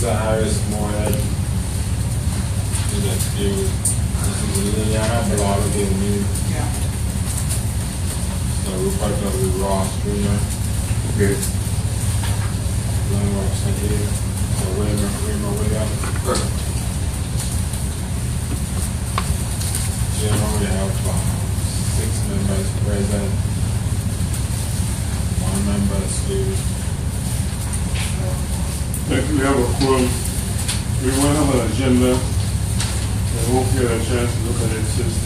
Lisa Harris Moorhead. This is Liliana Bellardi and me. Yeah. So Rupert W. Ross Jr. Good. Landmark here. So Williams. Good. General, we have 6 members present. 1 member excused. We have a quorum. We want to have an agenda. I hope you had a chance to look at it since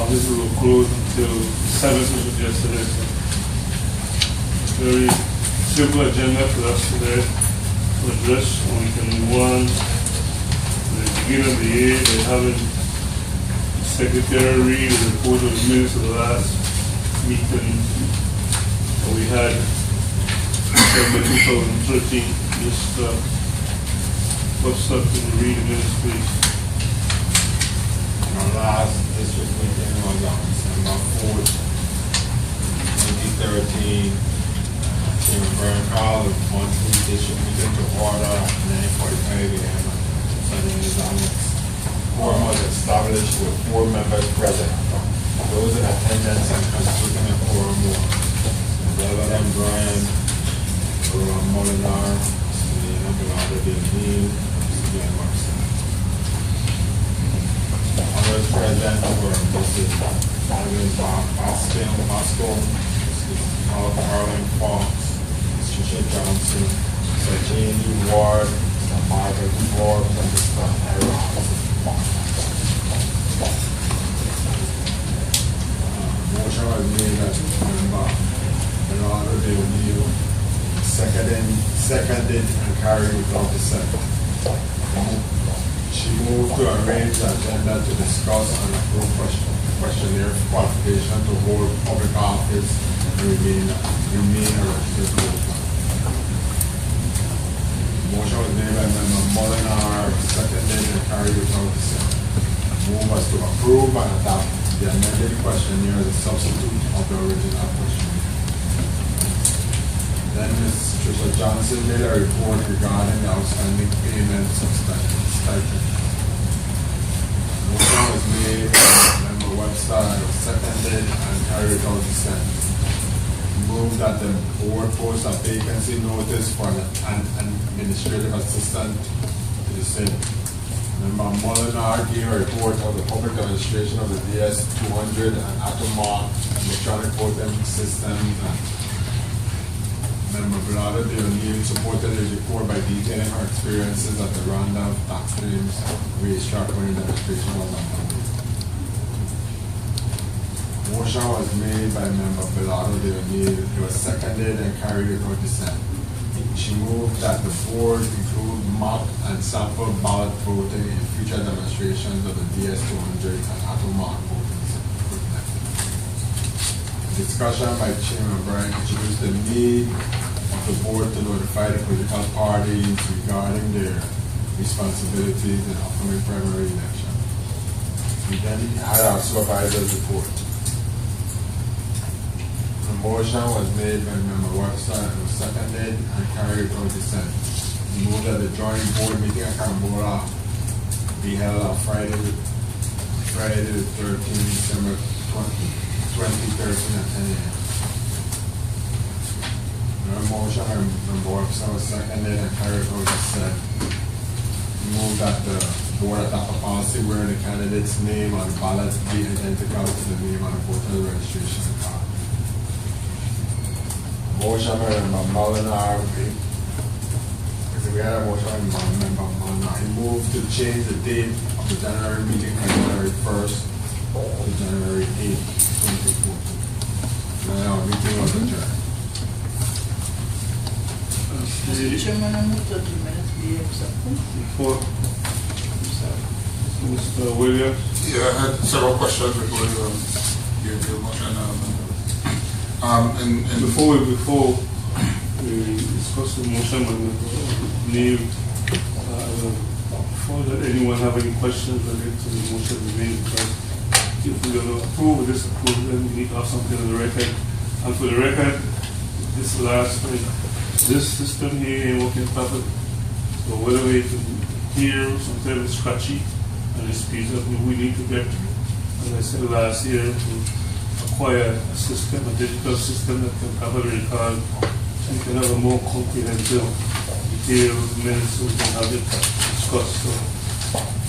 this will close until 7th, which was yesterday. So very simple agenda for us today to address. We can move on. At the beginning of the year, they haven't secretary read the report of the minutes of the last meeting we had December 2013. Just what's up to the read the minutes, please? Our last district meeting was on December 4th, 2013. Chairman Brian called the monthly district meeting to order at 9:45 a.m. Sunday is on its quorum was established with 4 members present. Those in attendance and constituting a quorum were Reverend Brian, Roland Molinar, Selena Bellardi Dean, Jan Marson. Others present were Mrs. Evelyn Pascal, Mrs. Caroline Fox, Mrs. Trisha Johnson, Mr. Jamie Ward, Mr. Margaret Forbes, and Mr. Harris. Motion was made by member Bernardo De O'Neill, seconded and carried without dissent. She moved to arrange the agenda to discuss and approve questionnaire qualification to hold public office and remain a registered voter. Motion was made by member Molinar, seconded and carried without dissent. Move was to approve and adopt the amended questionnaire as a substitute of the original questionnaire. Then Ms. Trisha Johnson made a report regarding the outstanding payments of stipend. Motion was made by member Webster and was seconded and carried without dissent. Move that the board post a vacancy notice for an administrative assistant to the city. Member Molinar gave a report of the public demonstration of the DS-200 and Atomark electronic voting systems. Member Bellardi De O'Neill supported the report by detailing her experiences at the random tax claims racetrack when the demonstration was on Monday. Motion was made by member Bellardi De O'Neill. It was seconded and carried without dissent. She moved that the board include mock and sample ballot voting in future demonstrations of the DS-200 and Atomark voting equipment. Discussion by Chairman Brian introduced the need of the board to notify the political parties regarding their responsibilities in upcoming primary election. We then had our supervisor's report. The motion was made by member Webster and was seconded and carried without dissent. We move that the joint board meeting at Cambola be held on Friday the 13th December 2013 at 10 a.m. The motion by member Webster was seconded and carried without dissent. We move that the board adopt a policy where the candidate's name on the ballot be identical to the name on the voter registration card. Motion by member Molinar. We had a motion by member Molinar. He moved to change the date of the January meeting from January 1st to January 8th, 2014. And our meeting was adjourned. Mr. Chairman, I move that the minutes be accepted. Before Mr. Williams. Yeah, I had several questions before you gave your motion. And Before we discuss the motion and leave, before that anyone have any questions related to the motion we made, because if we're going to approve or disapprove, then we need to have something on the record. And for the record, this last thing, this system here ain't working perfect. But whatever it here, sometimes it's scratchy and it speeds up. We need to get, as I said last year, to acquire a system, a digital system that can have a record and can have a more comprehensive, detailed minutes so we can have it discussed.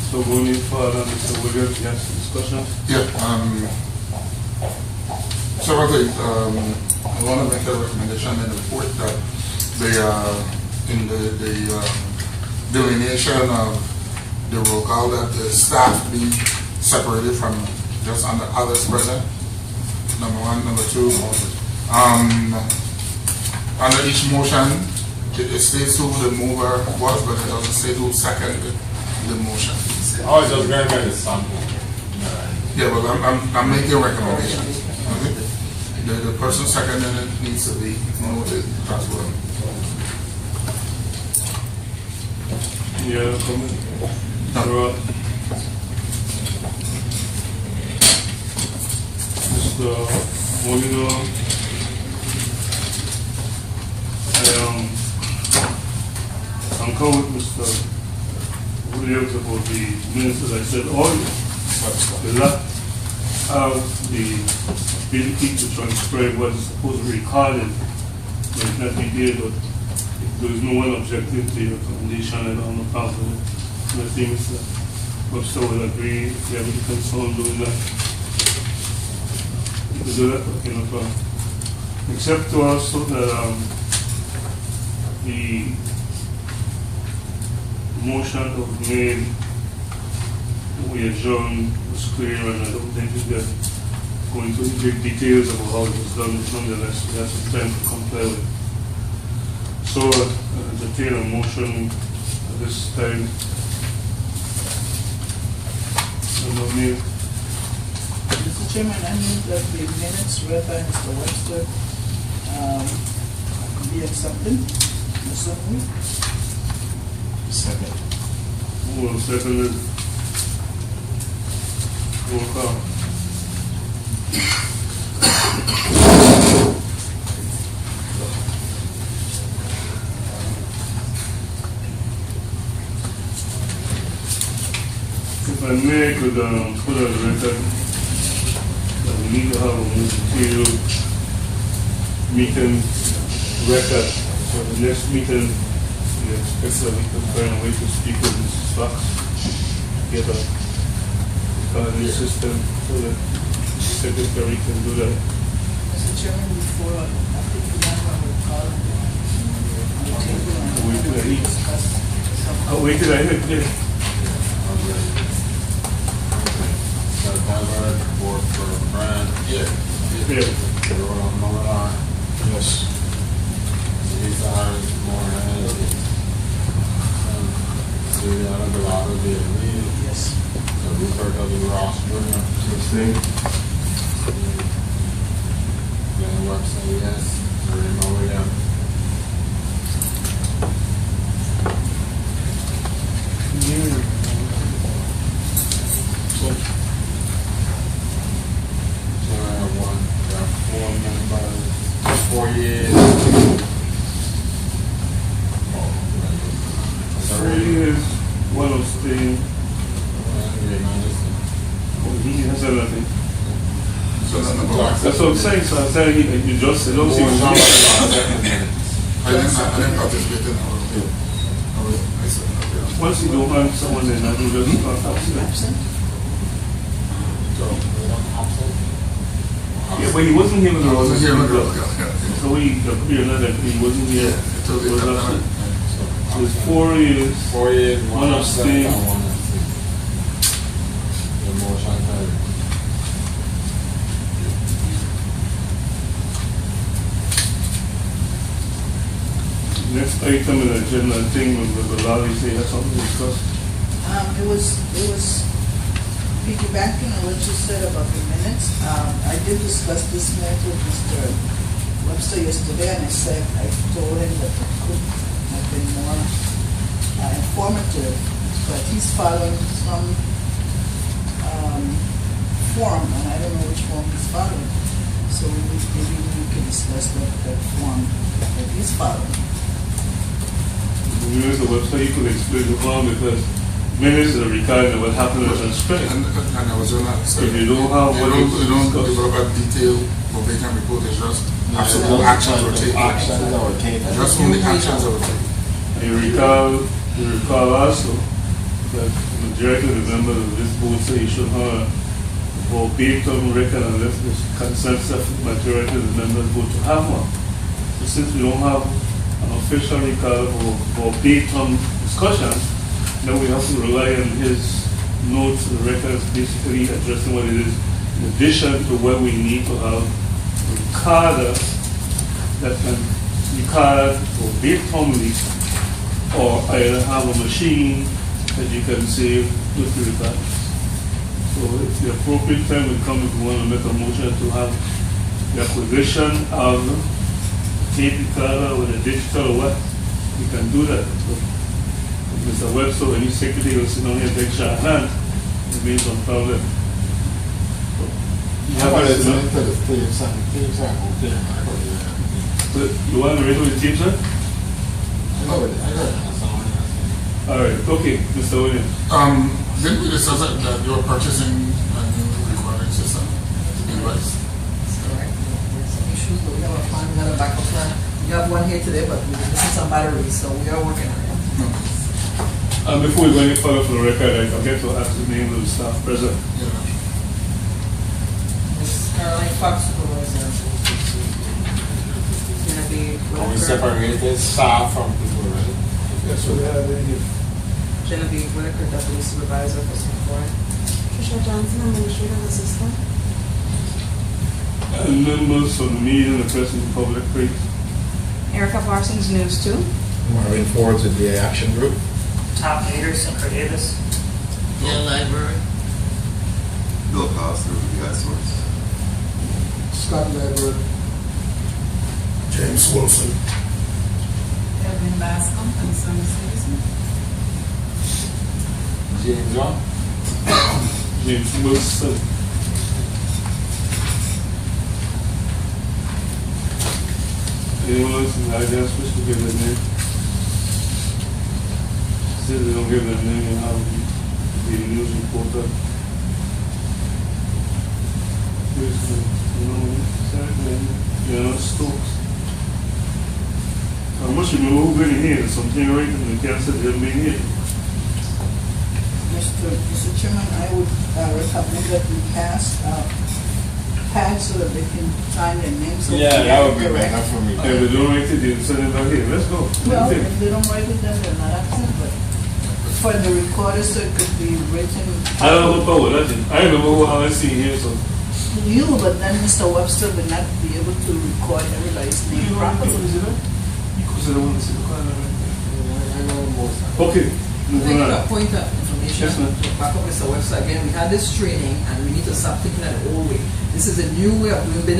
So going in further, Mr. Williams, you have some discussion? Yeah, several things. I want to make a recommendation in the report that in the delineation of the roll call, that the staff be separated from just under others present. Number one. Number two, under each motion, it states who the mover was, but it doesn't say who seconded the motion. Oh, it's just very, very sample. Yeah, well, I'm making recommendations. Okay? The person seconding it needs to be noted as well. Yeah, comment. No. Mr. Molino, I'm coming with Mr. Williams about the minutes, as I said earlier. The lack of the ability to transcribe what is supposed to be recorded might not be there, but there is no one objecting to your recommendation and on the part of it. And I think Mr. Webster will agree if you have any concern doing that. You can do that, okay, no problem. Except to also that the motion that was made, we adjourned, was clear, and I don't think we get going into big details about how it was done. Nonetheless, we have some time to comply with. So, entertain a motion at this time. Mr. Chairman, I move that the minutes read by Mr. Webster be accepted. So moved. Second. Who will second it? Roll call. If I may, could put on the record that we need to have a more detailed meeting record. So the next meeting, we expect that we can find a way to speak with Mrs. Fox, get a new system so that the secretary can do that. Mr. Chairman, before I think you might want to call on the table and discuss some. Oh, wait till I hit this. For Brian. Yeah. Yeah. Yes. He's hired more hands. City out of the lot of the meeting. Yes. So we heard of the Ross Jr. Then Webster, yes. Remo Williams. So I have four members, 4 years. 4 years, one of staying. He has nothing. So That's what I'm saying. So I'm saying you just said, don't see I didn't participate in our I said no. once you don't have someone in, I do just Absent? yeah, but he wasn't here with the I wasn't here with the Rose. yeah. So he appeared that he wasn't here. Yeah, totally Was absent. absent. So it's 4 years. 4 years, One abstain. One abstain. The motion carried. Next item in the agenda, I think, was the lobby say has something to discuss. It was piggybacking on what you said about the minutes. I did discuss this matter with Mr. Webster yesterday, and I told him that it could have been more informative, but he's following some form, and I don't know which form he's following. So maybe we can discuss that form that he's following. you use the website, you could explain the form because minutes are recorded and what happened is transcribed. And I was gonna say, If you don't have what you is don't discussed. develop a detailed verbatim report, it's just absolute actions were taken. Actions that were taken. Just only actions that were taken. And you recall also that the majority of the members of this board say you should have verbatim record unless the consensus of the majority of the members vote to have one. So since we don't have an official record or verbatim discussion, then we have to rely on his notes and records basically addressing what it is in addition to what we need to have a recorder that can record verbatimly or either have a machine that you can save with the recordings. So it's the appropriate time will come if we want to make a motion to have the acquisition of tape recorder with a digital or what, we can do that. So, Mr. Webster, when you secretary will sit down here and take shot hand, it means some problem. So, you How have about to- it's into the tapes and okay. So, you want to read with the team, sir? I got it. All right, okay, Mr. Williams. Didn't we discuss that you were purchasing a new recording system? Device? Correct. There's some issues, but we have a plan, we have a backup plan. We have one here today, but we're missing some batteries, so we are working on it. Before we go any further for the record, I forget to ask the name of the staff present. Yeah. Ms. Caroline Fox, supervisor. It's gonna be. We separated staff from people, right? Yes, so we have it here. Genevieve Whitaker, deputy supervisor for Singapore. Trisha Johnson, administrative assistant. And members from the media and the press and public, please. Erica Parsons, News 2. Marvin Ford's with the action group. Top leaders and creators. Yeah, library. Bill Coster with the source. Scott Ledward. James Wilson. Evan Bascom, concerned citizen. James John. James Wilson. Anyone else in the audience wish to give their name? Still, they don't give their name and how the news reporter. Please, you're not Stokes. I must remember who been here, there's something right in the cancer they haven't been here. Mr. Chairman, I would recommend that we pass, tag so that they can find their names. Yeah, that would be correct. better for me. If they don't write it, they'll send it back here, let's go. Well, Let's if they don't write it, then they're not absent, but for the recorder, so it could be written. I don't know power, that's it. I remember who I see here, so. You, but then Mr. Webster would not be able to record everybody's name properly. Okay, Thank moving you. A on. point of information, Yes, ma'am. to back up Mr. Webster, again, we had this training and we need to stop thinking that the old way. This is a new way of doing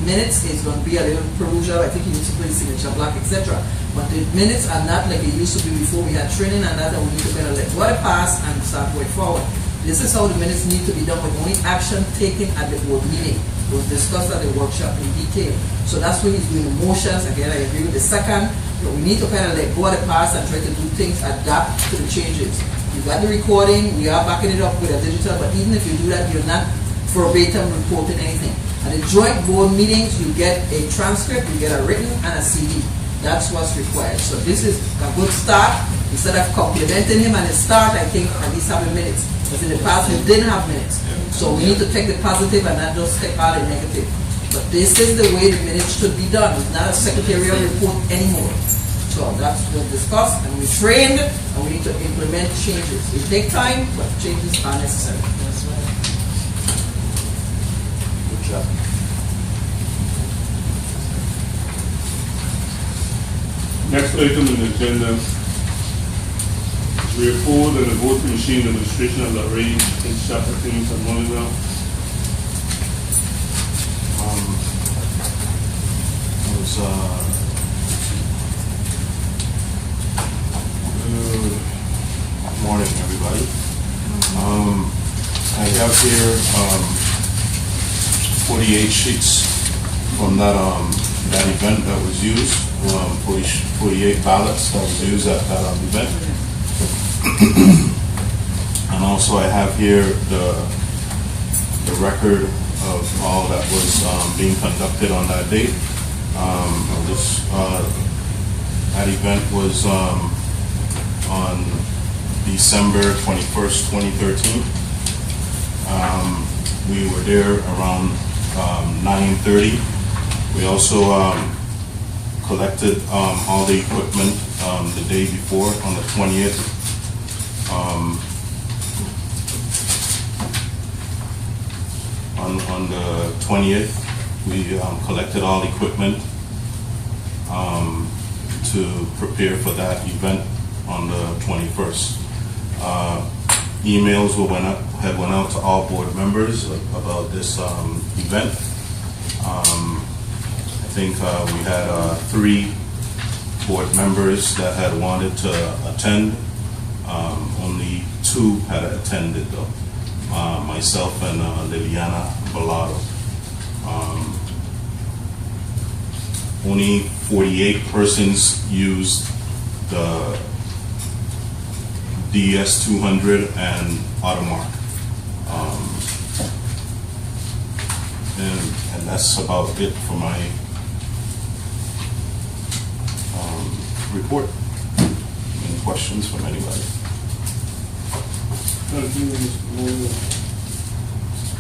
minutes. It's going to be a little perusal. I think you need to put the signature block, etc. But the minutes are not like it used to be before. We had training and that, and we need to better let go of the past and start going forward. This is how the minutes need to be done with only action taken at the board meeting. It was discussed at the workshop in detail. So that's why he's doing the motions. Again, I agree with the second. But we need to kind of let go of the past and try to do things, adapt to the changes. You got the recording, we are backing it up with a digital, but even if you do that, you're not verbatim reporting anything. At the joint board meetings, you get a transcript, you get a written and a CD. That's what's required. So this is a good start. Instead of complimenting him at the start, I think at least have a minutes. Because in the past, we didn't have minutes. So we need to take the positive and not just take out the negative. But this is the way the minutes should be done. It's not a secretarial report anymore. So that's what discussed and we trained and we need to implement changes. It takes time, but changes are necessary. That's right. Good job. Next item on the agenda, report on the voting machine demonstration of the range in Shackley and Mullingar. It was, good morning, everybody. I have here, 48 sheets from that, that event that was used, 48 ballots that was used at that event. And also I have here the record of all that was being conducted on that date. That event was on December 21st, 2013. We were there around 9:30. We also collected all the equipment the day before on the 20th. On the 20th, we collected all equipment to prepare for that event on the 21st. Emails had went out to all board members about this event. I think we had 3 board members that had wanted to attend. Only 2 had attended though. Myself and Liliana Bellado. Only 48 persons used the DS200 and Automark. And that's about it for my report. Any questions from anybody? Thank you, Mr. Moore.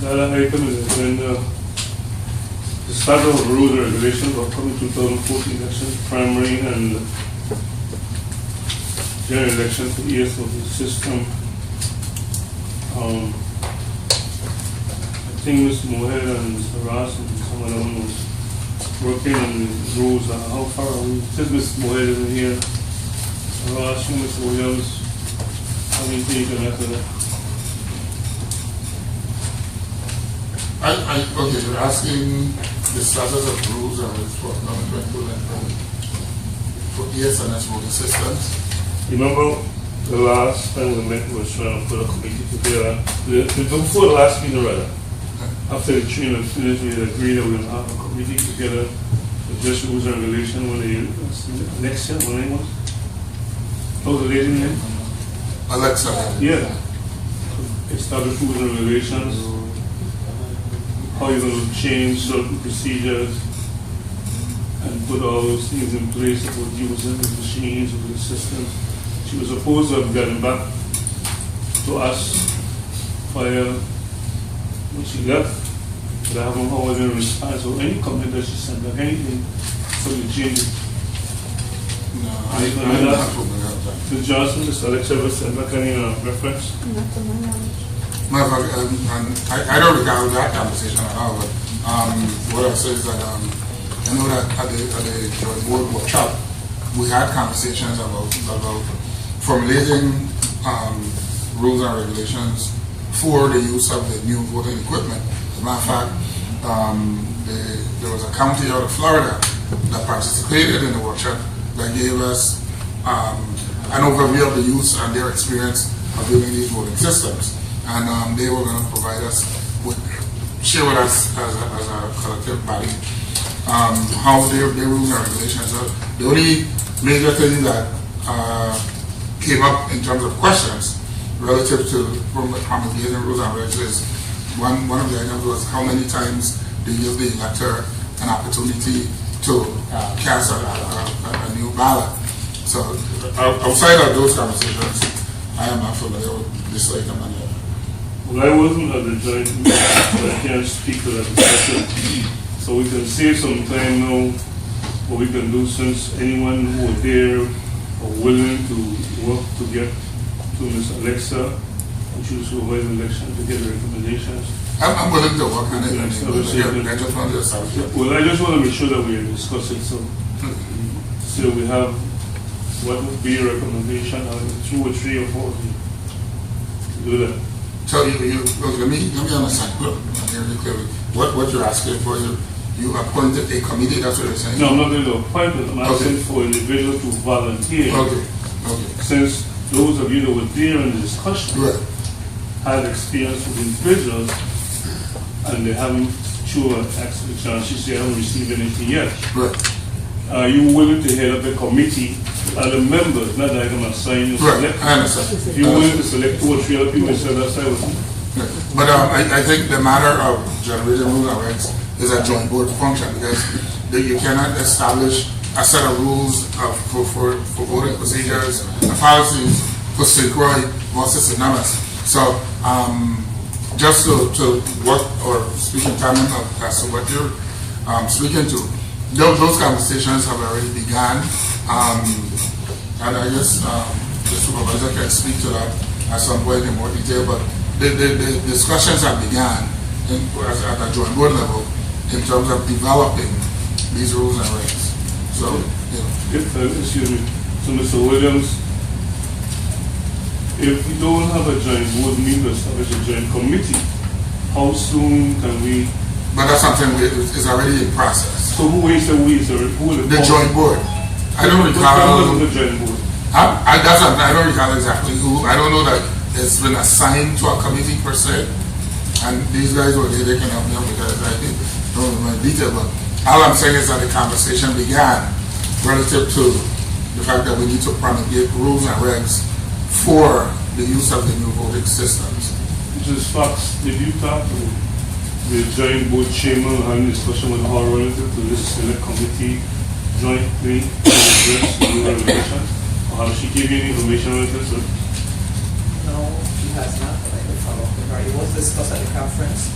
Another item is agenda. The start of rules and regulations of upcoming 2014 elections, primary and general election for years of the system. I think Mr. Mohead and Mr. Ross and some of them was working on the rules. How far are we? Since Mr. Mohead isn't here, I'll ask you, Mr. Williams, how many things you can answer that? Okay, you're asking the status of rules and for ESNS voting systems. Remember the last time we met was trying to put a committee together. Before the last meeting, rather. After the training was finished, we had agreed that we would have a committee together with just rules and regulations when the election, when it was. What was the lady's name? Alexa. Yeah. Establish rules and regulations. How you're going to change certain procedures and put all those things in place about using the machines or the systems. She was supposed to have gotten back to us via when she left, but I haven't heard any response or any comment that she sent back, anything for the changes. No, Ms. Johnson, Mr. Alex ever sent back any reference? Not to my knowledge. I don't recall that conversation at all, but what I say is that I know that at the joint board workshop, we had conversations about formulating rules and regulations for the use of the new voting equipment. As a matter of fact, there was a county out of Florida that participated in the workshop that gave us an overview of the use and their experience of building these voting systems. And they were going to provide us share with us as a collective body how their rules and regulations are. The only major thing that came up in terms of questions relative to promulgating rules and regulations, one of the items was how many times they give the elector an opportunity to cast a new ballot. So outside of those conversations, I am not familiar with this item. Well, I wasn't at the joint meeting, so I can't speak to that discussion. So we can save some time now, what we can do, since anyone who was there or willing to work to get to Ms. Alexa, and she was supervising the election to get the recommendations. I'm willing to work on it. Yeah, so I just want to establish it. Well, I just want to make sure that we discuss it, so we have what would be a recommendation, 2 or 3 or 4 of you to do that. So let me understand very clearly. What you're asking for, you appointed a committee, that's what you're saying? No, I'm not going to appoint them. I'm asking for individuals to volunteer. Okay. Since those of you that were there in the discussion had experience with individuals and they haven't sure, asked the John, she said, I haven't received anything yet. Right, Are you willing to head up the committee as a member, not that I'm assigning you to right, select? I understand. If you're willing to select 2 or 3 other people instead of that side, But I think the matter of generating rules and regs is a joint board function, because you cannot establish a set of rules for voting procedures and policies for St. Croix versus synonymous. So just to work or speak in tandem as to what you're speaking to, those conversations have already begun, and I guess the supervisor can speak to that at some point in more detail, but the discussions have begun at a joint board level in terms of developing these rules and regs. So, you know. excuse me, so Mr. Williams, if we don't have a joint board meeting to establish a joint committee, how soon can we? But that's something is already in process. So who is the we? Who is The joint board. I don't Who's recall. the joint board? I don't recall exactly who. I don't know that it's been assigned to a committee per se. And these guys were there, they can help me out because I think don't remember detail. But all I'm saying is that the conversation began relative to the fact that we need to promulgate rules and regs for the use of the new voting systems. Mrs. Fox, did you talk to the joint board chairman having discussion with her relative to this select committee jointly to address the new regulations? Or has she given you any information relative to it? No, she has not, but I will follow up with her. It was discussed at the conference.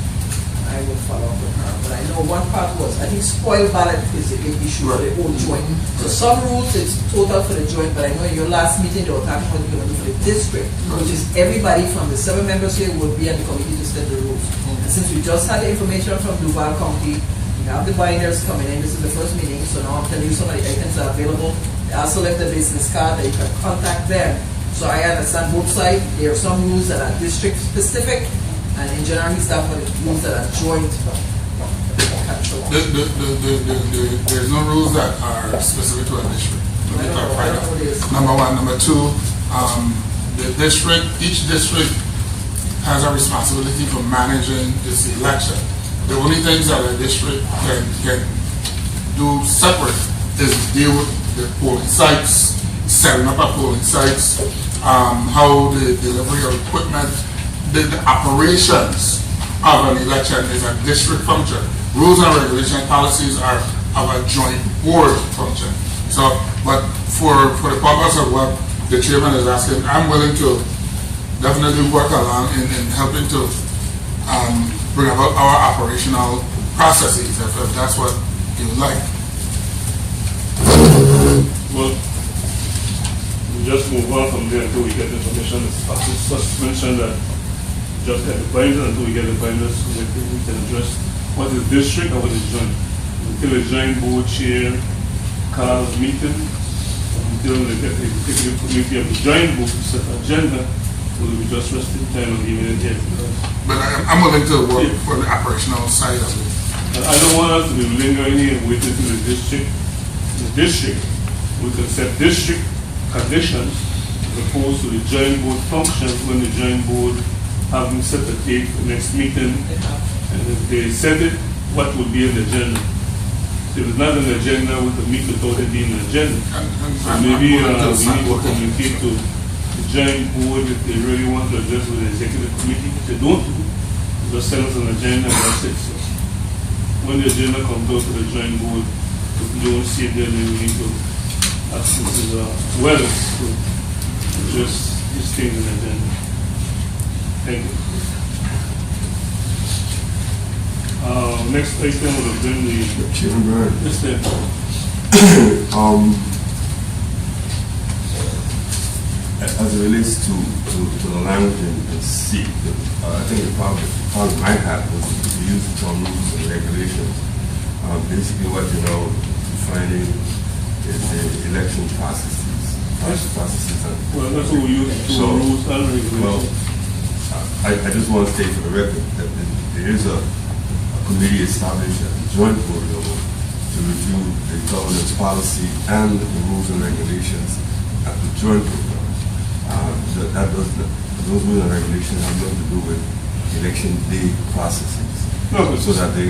I will follow up with her. But I know one part was, I think spoiled ballot is a big issue for the whole joint. So some rules it's total for the joint, but I know in your last meeting they were talking about the for the district, which is everybody from the 7 members here will be at the committee to set the rules. And since we just had the information from Duval County, we have the binders coming in, this is the first meeting, so now I'm telling you some of the items are available. They also left the business card that you can contact them. So I understand both sides. There are some rules that are district specific, and in general, he's talking about rules that are joint. There's no rules that are specific to a district. Let me clarify that. Number one. Number two, each district has a responsibility for managing this election. The only things that a district can do separate is deal with the polling sites, setting up a polling sites, how the delivery of equipment, the operations of an election is a district function. Rules and regulation policies are of a joint board function. So, but for the purpose of what the chairman is asking, I'm willing to definitely work along in helping to bring about our operational processes, if that's what you would like. Well, we just move on from there until we get information. It's just mentioned that just get the binders until we get the binders so that we can address what is district and what is joint. Until the joint board chair calls meeting, until they get the executive committee of the joint board to set agenda, we'll be just resting time and giving it here. But I'm willing to work for the operational side of it. And I don't want us to be lingering here and waiting to the district. The district, we can set district conditions as opposed to the joint board functions when the joint board having set a date for next meeting. And if they set it, what would be in the agenda? So if it's not in the agenda, we could meet without it being in the agenda. So maybe we need to communicate to the joint board if they really want to address with the executive committee. If they don't, just send us an agenda and that's it. So when the agenda comes out to the joint board, if we don't see it there, then we need to ask Mrs. Wells to address these things in the agenda. Thank you. Next item would have been the Chairman, Yes, sir. as it relates to the language in C, I think the problem I had was the use of some rules and regulations. Basically, what you're now defining is the election processes. Well, that's what we use to rules and regulations. Well, I just want to state for the record that there is a committee established at the joint board level to review the governance policy and the rules and regulations at the joint board level. Those rules and regulations have nothing to do with election day processes. No, so that the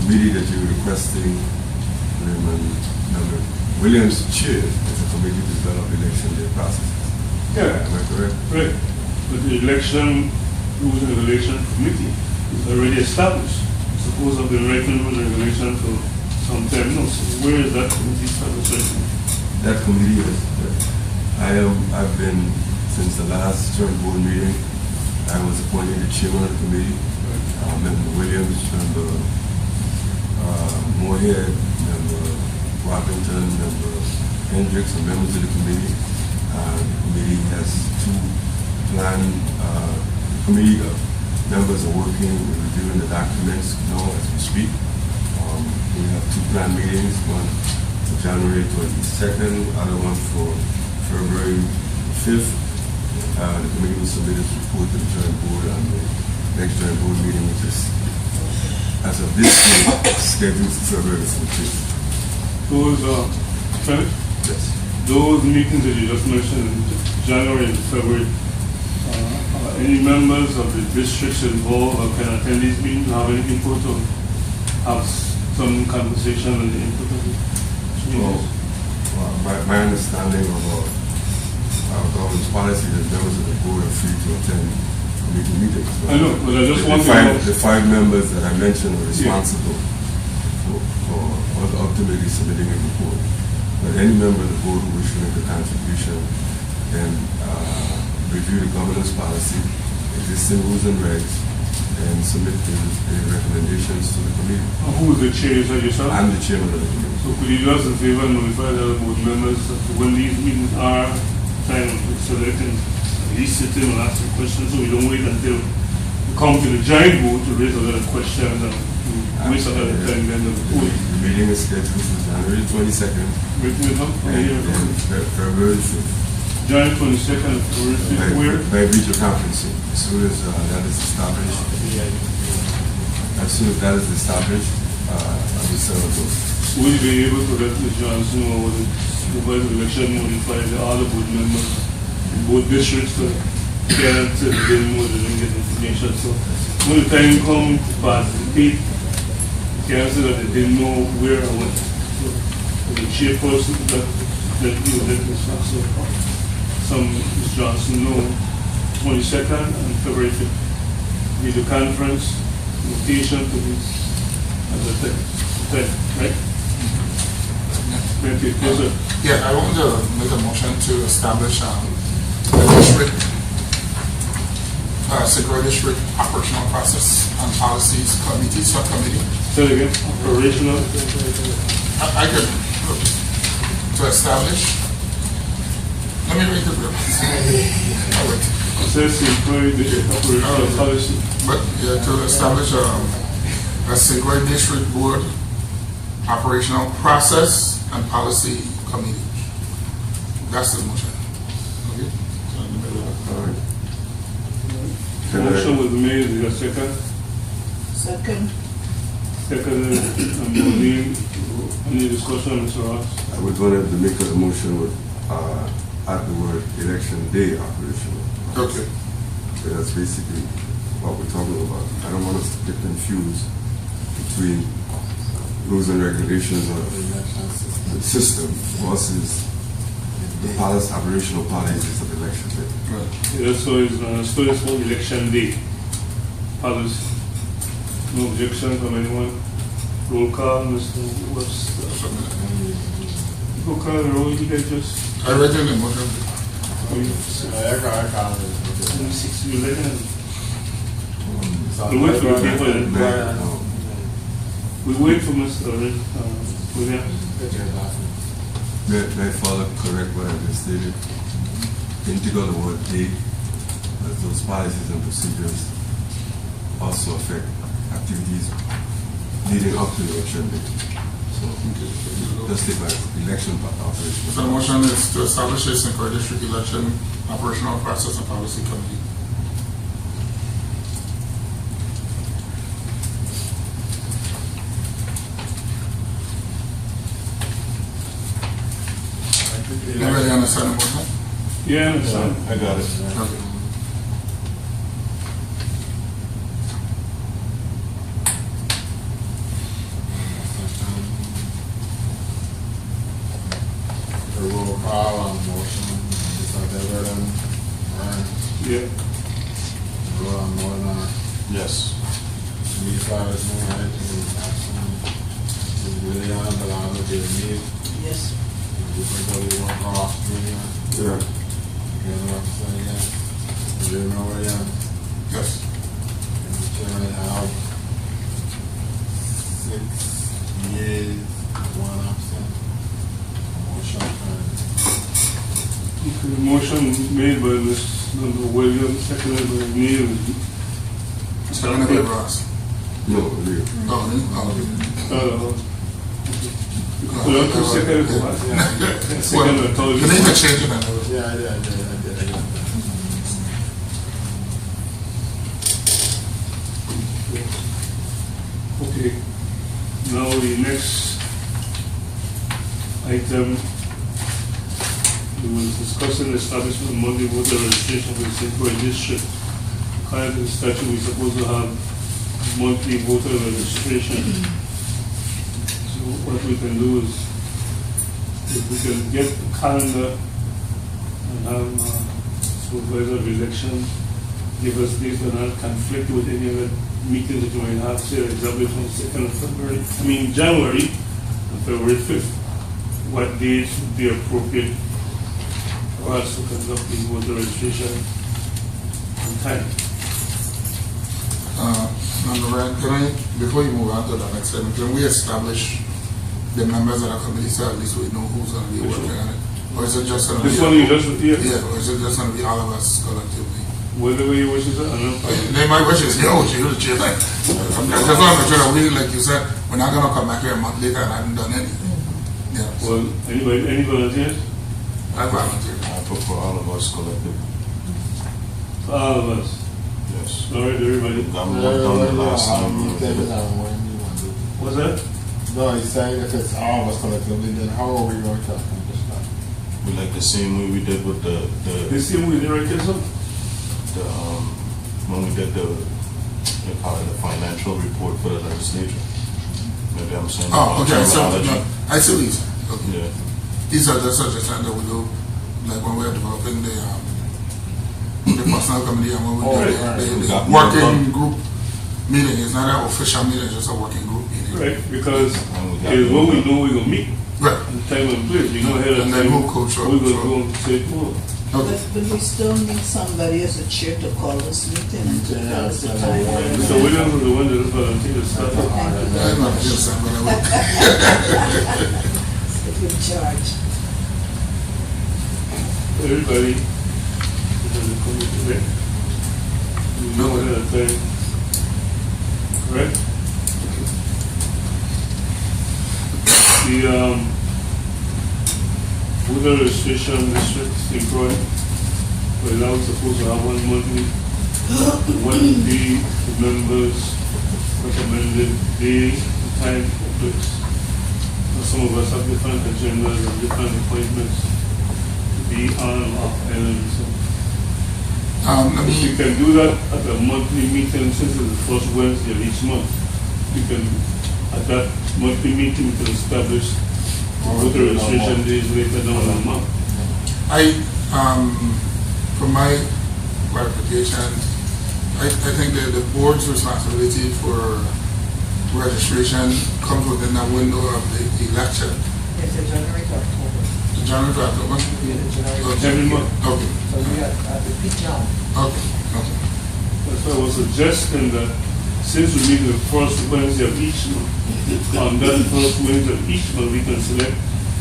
committee that you're requesting, Member Williams chair, is a committee to develop election day processes. yeah, Am I correct? right. But the election rules and regulation committee is already established. It's supposed to have been writing rules and regulation for some time now. So where is that committee established right now? That committee is, I've been, since the last joint board meeting, I was appointed the chairman of the committee. Member Williams, Member Moorhead, Member Wappington, Member Hendricks, and members of the committee. The committee has two planned, committee members are working, we're reviewing the documents now as we speak. We have two planned meetings, one for January 22nd, other one for February 5th. The committee will submit its report to the joint board on the next joint board meeting, which is, as of this day, scheduled for February 15th. Those, Fred, Yes. those meetings that you just mentioned in January and February, any members of the districts involved or can attend these meetings, have any input or have some conversation on the input of the meetings? My understanding of our government's policy is that members of the board are free to attend committee meetings. I know, but I just want to know. The five members that I mentioned are responsible for ultimately submitting a report. But any member of the board who wishes to make a contribution can review the governance policy, existing rules and regs, and submit the recommendations to the committee. Who is the chair? Is that yourself? I'm the chairman of the committee. So could you do us a favor and notify the other board members that when these meetings are time so they can at least sit in and ask some questions so we don't wait until we come to the giant board to raise a lot of questions and to waste a lot of time then the board. The meeting is scheduled for January 22nd Waiting it up for here. and February 5th. January 22nd, February 5th, where? By video conferencing. As soon as that is established, I will send it to. Will you be able to let Ms. Johnson or the supervisor of election notify the other board members in both districts to get into the game more than get information? So when the time comes to participate, you can say that they didn't know where or what. So the chairperson that you let Ms. Johnson, Ms. Johnson know 22nd and February 5th. Need the conference notation to this as a thing, right? Thank you. Yes, sir. Yeah, I want to make a motion to establish a district, Segura District Operational Process and Policies Committee, Subcommittee. Say it again. Operational. I could, to establish, let me read the bill. Says the employee district operational policy. But, yeah, to establish a Segura District Board Operational Process and Policy Committee. That's the motion. Okay? All right. Motion was made. Is there a second? Second. Second, and Monique. Any discussion, Mr. Ross? We're going to have to make a motion with, add the word election day operational. Okay. So that's basically what we're talking about. I don't want us to get confused between rules and regulations of the system versus the policy, operational policies of election day. Yeah, so it's still for election day. Policy. No objection from anyone? Roll call, Mr. Webster. Roll call, roll, you guys just. I read in the motion. I got it. 6 you later. We wait for the people. We wait for Mr. Williams. May I follow correct what I just stated? Integral the word day, as those policies and procedures also affect activities leading up to the election day. So, just take my election operation. So the motion is to establish a Segura District Election Operational Process and Policy Committee. Everybody understand the motion? Yeah, I understand. I got it. Okay. a roll call on the motion. Just like that, Vernon, Vern, Yeah. roll on Northern, Yes. me Flowers, no right, William, Delano, Jeremy, Yes. everybody want to call, William, Yeah. you know what I'm saying, yeah? Jeremy, William, Yes. Mr. Chairman, out 6 yeas, 1 absent. Motion carried. Okay, motion made by Mr. Williams, seconded by me. Second by Ross. No, Leo. Oh, me? Oh, okay. Well, two second for what? Second or third. You need to change it, man. Yeah, I did. Okay, now the next item, we will discuss the establishment of monthly voter registration for the St. Croix district. According to the statute, we're supposed to have monthly voter registration. So what we can do is, if we can get a calendar and have supervisor of election, give us dates that not conflict with any other meetings that you might have, say, example, from 2nd of February, January and February 5th. What dates would be appropriate for us to conduct the voter registration on time? Number one, can I, before you move on to the next item, can we establish the members of the committee so at least we know who's going to be working on it? Or is it just going to be? This one you just, Yeah, or is it just going to be all of us collectively? whatever your wishes are, and They my wishes, yo, you're the chair. I just want to make sure that we, like you said, we're not going to come back here a month later and I haven't done anything. Yeah, well, any volunteers? I volunteer. I prefer all of us collectively. For all of us. Yes. All right, everybody. I'm done the last time. What's that? No, he's saying if it's all of us collectively, then how are we going to accomplish that? We like the same way we did with the This year we did right there, so? when we did the financial report for the legislature. Maybe I'm saying. Oh, okay, so, terminology. no, I see these. Okay. Yeah. These are the suggestions that we do, like when we're developing the personnel committee and when we do We the got more working group meeting. It's not an official meeting, it's just a working group meeting. Right, because And we got it's when we more. know we're gonna meet, Right. and time and place, we know ahead of And then time. who coach up, We're gonna so- go and say, oh, Okay. But we still need somebody as a chair to call this meeting and to tell us the time. Mr. Williams was the one that volunteered to start. I'm not just saying, but I will. If you're in charge. Everybody is in the committee, right? We know ahead of time. Correct? The, voter registration district in Croy, we're now supposed to have one monthly, what would be the members recommended day, time, place. Now, some of us have different agendas and different appointments to be on and off island, so. Let If you me, can do that at a monthly meeting, since it's the first Wednesday of each month, you can, at that monthly meeting, you can establish voter registration days later down the month. for my clarification, I think that the board's responsibility for registration comes within that window of the election. It's a January to October. The January to October? Yeah, the January. Okay. Every month. Okay, So we are at the peak now. okay, okay. That's why I was suggesting that since we meet the first Wednesday of each month, on that first Wednesday of each month, we can select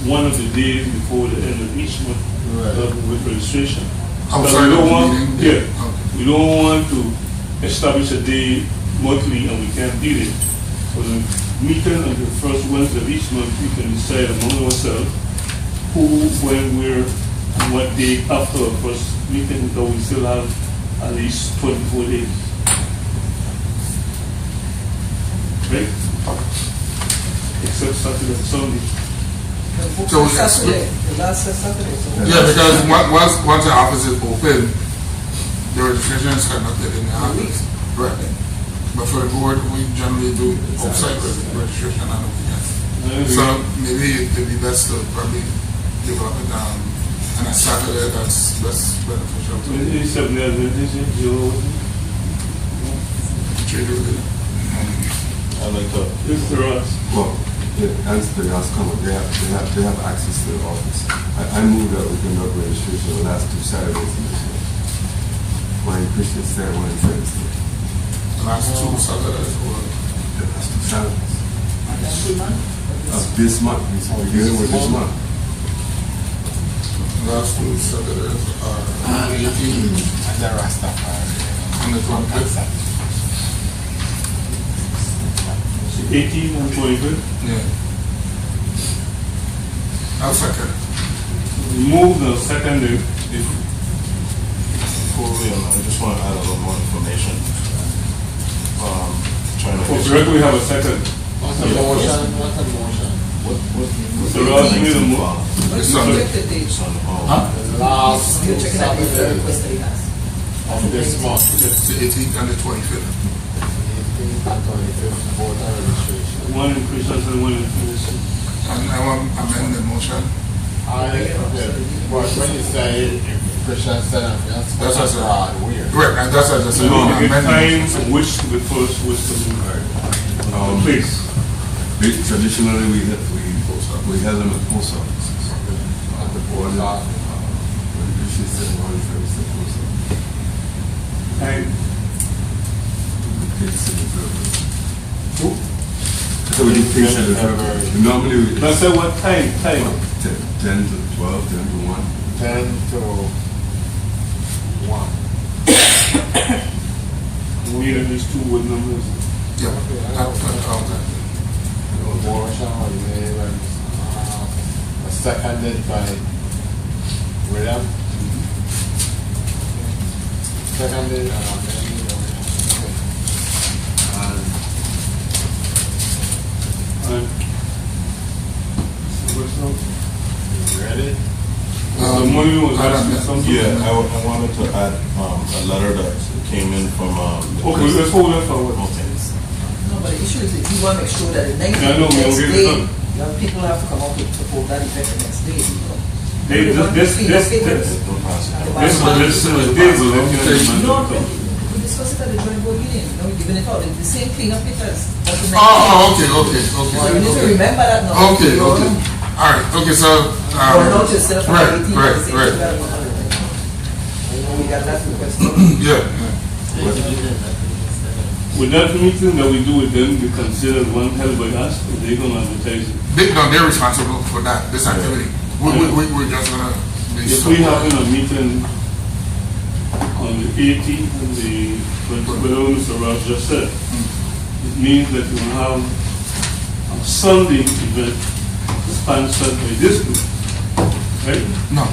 one of the days before the end of each month with registration. Outside we of don't the want, meeting? yeah, Okay. we don't want to establish a day monthly and we can't beat it. So the meeting on the first Wednesday of each month, we can decide among ourselves who, when, where, and what day after the first meeting, because we still have at least 24 days. Right? Except Saturday and Sunday. So we- Saturday, the last Saturday. So Yeah, because once the office is open, the registration is conducted in the office. Right. But for the board, we generally do outside registration on the weekends. So maybe it'd be best to probably develop it, and a Saturday, that's beneficial to the 87 years, trade with it. I like to, this is Ross. Well, to answer the last comment, they have access to the office. I moved that we conduct registration the last 2 Saturdays in this year. One in Christian State, one in Thursday. The last 2 Saturdays, or The last 2 Saturdays. Every month? Of this month, we're beginning with this month. the last 2 Saturdays are 18 And the Rastafari. and the 25th. 18 and 25. Yeah. I'll second. Move the second day. before we, I just want to add a little more information. Trying to. For correct, we have a second. What's the motion? What's the motion? So Ross made a move. What's It's the Sunday. effective date? The last You're checking out the Saturday request that he has. of this month. It's the 18th and the 25th. 18th and 25th, voter registration. One in Christian and one in Philistine. And I want to amend the motion. Okay, but when you say if Christian said that's That's what I said. odd, weird. Right, and that's what I just So said. we I want to give amend the time motion. for which to be first, which to be please. Traditionally, we held them at post offices. At the board office. When Christian State, one in Thursday, post office. Time. We take civil service. So we do things at the service. Normally, we Now say what time? 10 to 12, 10 to 1. 10 to 1. We need at least 2 wood numbers. Yeah, all that. Motion was made and seconded by William. Seconded and amended. And And what's up? you ready? The money was asking something. Yeah, I wanted to add a letter that came in from the Okay, let's hold that forward. Okay. No, but the issue is that you want to make sure that the next, Yeah, I know, we don't next get it day, done. people have to come up with support that effect the next day. You know. They, We want to this, see the this, figures. this, And the this, bottom line- this, this will let you No, know. we discussed it at the joint board meeting, you know, we're giving it out, it's the same cleanup because that's the next. Oh, okay. So you need to Okay. remember that now. Okay, You're- okay. All right, okay, so. Or not yourself on Right, 18, right, the same right. thing that we have. You know, we got that request. Yeah, With that meeting that we do with them, be considered one held by us, they're gonna advertise it. they're responsible for that, this activity. We're just gonna be. If we having a meeting on the 18th and the 20th, whatever Mr. Ross just said, it means that we will have a Sunday event sponsored by this group, right? No.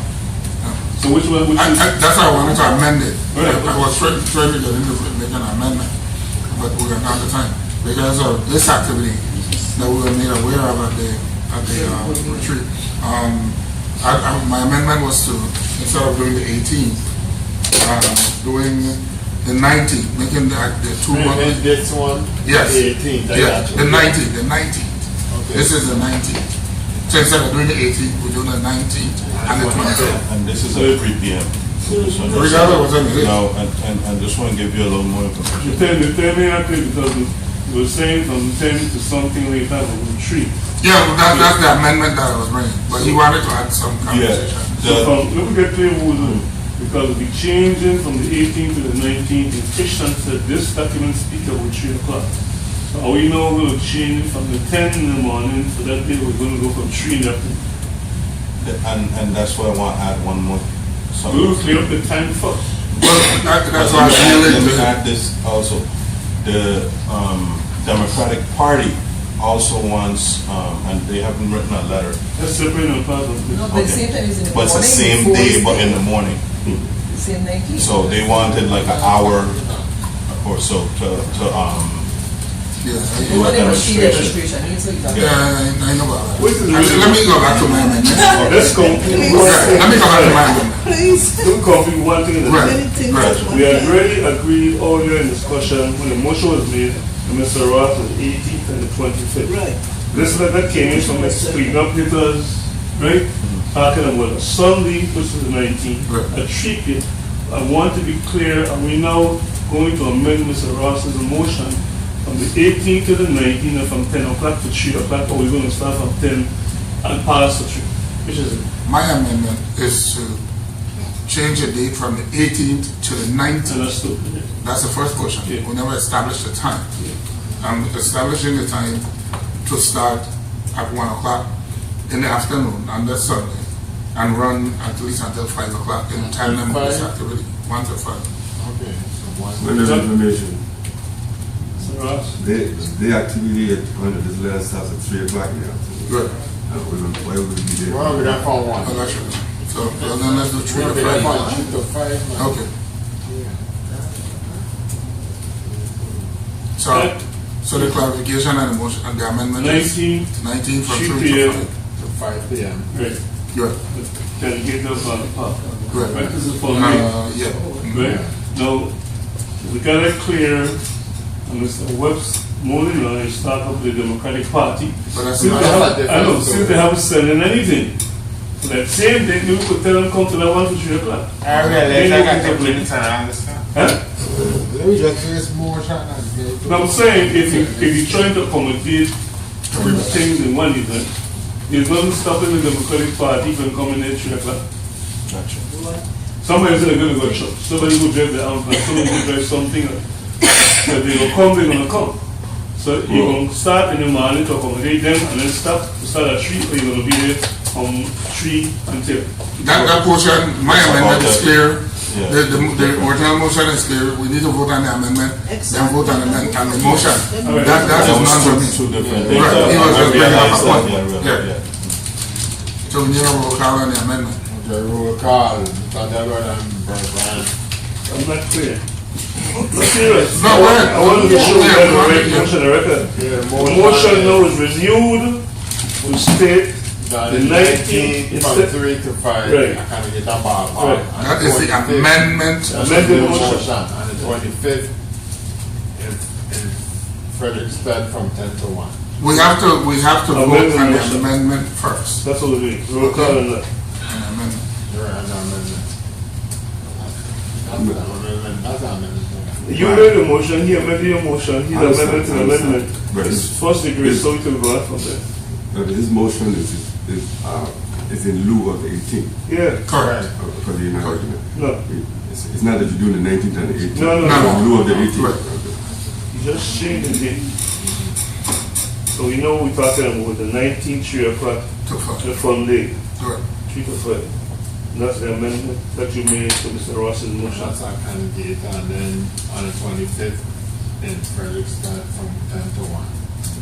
So which one, which is? That's why I wanted to amend it. Right. I was trying to get into it, make an amendment, but we ran out of time. Because of this activity that we were made aware of at the retreat. My amendment was to, instead of doing the 18th, doing the 19th, making the 2 months. This one? Yes. The 18th, I Yeah, got you. the 19th. Okay. This is the 19th. So instead of doing the 18th, we're doing the 19th and the 25th. And this is at 3 p.m. Regardless of what's on the list. No, and just want to give you a little more information. The 10 may not be because we were saying from 10 to something later, but we'll treat. Yeah, that's the amendment that I was bringing, but he wanted to add some conversation. So from, let me get clear what we're doing. Because we're changing from the 18th to the 19th, and Christian said this document speak about 3 o'clock. So are we now going to change it from the 10 in the morning, so that day we're going to go from 3 in the afternoon? And that's why I want to add one more. We'll clear up the time first. Well, that's why I feel Let me it. add this also. The Democratic Party also wants, and they haven't written a letter, That's separate and part of this. No, but the same time is in the but morning. it's the same before day, it's but in day. the morning. The same 19. So they wanted like an hour or so to Yeah, You want a machine demonstration. demonstration, so you can. yeah, I know about that. Which is Actually, let me go back to my amendment. Let's go. Right, let me go back to my amendment. Please. Don't copy one thing at a time. Right. Many things right. at one We had time. already agreed earlier in discussion when the motion was made, and Mr. Ross was 18th and the 25th. Right. This letter came in from the cleanup hitters right? Talking about a Sunday, which is the 19th, Right. a 3 p.m. I want to be clear, and we now going to amend Mr. Ross's motion from the 18th to the 19th, and from 10 o'clock to 3 o'clock, or we're going to start from 10 and pass to 3, which is it? My amendment is to change the date from the 18th to the 19th. Understood. That's the first portion. Yeah. We never established the time. I'm establishing the time to start at 1 o'clock in the afternoon on that Sunday and run at least until 5 o'clock in tandem with this activity, 1 to 5. Okay, so one. When the information, Mr. Ross? the activity under this letter starts at 3 o'clock in the afternoon. Good. Why would we be there? Well, we got for one. Oh, that's right. So then let's do 3 to We got 5. for 3 to 5. man. Okay. Yeah. So the clarification and the motion and the amendment is 19th, 19 from 3 3 to p.m. 5. To 5 p.m. Right. Good. Then get up on the park. Good. Right, this is for me. Yeah. Right? Now, we got it clear, and Mr. Webb's moving on and start up the Democratic Party. But that's Since not- they that's have, not I know, different, since they haven't sent in anything. So that same day, we could tell them come to that 1 to 3 o'clock. I They realize know I got it's the a- minutes and I understand. Huh? Let me just say this motion and get it. But I'm saying, if you're trying to accommodate things in one event, there's nothing stopping the Democratic Party from coming in at 3 o'clock. Somebody's going to go to church. Somebody will drive the ambulance. Somebody will drive something. But they will come, they're going to come. So you're going to start in the morning to accommodate them and then start at 3, or you're going to be there from 3 until. That portion, my amendment is clear. Yeah. The original motion is clear. We need to vote on the amendment, then vote on the motion. All right. That is not for me. Two different Right, things. he was I just bringing up a realize point. that, Yeah. So we need a roll call on the amendment. The roll call, Mr. Delbert and Brian. I'm not clear. I'm serious. No, go ahead. I want to be sure we Yeah, have go the ahead, right yeah. motion on record. Yeah, The motion now is renewed. We state the 19th from instead. 3 to 5. Right. I kind of get that bar. Right. That is the amendment. Amended motion. On the 25th in Frederickstead from 10 to 1. We have to vote Amendment on the motion. amendment first. That's what we do. Roll call on that. An amendment. You're an amendment. That's an amendment. That's an amendment. You made the motion, he amended your motion, he's amended to the amendment. Right. It's first degree, so we can go out from there. But his motion is in lieu of the 18th. Yeah, Correct. Because you're not arguing. no, It's not that you're doing the 19th and the 18th. No, no, It's no. in lieu of the Right. 18th. you just changed the date. So we know we're talking about the 19th, 3 o'clock, To vote. the fun day, Correct. 3 to 5. And that's the amendment that you made to Mr. Ross's motion. That's our candidate, and then on the 25th in Frederickstead from 10 to 1.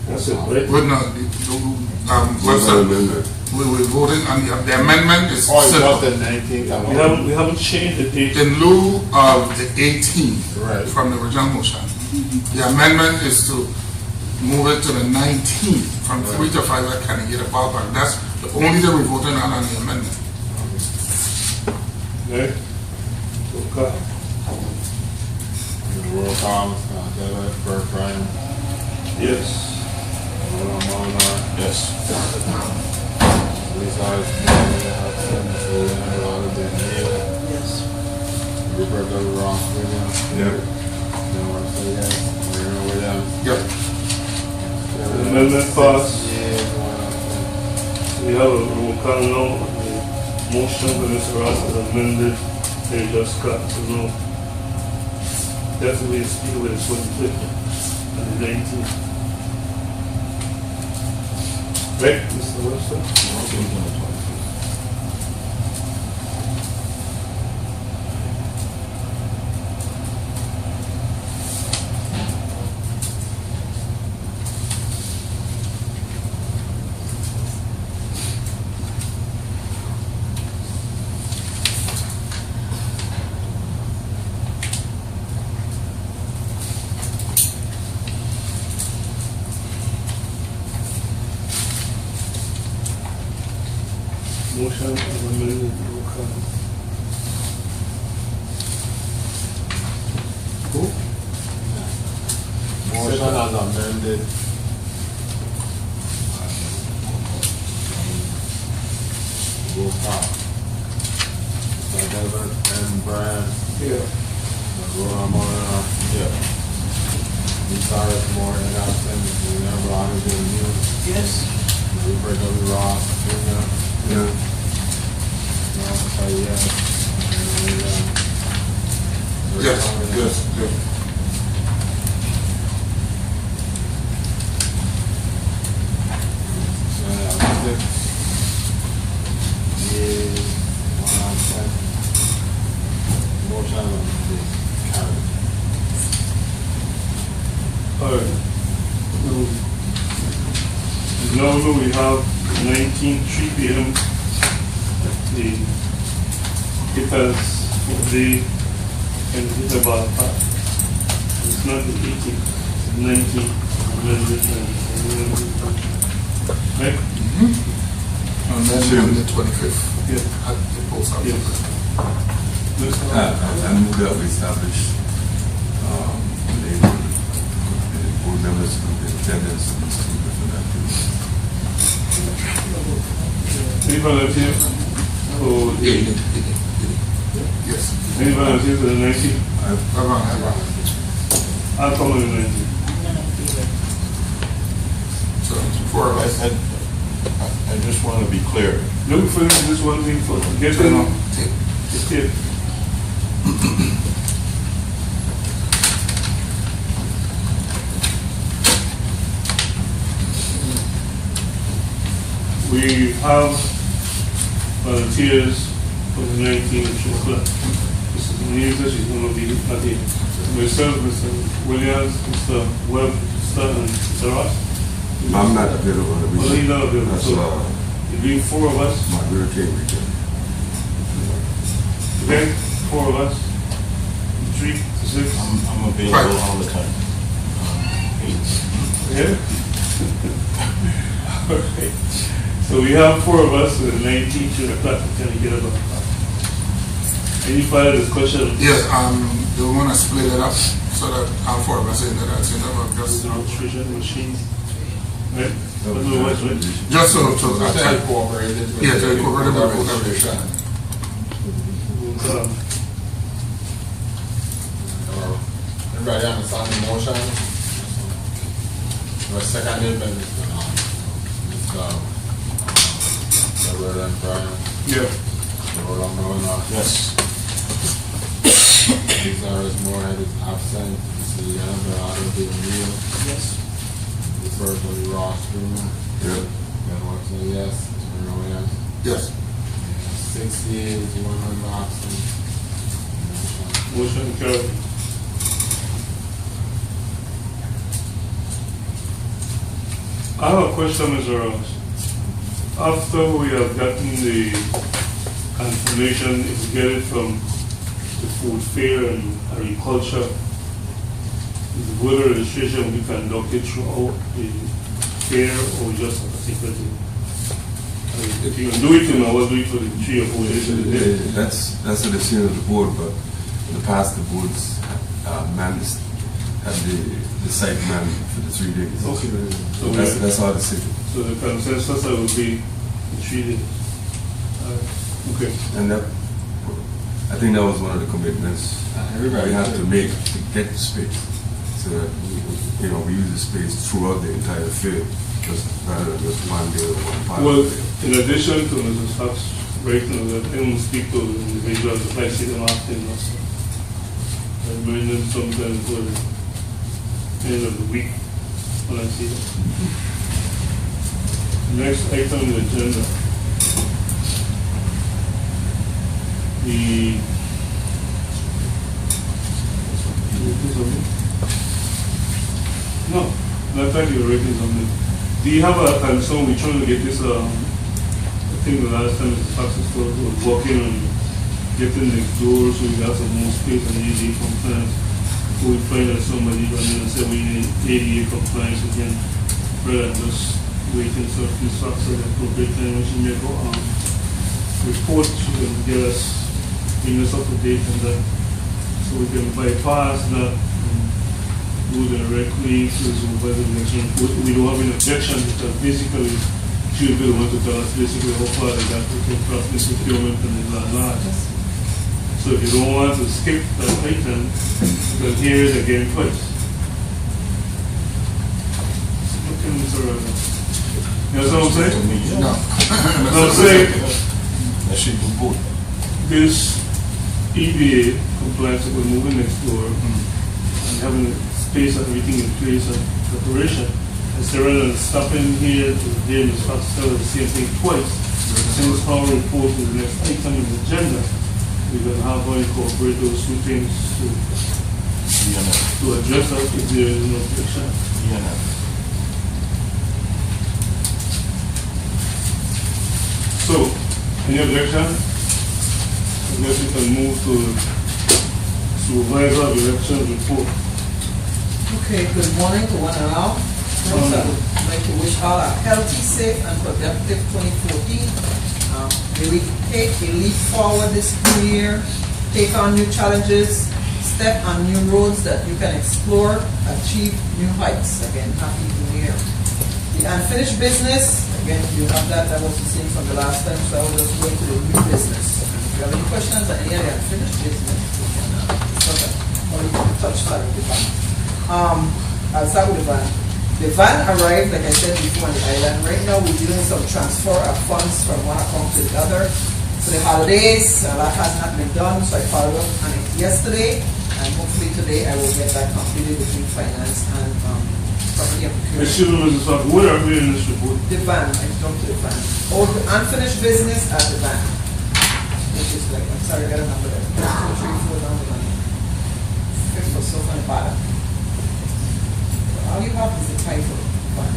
That's it, right? But no, What's what's the that? amendment? We're voting on the amendment is Oh, it was simple. the 19th. We haven't changed the date. In lieu of the 18th Right. from the original motion, the amendment is to move it to the 19th from 3 to 5 at Carnegie Ballpark. That's the only thing we're voting on the amendment. Right? Roll call. Roll call, Mr. Delbert, Bert Brian, Yes. Roland Molnar, Yes. Lisa Yes. Rupert W. Ross Williams, Yeah. John Russell, yes, Marina Williams. Yep. Amendment passed. Yes, one. We have a roll call now. The motion for Mr. Ross is amended. They just got to know. Definitely speak with the 25th and the 19th. Right, Mr. Webster? Motion is amended. Roll call. Motion as amended. Roll call. Mr. Desmond and Brian. Yeah. Roll Moore. Yeah. Ms. Cyrus Moore and absent. Remember, honor being new. Yes. Rupert W. Ross, Jr. Yeah. No, say yes. Yes, yes, yes. Motion is carried. Alright. Now we have 19:03 p.m. at the Hippers for the and Hipper Park. It's not the 18th, it's 19th. Right? And then on the 25th Yeah. at the post office. Yes. Next one. I move that we establish the board members with the attendance of these two different activities. Any volunteers for the, Yes. any volunteers for the 19th? Everyone. I'll come on the 19th. So, four of us. I just want to be clear. Look for this one thing for get So, them. take- Yeah. We have volunteers for the 19th at 2 o'clock. Mrs. Muneza, she's going to be at the myself, Mr. Williams, Mr. Webb, and Mr. Ross. I'm not available on the Well, he's weekend. not available, That's so it'll be 4 of us. my Hurricane weekend. Okay, 4 of us, 3 to 6. I'm available all the time. Yeah? Okay. So we have 4 of us, and 19 to the class, can you get up? Any further discussion? Yes, do we want to split it up so that all four of us in there, that's enough of just, Demonstration machines. Right? That was Otherwise, my right? recommendation. just so, to Incorporated with yeah, to the- incorporate the collaboration. Everybody understand the motion? The second amendment, Mr. Reverend Brian, Yeah. Roland Moore, Yes. Ms. Cyrus Moore is absent, Mr. Jan Bernardo being new, Yes. Rupert W. Ross, Jr. Yeah. Ben Watson, yes, Mr. Williams. Yes. 6 yeas, 1 member absent. Motion carried. I have a question, Mr. Ross. After we have gotten the information, if we get it from the food fair and agriculture, the voter registration will be conducted throughout the fair or just a particular day? If you can do it, you know, we'll do it for the 3 or 4 days of the day. That's a decision of the board, but in the past, the board's had the site man for the 3 days. Okay. So that's our decision. So the consensus would be 3 days. Okay. And that, I think that was one of the commitments Everybody we have to make to get the space. So that, we use the space throughout the entire field, just rather than just one day or one part. Well, of it. in addition to Mrs. Fox, right now, that I will speak to the individuals, if I see them asking us, I bring them sometime for the end of the week when I see them. Next item on the agenda. No, not that you're rating something. Do you have a concern? We're trying to get this, I think the last time Mr. Fox was working on getting the doors, so we got some more space and ADA compliance. We find that somebody running and say we need ADA compliance again, rather than just waiting for Ms. Fox at the appropriate time when she make her report, she can get us, bring us up to date on that. So we can bypass that and go directly to the supervisor election. We don't have an objection because basically Chief will want to tell us basically how far they got between property procurement and the land. So if you don't want to skip that item, you can hear it again twice. Okay, Mr. Rogers. You know what I'm saying? No. So I'm saying That should do both. this EBA compliance with moving next door and having the space and everything in place and preparation. Instead rather than stopping here to hear Ms. Fox tell us the same thing twice, send this power report to the next item on the agenda. We can have her incorporate those two things to address that if there is no objection. So, any objection? I guess we can move to supervisor of elections report. Okay, good morning to one and all. First, I would like to wish all a healthy, safe, and productive 2014. May we take a leap forward this new year, take on new challenges, step on new roads that you can explore, achieve new heights. Again, happy new year. The unfinished business, again, you have that was the same from the last time, so I will just go into the new business. If you have any questions on any of the unfinished business, you can discuss it, or you can touch that with the van. I'll start with the van. The van arrived, like I said before, on the island. Right now, we're doing some transfer of funds from one account to the other. For the holidays, a lot has not been done, so I followed up on it yesterday, and hopefully today I will get that completed between finance and property and procurement. Excuse me, Mrs. Fox, what are we in this report? The van, I jumped to the van. All the unfinished business at the van. Which is like, I'm sorry, I got a number there. 1, 2, 3, 4 down the line. Fifth or so on the bottom. All you have is the title. Van.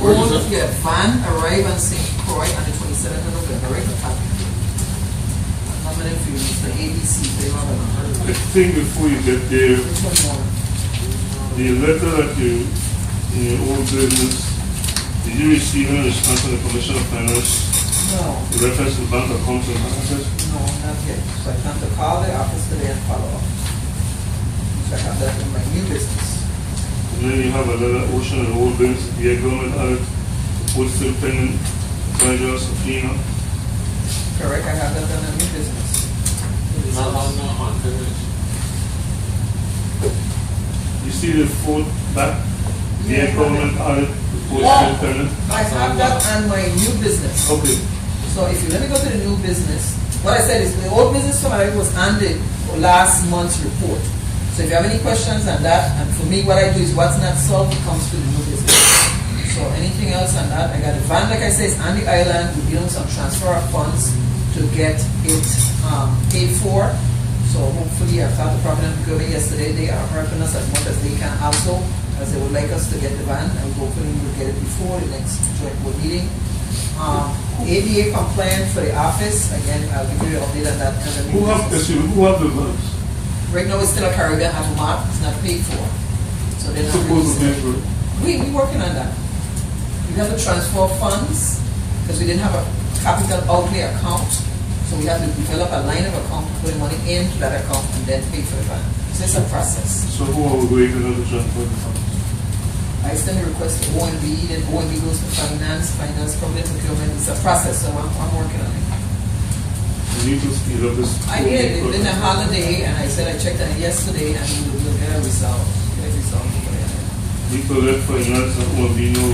Where is it? Yeah, van arrive on St. Croix on the 27th of November, right at the top. I'm nominating for you, Mr. ABC, they have a number. I think before you get there, Which one more? the letter that you, in your old business, did you receive any response from the Commission of Finance, No, the reference to bank accounts and access? no, not yet. So I plan to call the office today and follow up. So I have that in my new business. And then you have another ocean and old business, the government added, report still pending, manager subpoena. Correct, I have that in my new business. You see the report back, the government added, report still pending? I have that on my new business. Okay. So if you let me go to the new business, what I said is the old business summary was on the last month's report. So if you have any questions on that, and for me, what I do is what's not solved comes to the new business. So anything else on that? I got a van, like I said, it's on the island. We're doing some transfer of funds to get it paid for. So hopefully, I thought the problem procurement yesterday, they are helping us as much as they can also, as they would like us to get the van, and hopefully we'll get it before the next joint board meeting. ADA compliant for the office, again, I'll give you an update on that. Who have the verbs? Right now, it's still a Caribbean automat, it's not paid for. So they're not Supposed to pay for it. We're working on that. We have to transfer funds, because we didn't have a capital outlay account. So we have to develop a line of account, put money into that account, and then pay for the van. So it's a process. So who are we going to transfer the funds? I send a request to OMB, then OMB goes to finance, public procurement. It's a process, so I'm working on it. We need to speed up this. I did. It's been a holiday, and I said I checked on it yesterday, and we'll get a result. Need to let finance and OMB know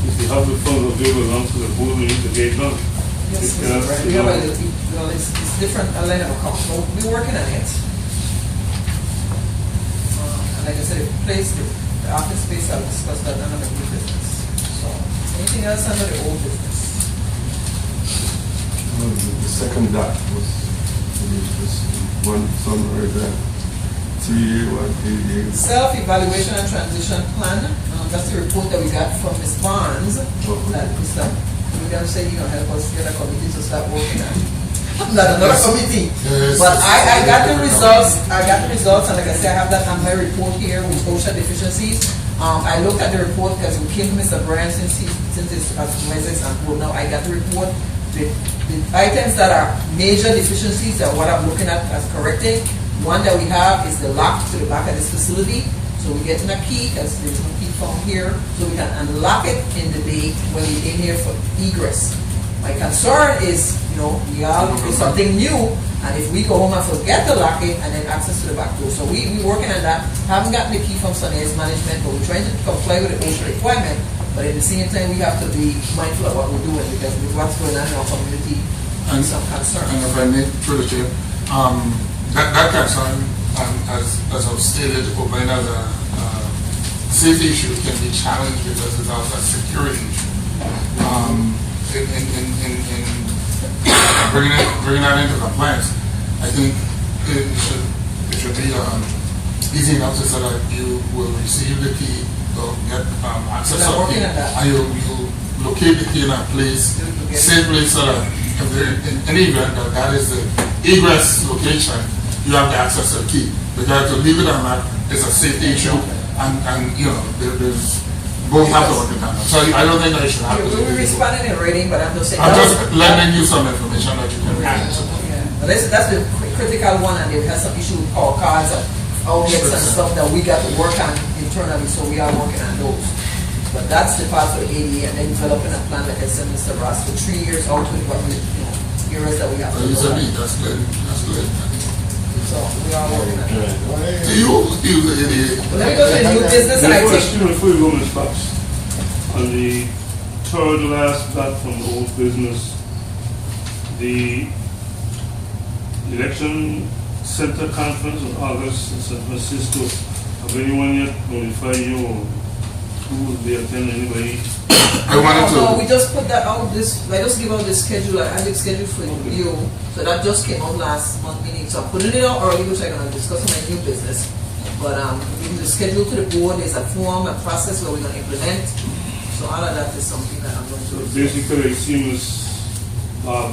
if they have the funds available to the board, we need to get it done. Yes, It cannot right. be We have done. it's different, a line of account, so we're working on it. And like I said, the office space, I'll discuss that under the new business. So, anything else under the old business? The second dot was just one summary that 3A, 1A. Self-evaluation and transition plan. That's the report that we got from Ms. Barnes. That Mr. William said, help us get a committee to start working on. Not another committee. Yes. But I got the results. And like I said, I have that on my report here with OSHA deficiencies. I looked at the report because we came to Mr. Bryan since it's supervisors and board. Now I got the report. The items that are major deficiencies are what I'm looking at as correcting. One that we have is the lock to the back of this facility. So we're getting a key because there's no key from here, so we can unlock it in the day when we're in here for egress. My concern is, we all do something new, and if we go home and forget to lock it, and then access to the back door. So we working on that. Haven't gotten the key from Sunny's management, but we're trying to comply with the OSHA requirement. But at the same time, we have to be mindful of what we're doing, because with what's going on in our community, and some concern. And if I may, through the chair, that concern, as I've stated, over another safety issue can be challenged because it's also a security issue. In bringing that into compliance, I think it should be easy enough so that you will receive the key or get access to the key, and you locate the key in a place, safe place, so that if there, in any event that is the egress location, you have the access to the key. Because to leave it on that is a safety issue, and there's both have to work it out. So I don't think that it should happen. We're responding in writing, but I'm just saying. I'm just lending you some information that you can handle. But that's the critical one, and they've had some issue with call cards and outlets and stuff that we got to work on internally, so we are working on those. But that's the part for the ADA, and then developing a plan, like I said, Mr. Ross, for 3 years out with what areas that we have to That's good. That's good. So we are working on it. So you use the ADA. Well, let me go to the new business, and I take. Before you go, Ms. Fox, on the third last back from the old business, the election center conference in August in San Francisco, have anyone yet notified you or who will be attending, anybody? No, we just put that out. I just give out the schedule. I had it scheduled for you, so that just came out last month meeting. So I'm putting it out early, which I'm going to discuss in my new business. But giving the schedule to the board, there's a form, a process where we're going to implement. So all of that is something that I'm going to do. Basically, it seems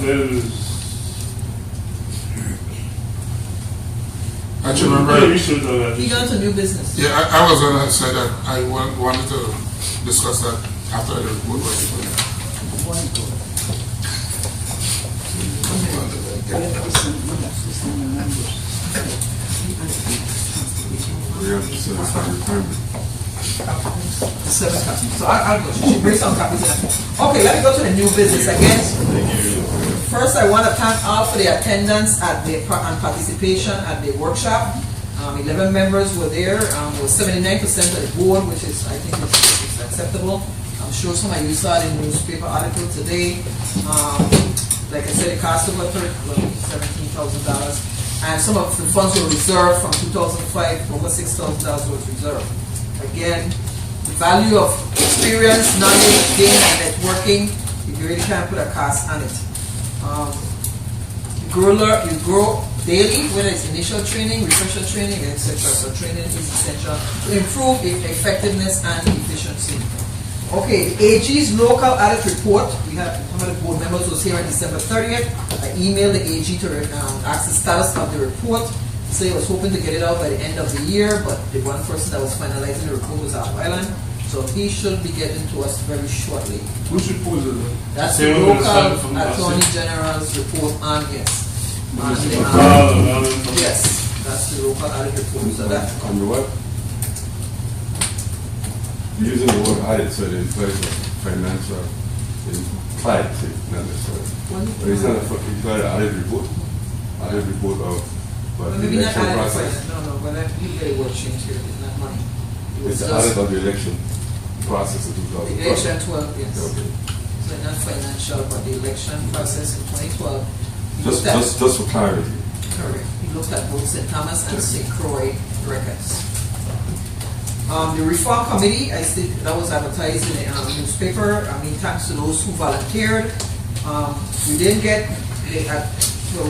there is. I should remember. We got to new business. Yeah, I was going to say that I wanted to discuss that after the report was We have to set aside retirement. 7 copies. So I'll go. She brings some copies in. Okay, let me go to the new business again. First, I want to thank all for the attendance and participation at the workshop. 11 members were there. It was 79% of the board, which is, I think, it's acceptable. I'm sure some of you saw the newspaper article today. Like I said, it cost over $17,000. And some of the funds were reserved from 2005, over $6,000 was reserved. Again, the value of experience, knowledge, gain, and networking, you really can't put a cost on it. You grow daily, whether it's initial training, refresher training, etc. So training is essential to improve effectiveness and efficiency. Okay, the AG's local audit report. We have one of the board members was here on December 30th. I emailed the AG to ask the status of the report. So he was hoping to get it out by the end of the year, but the one person that was finalizing the report was out of Island. So he should be getting to us very shortly. Which report is it? That's the local Attorney General's report on yes, that's the local audit report. So that On the what? Using the word audit, so it implies a financial implied, not necessarily. But it's not an audit report. Audit report of well, maybe not audit process. No, but you get a word change here. It's not money. It's the audit of the election process of 2012. The election 12, yes. Okay. So not financial, but the election process in 2012. Just for clarity. Correct. He looked at both St. Thomas and St. Croix records. The Reform Committee, I said that was advertised in the newspaper. I mean, thanks to those who volunteered. We didn't get, we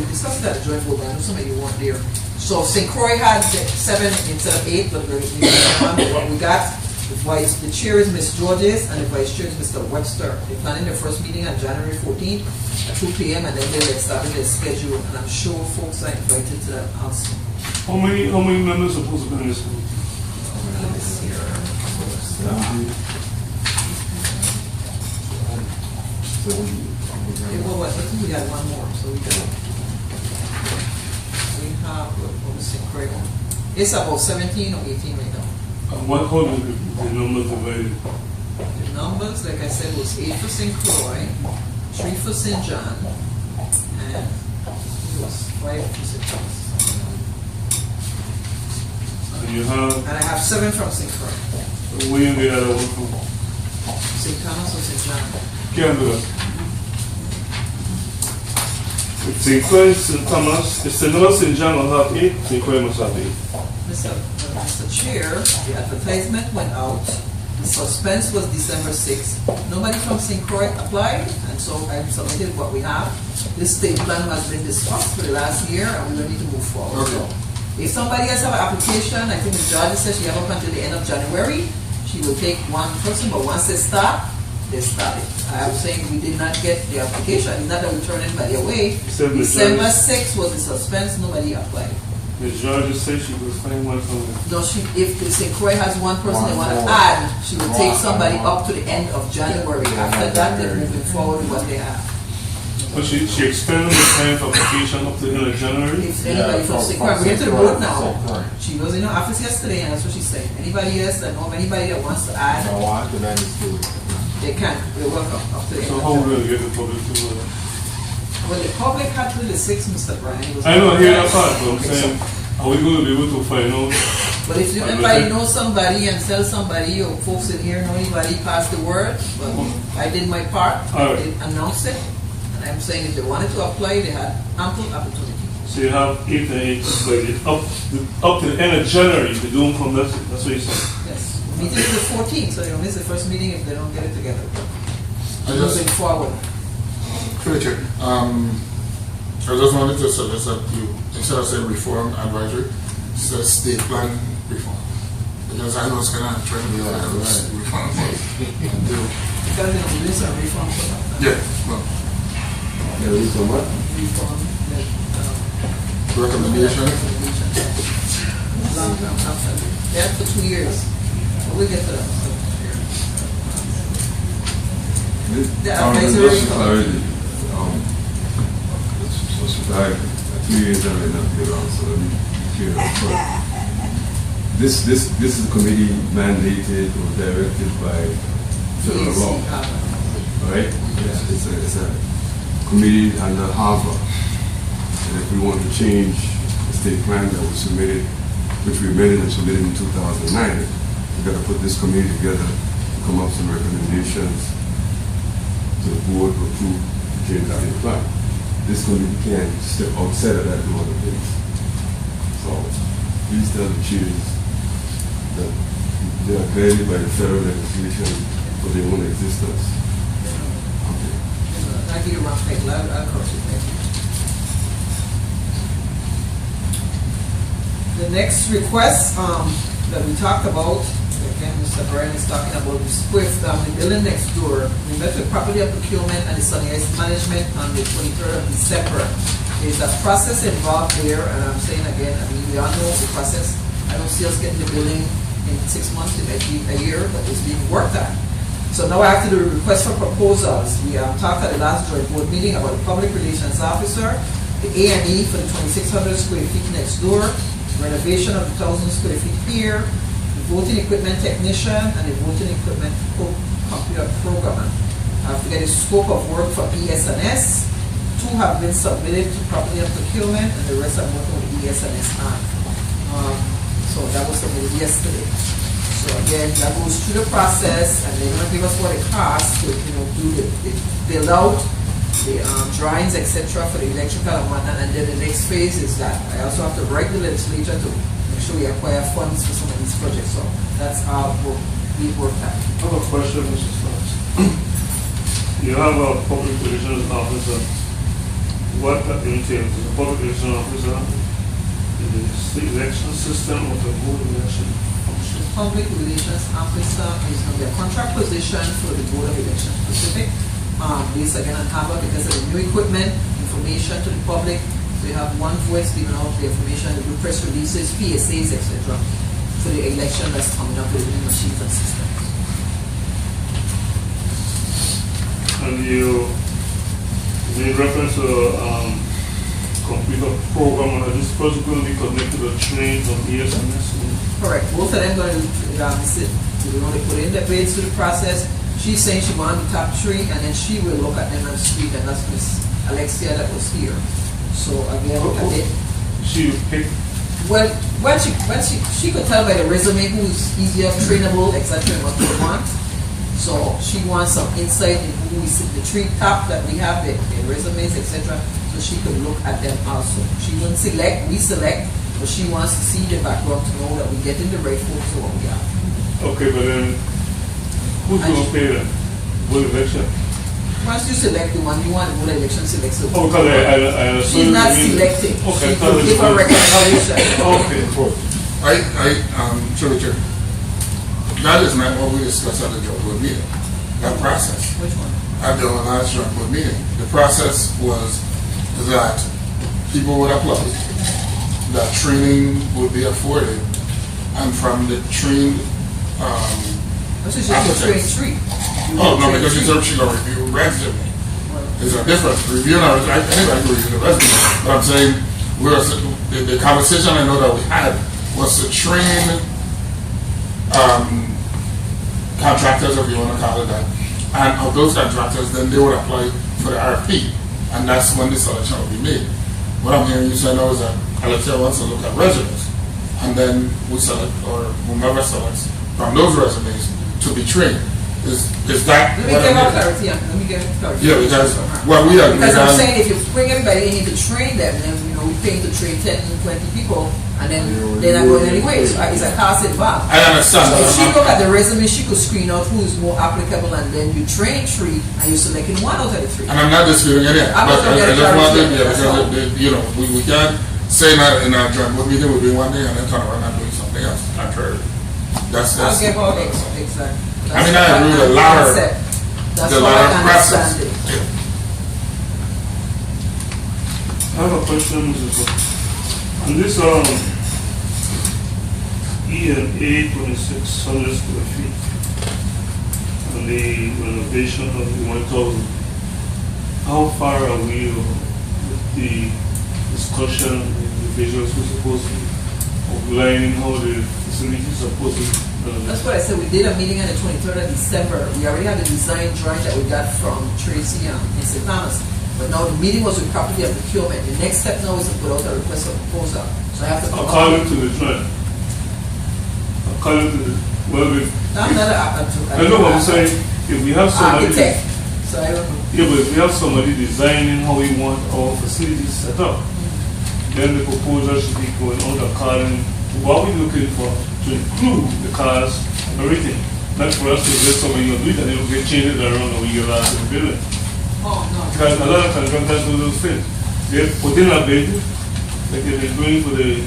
discussed that at the joint board, but I know some of you weren't there. So St. Croix had 7 instead of 8, but what we got, the chair is Ms. Georges and the vice chair is Mr. Webster. They're planning their first meeting on January 14th at 2 p.m. and then they'll start their schedule, and I'm sure folks are invited to that also. How many members are supposed to be in this group? Well, I think we got one more, so we have, what was it, Craig? It's about 17 or 18 right now. What, how do the numbers divided? The numbers, like I said, was 8 for St. Croix, 3 for St. John, and it was 5 for St. Thomas. And you have, And I have 7 from St. Croix. where you get that one from? St. Thomas or St. John? Can't do that. If St. Croix, St. Thomas, if St. Thomas, St. John will have 8, St. Croix must have 8. Mr. Chair, the advertisement went out. The suspense was December 6th. Nobody from St. Croix applied, and so I submitted what we have. This state plan has been discussed for the last year, and we're ready to move forward. Okay. So, if somebody else have an application, I think the judge said she have up until the end of January. She will take one person, but once they start it. I am saying we did not get the application. It's not that we turned anybody away. December 6th was the suspense. Nobody applied. The judge said she will find one from No, if the St. Croix has one person they want to add, she will take somebody up to the end of January. After that, they're moving forward with what they have. But she extended the time for application up to the end of January. If anybody from St. Croix, we're to the road now. She was in her office yesterday, and that's what she said. Anybody else that know anybody that wants to add, they can. They're welcome up to the end So of how will January. we get the public to know that? Well, the public had to the 6th, Mr. Brian. It was I know, I hear that part, but I'm Okay, saying, are we going to be able to find out? But if anybody knows somebody and tell somebody, or folks in here know anybody, pass the word. But I did my part. All I right. did announce it. And I'm saying if they wanted to apply, they had ample opportunity. So you have 8 and 8, but up to the end of January, if they don't come, that's what you said. Yes. Meeting is the 14th, so they'll miss the first meeting if they don't get it together. I just, Moving forward. Chair, I just wanted to suggest that you, instead of saying reform advisory, say state plan reform. Because I know it's kind of trendy, reform. Because they don't do some reform. Yeah, well, Yeah, we so what? Reform. recommendation. Long term, absolutely. Yeah, for 2 years. But we'll get to that. The advisory Just for committee. clarity, just for clarity, 2 years I may not be around, so let me clear that first. This is a committee mandated or directed by federal law, right? Yeah, it's a committee under Harvard. And if we want to change the state plan that was submitted, which we amended and submitted in 2009, we've got to put this committee together to come up with some recommendations to the board to approve the change of the state plan. This committee can't step outside of that door of things. So please tell the chiefs that they are guided by the federal legislation for their own existence. Okay. I'll give you one thing. I'll cross it. Thank you. The next request that we talked about, again, Mr. Brian is talking about the the building next door. We met with property and procurement and the Sunny Ice Management on the 23rd of December. There's a process involved there, and I'm saying again, I mean, we all know the process. I don't see us getting the building in 6 months, it might be a year, but it's being worked on. So now after the request for proposals, we talked at the last joint board meeting about the public relations officer, the A&E for the 2,600 square feet next door, renovation of the 1,000 square feet here, the voting equipment technician, and the voting equipment computer programmer. I have to get a scope of work for ES&S. 2 have been submitted to property and procurement, and the rest are working with ES&S on. So that was submitted yesterday. So again, that goes through the process, and they're going to give us what it costs to, do the build out, the drawings, etc. for the electrical and whatnot. And then the next phase is that I also have to write the legislature to make sure we acquire funds for some of these projects. So that's how we work that. I have a question, Mr. Stokes. You have a public relations officer. What that entails is a public relations officer in the election system of the board election function. Public relations officer is going to be a contract position for the Board of Election Specific. Based again on Harvard because of the new equipment, information to the public. So you have one voice giving out the information, the new press releases, PSAs, etc. for the election that's coming up with the new machines and systems. And you made reference to complete a program, or is this person going to be connected to train on ESMS? Correct. Both of them going to sit. We're going to put in the bids to the process. She's saying she wants the top 3, and then she will look at them on the street, and that's Miss Alexia that was here. So again, I did. She picked. Well, she could tell by the resume who's easier, trainable, etc. and what they want. So she wants some insight in who we see, the 3 top that we have, the resumes, etc. So she could look at them also. She wouldn't select, we select, but she wants to see the background to know that we get in the right folks to what we have. Okay, but then who's going to pay them? What election? Once you select the one you want, the election selects the Oh, because I she's not selecting. Okay, She could give a recommendation. Okay, Chair, that is not what we discussed at the joint board meeting, that process. Which one? At the last joint board meeting. The process was that people would apply, that training would be afforded, and from the trained This is just a train tree. oh, no, because she's going to review resume. There's a difference. Reviewing our, I think I can review the resume. But I'm saying, the conversation I know that we had was to train contractors, if you want to call it that. And of those contractors, then they would apply for the RFP. And that's when the selection will be made. What I'm hearing you say now is that Alexia wants to look at resumes. And then we select, or whomever selects from those resumes to be trained. Is that Let me give her clarity. Let me give her clarity. Yeah, because, well, we are. Because I'm saying if you bring everybody in to train them, then we pay to train 10, 20 people, and then they're not going anywhere. So it's a cost involved. I understand. So if she look at the resume, she could screen out who is more applicable, and then you train 3, and you're selecting 1 out of the 3. And I'm not disputing any of that. But I just wanted, because we can't say that in our joint board meeting we'll be one day and then turn around and doing something else. That's I'll give her exactly. I mean, I agree with the latter. That's the how latter I process. understand it. Yeah. I have a question, Mrs. On this E&A 2,600 square feet and the renovation of the 1,000, how far are we with the discussion, the visuals we're supposed to be outlining how the facilities are supposed to be? That's what I said. We did a meeting on the 23rd of December. We already had the design drawing that we got from Tracy in St. Thomas. But now the meeting was with property and procurement. The next step now is to put out a request for proposal. So I have to come according to the drawing. According to the, well, I know what I'm saying. If we have somebody, architect. So I don't know. Yeah, but if we have somebody designing how we want our facilities set up, then the proposal should be going out according to what we're looking for, to include the cars, everything. Not for us to get somebody to do it and then we get changed around and we get lost in the building. Oh, no. Because a lot of contractors do those things. They put in a bid, like they've been doing for the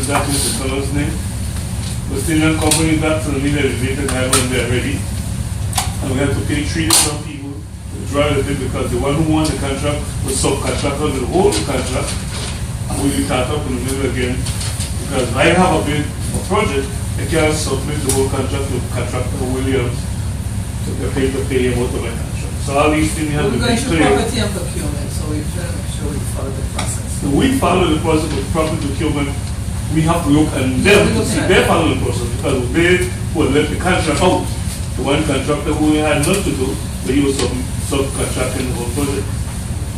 document, the color's name. But still not company back to the need elevated high when they're ready. And we have to pay 3 different people to drive the bid because the one who won the contract was subcontractor to hold the contract. And we start up in the middle again. Because I have a bid for project, I can't submit the whole contract to contractor Williams to pay him out of my contract. So all these things have to We're be going through clear. property and procurement, so we're trying to make sure we follow the process. So we follow the process of property procurement. We have to look at them to see their following the process because they will let the contract out. The one contractor who had nothing to do, but he was subcontracting the whole project.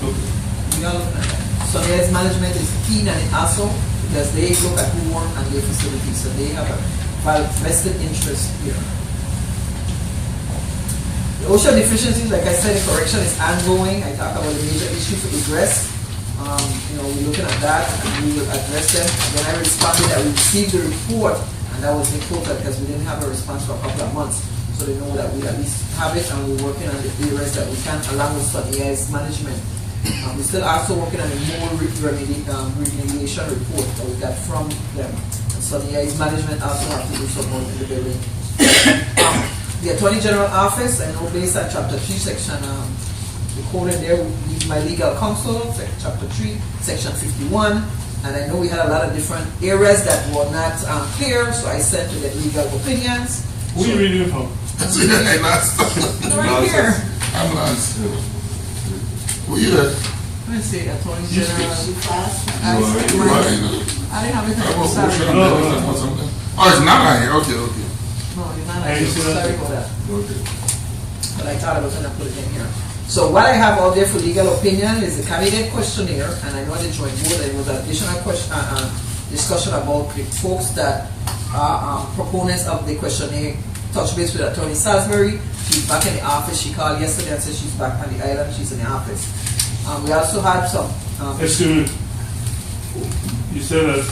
Okay. We are looking at that. So there's management is keen and it also because they look at who won and their facilities, so they have a vested interest here. The OSHA deficiencies, like I said, the correction is ongoing. I talked about the major issues to address. We're looking at that and we will address them. And then I responded that we received the report and that was important because we didn't have a response for a couple of months. So they know that we at least have it and we're working on the areas that we can along with SUNY's management. We're still also working on a more remediation report that we got from them. And SUNY's management also have to do some more in the building. The Attorney General Office, I know based on Chapter 3, Section, the code in there would be my legal counsel, Chapter 3, Section 51. And I know we had a lot of different areas that were not clear, so I sent to the legal opinions. Who are you reading it from? Right here. I'm lost. Were you there? Let me see, Attorney General. Too fast? I didn't have it. Sorry. Oh, it's not on here, okay, okay. No, you're not. I see that. Sorry about that. Okay. But I thought I was gonna put it in here. So what I have out there for legal opinion is the candidate questionnaire, and I know the joint board, there was an additional question, discussion about the folks that are proponents of the questionnaire. Touch base with Attorney Salisbury. She's back in the office. She called yesterday and said she's back on the island. She's in the office. We also had some. Excuse me. You said that,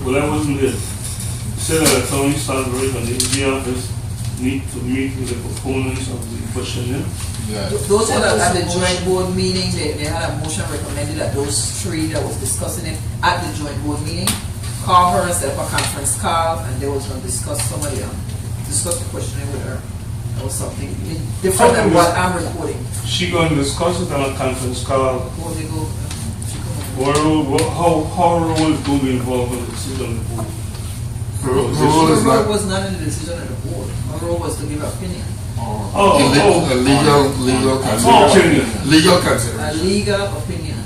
well, I wasn't there. You said that Attorney Salisbury and the AG office need to meet with the proponents of the questionnaire. Those were at the joint board meeting. They had a motion recommended that those three that was discussing it at the joint board meeting call her and set up a conference call, and they was going to discuss discuss the questionnaire with her. That was something different than what I'm reporting. She going to discuss it on a conference call. Before they go, How her role is going to be involved in the decision of the board? Her role is her role not was not in the decision of the board. Her role was to give her opinion. legal Oh, consideration. Legal A consideration. legal opinion.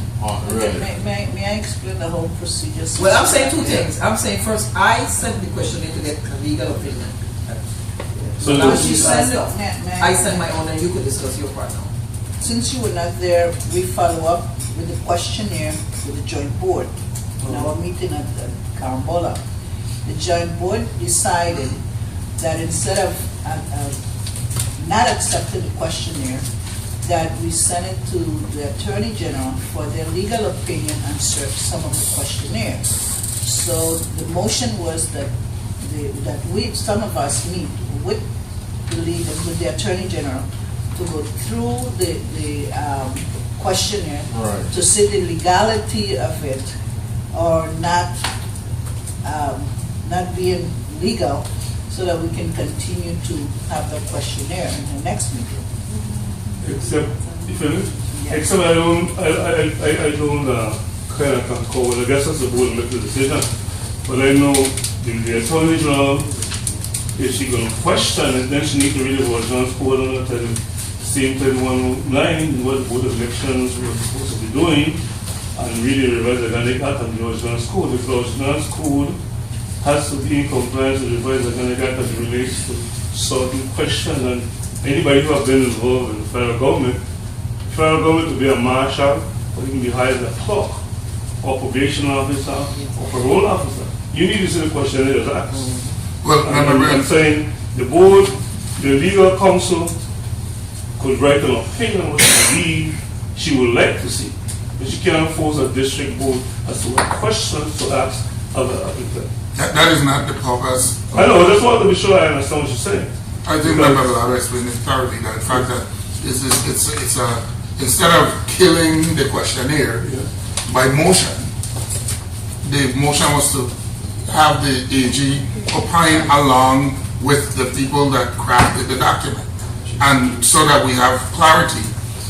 May I explain the whole procedure? Well, I'm saying two things. I'm saying first, I sent the questionnaire to get a legal opinion. So Now the- she sends it. May I send my own, and you could discuss your part now. Since you were not there, we follow up with the questionnaire with the joint board. In our meeting at Carambola, the joint board decided that instead of not accepting the questionnaire, that we send it to the Attorney General for their legal opinion on some of the questionnaire. So the motion was that some of us meet with with the Attorney General to go through the questionnaire Right. to see the legality of it or not being legal, so that we can continue to have the questionnaire in the next meeting. Except, if you, Yeah. except I don't kind of concur with, I guess that's the board make the decision. But I know the Attorney General, if she gonna question it, then she need to read about John's code and tell the same 3109, what the board of elections was supposed to be doing, and really revise the Organic Act and the John's code. If the John's code has to be in compliance with the revised Organic Act as it relates to certain questions, and anybody who have been involved in the federal government to be a marshal, or you can be hired as a clerk, or probation officer, or parole officer. You need to see the questionnaire as asked. Well, I'm saying the board, the legal counsel could write an opinion what she believe she would like to see, but she can't force a district board as to what questions to ask other applicants. that is not the purpose. I know, I just want to be sure I understand what you're saying. I think Member Lara explained it thoroughly, that in fact that it's instead of killing the questionnaire by motion, the motion was to have the AG opine along with the people that crafted the document, and so that we have clarity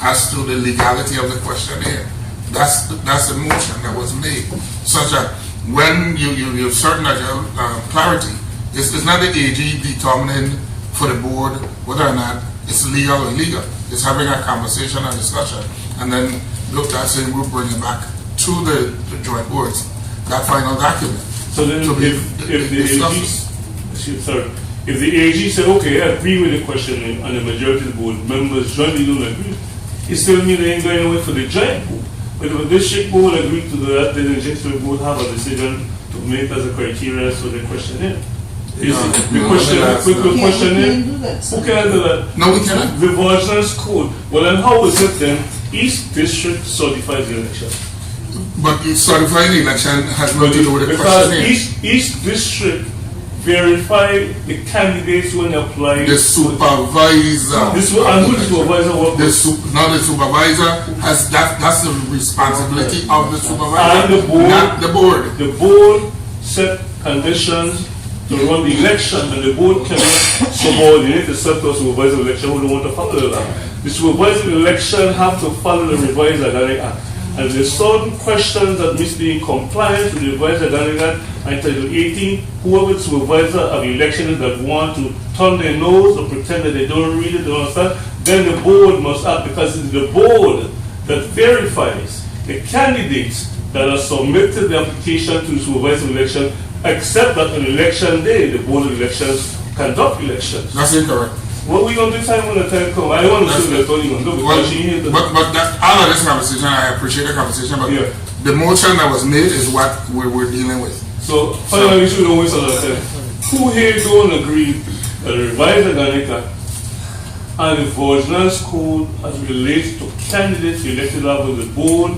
as to the legality of the questionnaire. That's the motion that was made, such that when you're certain that you have clarity, it's not the AG determining for the board whether or not it's legal or illegal. It's having a conversation and discussion, and then look, that same group bring it back to the joint boards, that final document. So then to be if the discussed. if the AG said, okay, I agree with the question and the majority of the board members jointly don't agree, it still means they ain't going away for the joint board. But if the district board agreed to that, then the district board have a decision to make as a criteria for the questionnaire. The questionnaire, do that. who can do that? No, we cannot. The Virgin's code. Well, then how is it then each district certifies the election? But certifying the election has nothing to do with the Because questionnaire. each district verify the candidates when they apply. The supervisor. And who the supervisor work with? Not the supervisor has that's the responsibility of the supervisor, And the board. not the board. The board set conditions to run the election, and the board cannot subordinate the supervisor election who don't want to follow the law. The supervisor election have to follow the revised Organic Act. And there's certain questions that must be in compliance with the revised Organic Act and Title 18. Whoever the supervisor of elections that want to turn their nose or pretend that they don't read it, don't understand, then the board must act, because it's the board that verifies the candidates that are submitted the application to the supervisor election, except that on election day, the Board of Elections conduct elections. That's incorrect. What we gonna do time when the time comes? I don't want to say that's what you gonna do because she here. But that, all of this conversation, I appreciate the conversation, but Yeah. the motion that was made is what we're dealing with. So, finally, we should don't waste a lot of time. Who here don't agree that the revised organic act and the Ordinance Code as relates to candidates elected out of the board,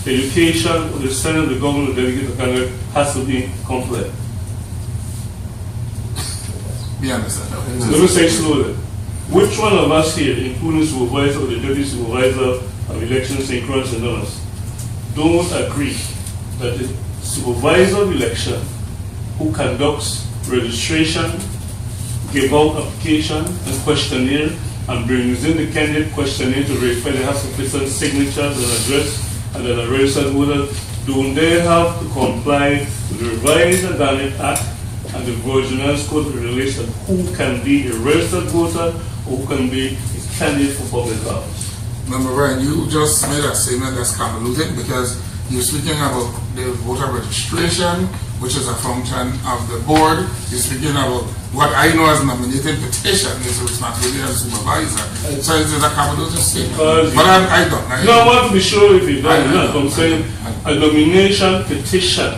education, or the Senate, the government, the delegate, the candidate has to be compliant? You understand? Let me say slowly. Which one of us here, including supervisor or the deputy supervisor of elections in Cross and others, don't agree that the supervisor of election who conducts registration, give out application and questionnaire, and brings in the candidate questionnaire to verify they have sufficient signatures and address and then a registered voter, don't they have to comply with the revised Organic Act and the Ordinance Code in relation to who can be a registered voter or who can be a candidate for public office? Member Ryan, you just made a statement that's convoluted because you're speaking about the voter registration, which is a function of the board. You're speaking about what I know as nominated petition is the responsibility of the supervisor. So it's a convoluted statement. But I don't. No, I want to be sure if you've done enough. I'm saying a nomination petition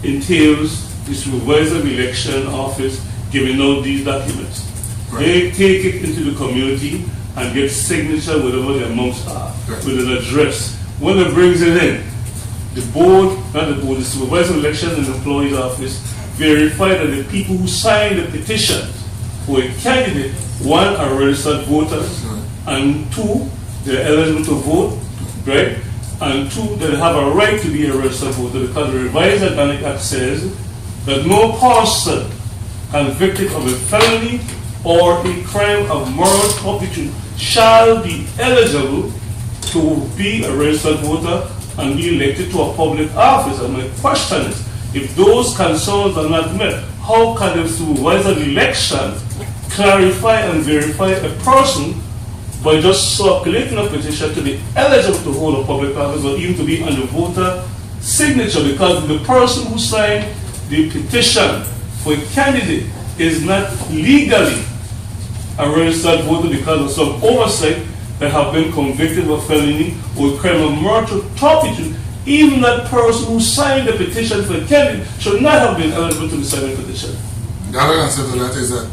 entails the supervisor of election office giving out these documents. Right. They take it into the community and get signature, whatever the amounts are, Right. with an address. When it brings it in, the board, not the board, the supervisor of election and employees office verify that the people who signed the petition for a candidate, one, are registered voters, and two, they're eligible to vote, right? And two, they have a right to be a registered voter because the revised Organic Act says that no person convicted of a felony or a crime of moral turpitude shall be eligible to be a registered voter and be elected to a public office. And my question is, if those concerns are not met, how can the supervisor of election clarify and verify a person by just circulating a petition to be eligible to hold a public office or even to be on the voter signature? Because the person who signed the petition for a candidate is not legally a registered voter because of some oversight that have been convicted of a felony or a crime of moral turpitude. Even that person who signed the petition for a candidate should not have been eligible to be signing the petition. The other answer to that is that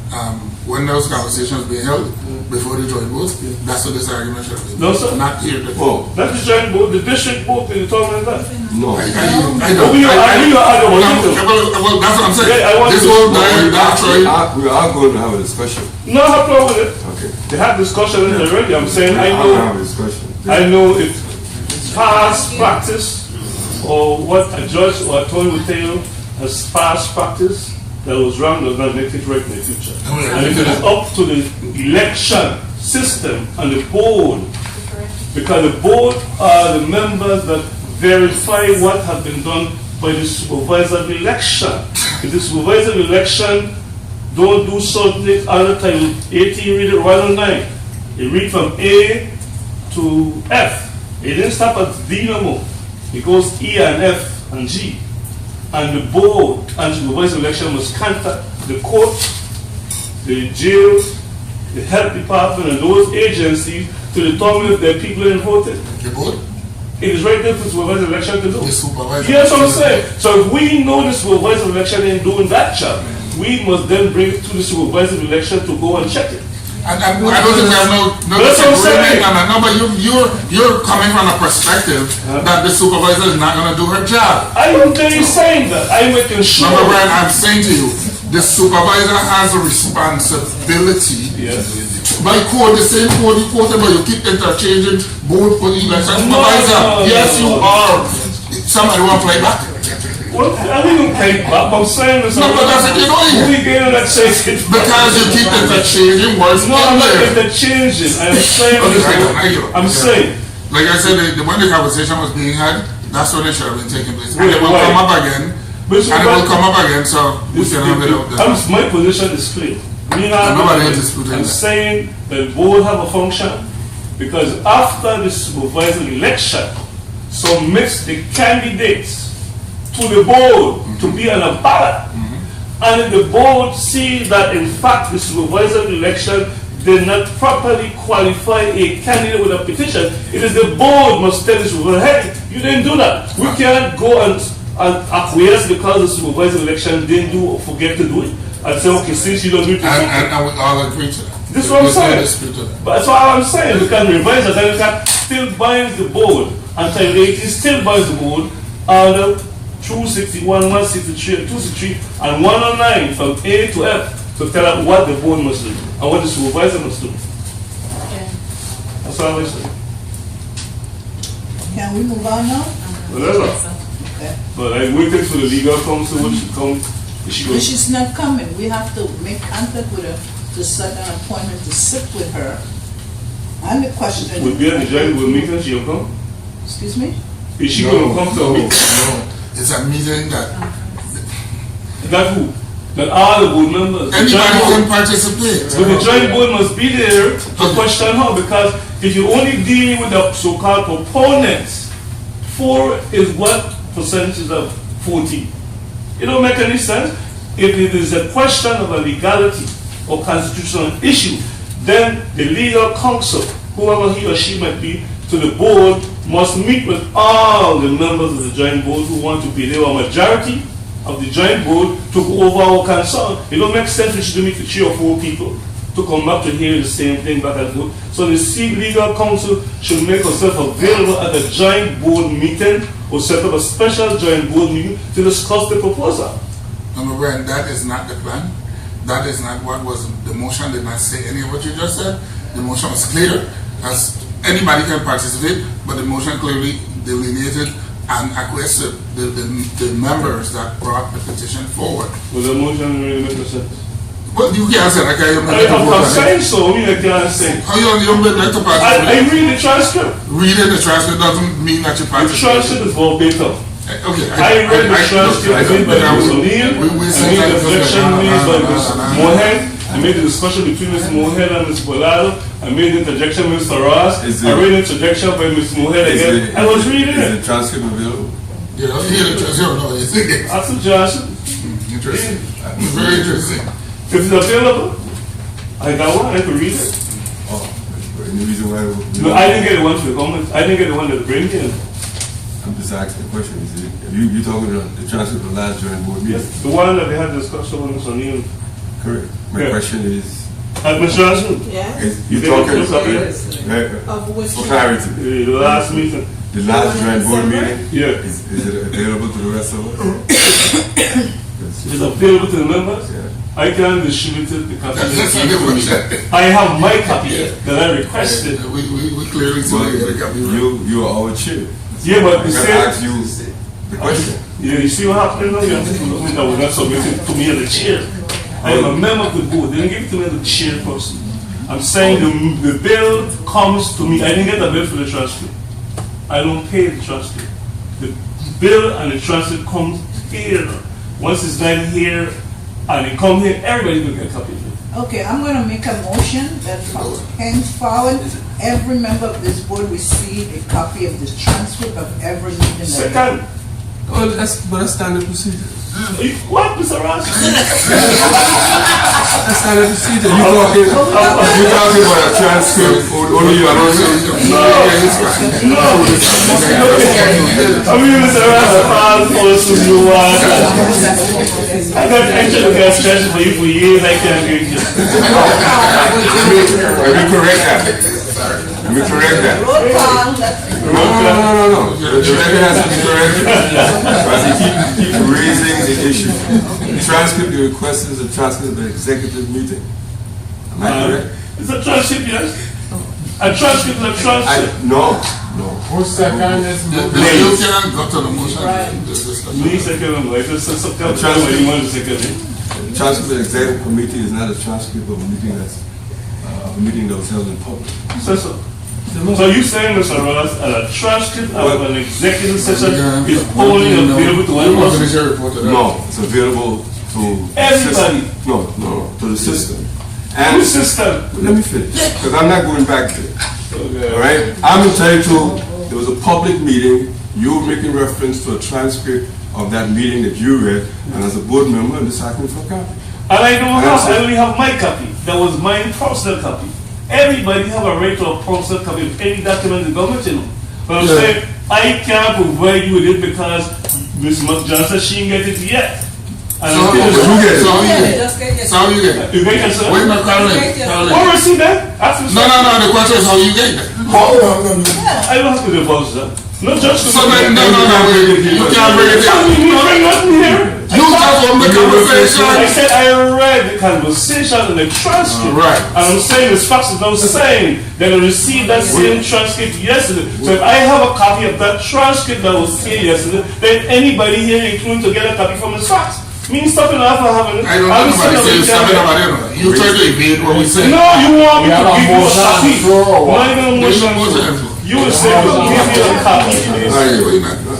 when those conversations being held before the joint vote, that's what this argument should be. No, sir. Not here. Oh. Not the joint vote, the district vote in the tournament. No. I Well, that's what I'm saying. Yeah, I want this to- whole actually. We are going to have a discussion. No, I have problem with it. Okay. They have discussion in it already. I'm saying We I are going to have a know discussion. I know if past practice or what a judge or attorney will tell you as past practice that was wrong does not make it right in the future. And if it is up to the election system and the board, because the board are the members that verify what has been done by the supervisor of election. If the supervisor of election don't do something other time, 18 read it right on 9. You read from A to F. It didn't stop at D no more. It goes E and F and G. And the board and supervisor of election must contact the court, the jails, the health department, and those agencies to determine if their people ain't voted. The board? It is right there for supervisor of election to do. The supervisor. Yes, what I'm saying. So if we know the supervisor of election ain't doing that job, we must then bring it to the supervisor of election to go and check it. And I don't think we have no That's what I'm disagreement saying. on that. No, but you're coming from a perspective that the supervisor is not going to do her job. I don't think he's saying that. I'm making sure. Remember, Brian, I'm saying to you, the supervisor has a responsibility. Yes. By code, the same code you quoted, but you keep interchanging board for election supervisor. No. Yes, you are. Somebody want to play back. Well, I didn't take back. I'm saying this. No, but that's what you're doing. We get that saying. Because you keep interchanging words No, in I'm not there. interchanging. I'm saying. Okay, I'm saying. Like I said, when the conversation was being had, that's when it should have been taking place. And it will Right. come up again. But And it will come up again, so we can have it out there. My position is clear. We have. Nobody is disputing I'm that. saying that board have a function because after the supervisor election, submits the candidates to the board to be on a ballot, and if the board see that in fact the supervisor election did not properly qualify a candidate with a petition, it is the board must tell the supervisor, hey, you didn't do that. We can't go and acquiesce because the supervisor election didn't do or forget to do it, and say, okay, since you don't do it, And we all agree to that. this is what I'm There's no saying. dispute to that. But that's what I'm saying. We can revise that, and we can still bind the board. Until 80 still binds the board under 261, 163, and 263, and 109 from A to F to tell us what the board must do and what the supervisor must do. That's all I say. Can we move on now? Whatever. Okay. But I'm waiting for the legal counsel when she comes. She But goes, she's not coming. We have to make contact with her to set an appointment to sit with her. And the question. would be at the joint board meeting, she'll come. Excuse me? Is she going to come to a meeting? No. It's a meeting that That who? That all the board members. the joint anybody board- can participate. But the joint board must be there to question her, because if you only deal with the so-called proponents, 4 is what percentage of 40? It don't make any sense. If it is a question of a legality or constitutional issue, then the legal counsel, whoever he or she might be, to the board must meet with all the members of the joint board who want to be there, or majority of the joint board, to go over our concern. It don't make sense we should meet with 3 or 4 people to come back to hear the same thing back and forth. So the legal counsel should make herself available at a joint board meeting or set up a special joint board meeting to discuss the proposal. Number one, that is not the plan. That is not what was, the motion did not say any of what you just said. The motion was clear. As anybody can participate, but the motion clearly delineated and acquiesced the members that brought the petition forward. Well, the motion really makes no sense. But you can't say that. I'm saying so, I mean I can't say. How you don't like to I participate? read the transcript. Reading the transcript doesn't mean that you The participate. transcript is verbatim. Okay. I read the transcript made by Ms. O'Neill, I made the objection made by Ms. Moorhead, I made the discussion between Ms. Moorhead and Ms. Bolado, I made the interjection with Mr. Ross, I read the interjection by Ms. Moorhead again, I was reading Is it. the transcript available? You know, no, you think it. That's a Johnson. Interesting. Very interesting. If it's available, I got one, I could read it. Oh, any reason why? No, I didn't get the one for the comment, I didn't get the one that bring in. I'm just asking the question. Is it, you talking about the transcript of the last joint board meeting? Yes, the one that they had discussion with Ms. O'Neill. Correct. My Yeah. question is, Ms. Johnson, Yes. you They talking, look up here. Of which for clarity, The last meeting, the last The one in joint board December? meeting, yeah, is it available to the rest of us? it's available to the members. Yeah. I can distribute it because That's not the motion. I have my copy that I requested. We clearly see But that you got a copy. you are our chair. Yeah, but I the can same. ask you the question. Yeah, you see what happened now? You have to look that was not submitted to me as a chair. I am a member of the board. They didn't give it to me as a chairperson. I'm saying the bill comes to me. I didn't get the bill for the transcript. I don't pay the transcript. The bill and the transcript comes here. Once it's done here and it comes here, everybody will get a copy of it. Okay, I'm gonna make a motion that from henceforward, every member of this board receive a copy of the transcript of every meeting. that- Second, Oh, that's standard procedure. what, Mr. Ross? That's standard procedure. You talking about a transcript, only you are not I mean, Mr. Ross, a proud person you are. I got actually got stretched for you for years. I can't get you. Let me correct that. Let me correct that. Roll call, that's- No. The record has to be corrected. Because you keep raising the issue. The transcript you requested is a transcript of the executive meeting. Am I correct? It's a transcript, yes. A transcript is a transcript. No. Who's second this You motion? cannot go to the motion. Me second, like this is something what you want to second. The transcript of the executive committee is not a transcript of a meeting that was held in public. So you saying, Mr. Ross, a transcript of an executive session is only available to one person? No, it's available to Everybody. No, to the system. Whose system? Let me finish, because I'm not going back there. Okay. All right, I'm entitled. There was a public meeting you were making reference to a transcript of that meeting that you read, and as a board member, I'm just asking for a copy. And I don't have, I only have my copy. That was my personal copy. Everybody have a right to a personal copy of any document the government, you know. But I'm saying, I can't provide you with it because Ms. McJohnson, she didn't get it yet. And So you get it. Just get it. So how you get it? You get it, sir? Wait, no, Caroline. What receipt that? Ask me, sir. No, the question is how you get it. I don't have to divulge that. No judge. So then, no, you can't bring it down. You bring nothing here. You just from the conversation. I said I read the conversation and the transcript. Right. And I'm saying Ms. Fox is now saying that I received that same transcript yesterday. So if I have a copy of that transcript that was here yesterday, then anybody here, including to get a copy from Ms. Fox, means stopping off for having it. I don't know nobody say something about it. You try to evade what we say. No, you want me to give you a copy. Not even a There's motion. no motion. You would say we'll give you a copy.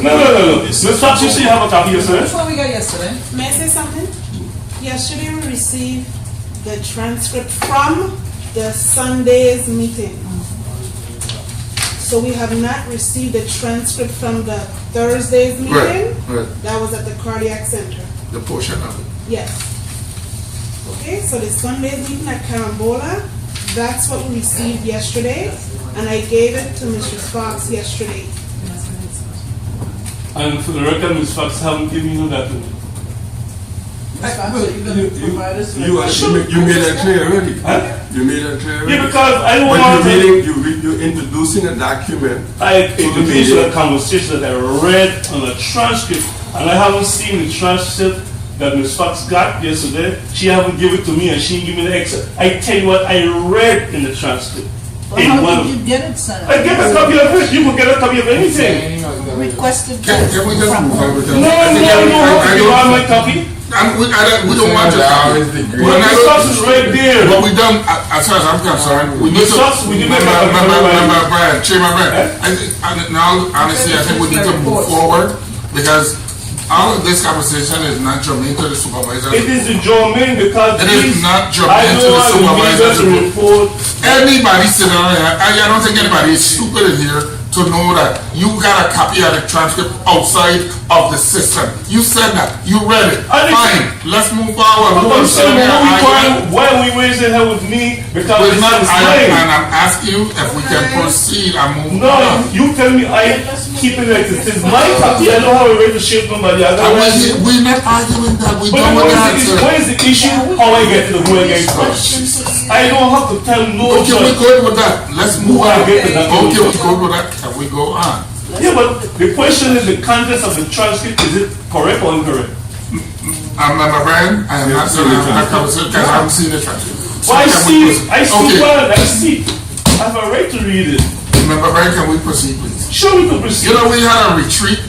No. Ms. Fox, you say you have a copy yesterday? Which one we got yesterday? May I say something? Yesterday we received the transcript from the Sunday's meeting. So we have not received the transcript from the Thursday's meeting. Right. That was at the cardiac center. The portion of it. Yes. Okay, so the Sunday's meeting at Carambola, that's what we received yesterday, and I gave it to Mrs. Fox yesterday. And for the record, Ms. Fox haven't given you that to me. Ms. Fox, are you gonna provide us with? You made that clear already. Huh? You made that clear already. Yeah, because I don't But want to. you're introducing a document. I introduced a conversation that I read on a transcript, and I haven't seen the transcript that Ms. Fox got yesterday. She haven't given it to me, and she didn't give me the extra. I tell you what I read in the transcript. Well, how did you get it, son? I get a copy of it. You can get a copy of anything. Requested. Can we just move on with that? No, you don't have to give out my copy. We don't want your copy. Ms. Fox is right there. What we done, as far as I'm concerned, we need to. Member Brad, Chairman Brad, and now honestly, I think we need to move forward because all of this conversation is not germane to the supervisor. It is the germane because It is not I germane to don't the want the supervisor. to report. Anybody sitting on here, I don't think anybody is stupid in here to know that you got a copy of the transcript outside of the system. You said that. You read it. Fine. Let's move forward. I'm saying, why are we wasting her with me? Because We're it's not, explained. and I'm asking you if we can proceed and move No, on. you tell me I keep it like this. It's my copy. I don't have a right to shape nobody. I don't have to. We're not arguing that. We But don't want what to. is the issue? How I get to the who I get from? I don't have to tell no Okay, we're judge. good with that. Let's move Who I on. get to that. Okay, we're good with that. Can we go on? Yeah, but the question is the contents of the transcript. Is it correct or incorrect? Member Brand, I am not going to have that conversation because I haven't seen the transcript. So Well, I can we see. proceed? I see Okay. one. I see. I have a right to read it. Member Brand, can we proceed, please? Show me to proceed. You know, we had a retreat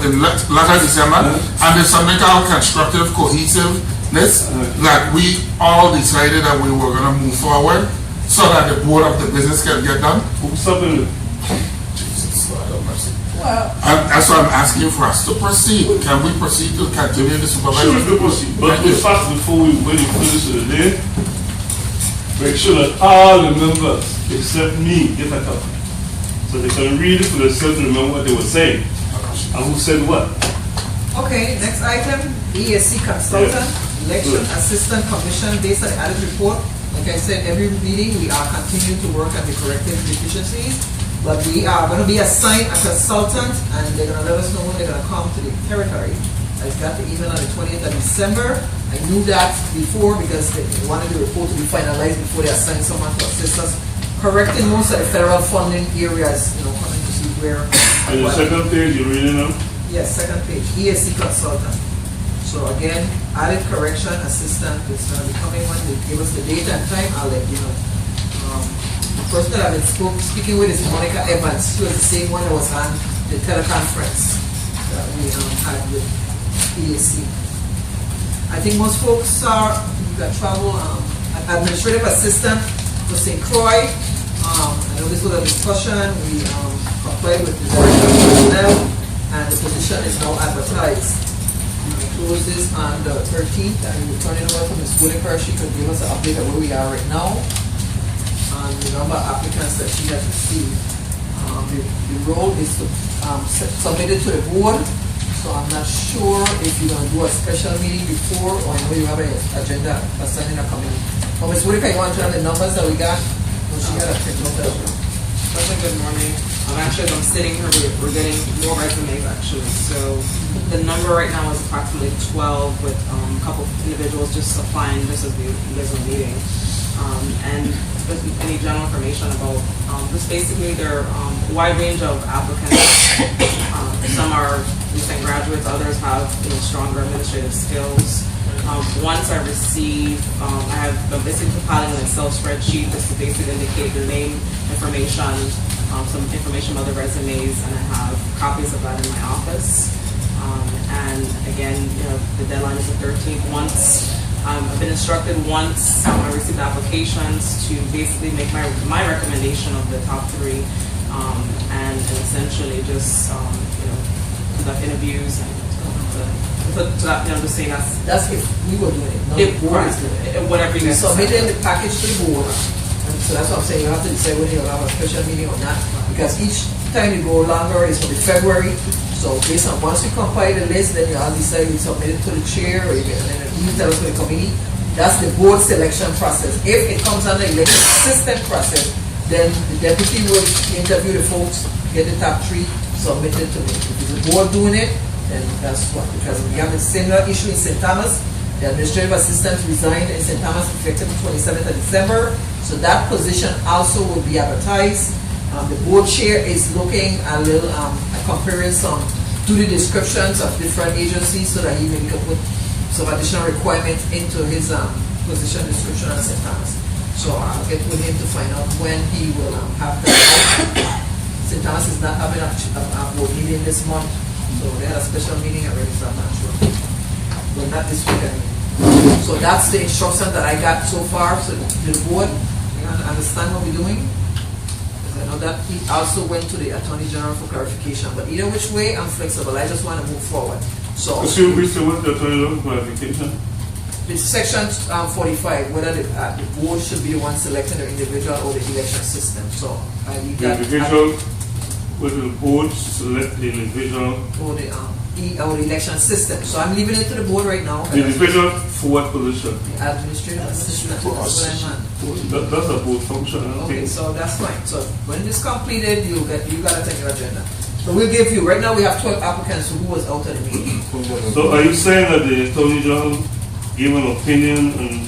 in latter December, and there's something called constructive cohesiveness that we all decided that we were going to move forward so that the board of the business can get done. Something. Jesus, Lord have mercy. Well, That's why I'm asking you for us to proceed. Can we proceed to continue the Sure, supervisor? we can proceed. But Thank you. first, before we finish for the day, make sure that all the members, except me, get a copy. So they can read it for themselves and remember what they were saying. And who said what. Okay, next item, ESC consultant, election assistant commission based on the audit report. Like I said, every meeting we are continuing to work on the corrective deficiencies, but we are going to be assigned a consultant and they're going to let us know when they're going to come to the territory. I got the email on the 20th of December. I knew that before because they wanted the report to be finalized before they assign someone to assist us correcting most of the federal funding areas, coming to see where. And the second page, you're reading them? Yes, second page, ESC consultant. So again, added correction assistant is going to be coming when they give us the date and time, I'll let you know. The person that I've been speaking with is Monica Evans. She was the same one that was on the teleconference that we had with ESC. I think most folks are, you got travel, administrative assistant for St. Croix. I know this was a discussion. We complied with the director of personnel, and the position is now advertised. We close this on the 13th, and we will turn it over to Ms. Whitaker. She could give us an update of where we are right now, and the number of applicants that she has received. The role is to submit it to the board. So I'm not sure if you're going to do a special meeting before, or I know you have an agenda assigned in a committee. But Ms. Whitaker, you want to tell the numbers that we got? No, she got to take note of that. President, good morning. Actually, as I'm sitting here, we're getting more resumes actually. So the number right now is approximately 12 with a couple of individuals just applying just as you guys were meeting. And just any general information about just basically there are a wide range of applicants. Some are recent graduates, others have stronger administrative skills. Once I receive, I'm basically compiling an Excel spreadsheet just to basically indicate their name, information, some information about the resumes, and I have copies of that in my office. And again, the deadline is the 13th. Once I've been instructed, once I receive the applications, to basically make my recommendation of the top 3, and essentially just conduct interviews and just saying that's if we were doing it, not the board is doing it. Whatever you guys submitting the package to the board. And so that's what I'm saying. You have to decide whether you'll have a special meeting or not, because each time you go longer is for the February. So based on once you compile the list, then you have to decide you submit it to the chair, or and then you tell us to the committee. That's the board selection process. If it comes under election system process, then the deputy will interview the folks, get the top 3, submit it to me. If it's the board doing it, then that's what, because we have a similar issue in St. Thomas. The administrative assistant resigned in St. Thomas effective 27th of December. So that position also will be advertised. The board chair is looking a little, comparing some duty descriptions of different agencies so that he maybe can put some additional requirements into his position description at St. Thomas. So I'll get with him to find out when he will have that. St. Thomas is not having a board meeting this month. So they had a special meeting already, so I'm not sure. But not this week anyway. So that's the instruction that I got so far. So the board, you understand what we're doing? Because I know that he also went to the Attorney General for clarification. But either which way, I'm flexible. I just want to move forward. So we still want the Attorney General for clarification? It's section 45, whether the board should be the one selecting the individual or the election system. So I leave the that. Individual. Whether the board select the individual or the election system. So I'm leaving it to the board right now. The individual for what position? The administrative assistant. That's what I'm on. That's a board function. Okay, so that's fine. So when it's completed, you got to take your agenda. So we'll give you, right now we have 12 applicants who was out of the meeting. So are you saying that the Attorney General gave an opinion and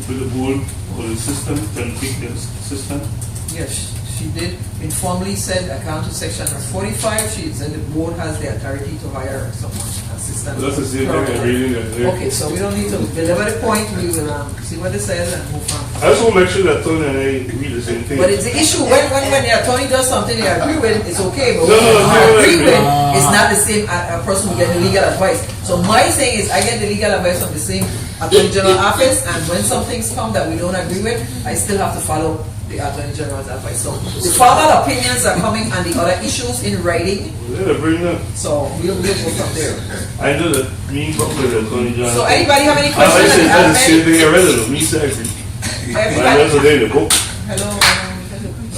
the board or the system can pick the system? Yes. She did informally said, according to section 45, she said the board has the authority to hire someone, assistant. That's the same thing I'm reading that. Okay, so we don't need to deliver the point. We will see what it says and move on. I just want to make sure that Tony and I read the same thing. But it's the issue when the attorney does something they agree with, it's okay. But no, when you agree with, it's not the same a person who gets the legal advice. So my thing is, I get the legal advice from the same Attorney General office, and when some things come that we don't agree with, I still have to follow the Attorney General's advice. So the formal opinions are coming on the other issues in writing. Yeah, bring them. So we'll go from there. I know that me talk with the Attorney General. So anybody have any questions? I said that's the same thing I read it. Me secretary. Everybody. The book. Hello,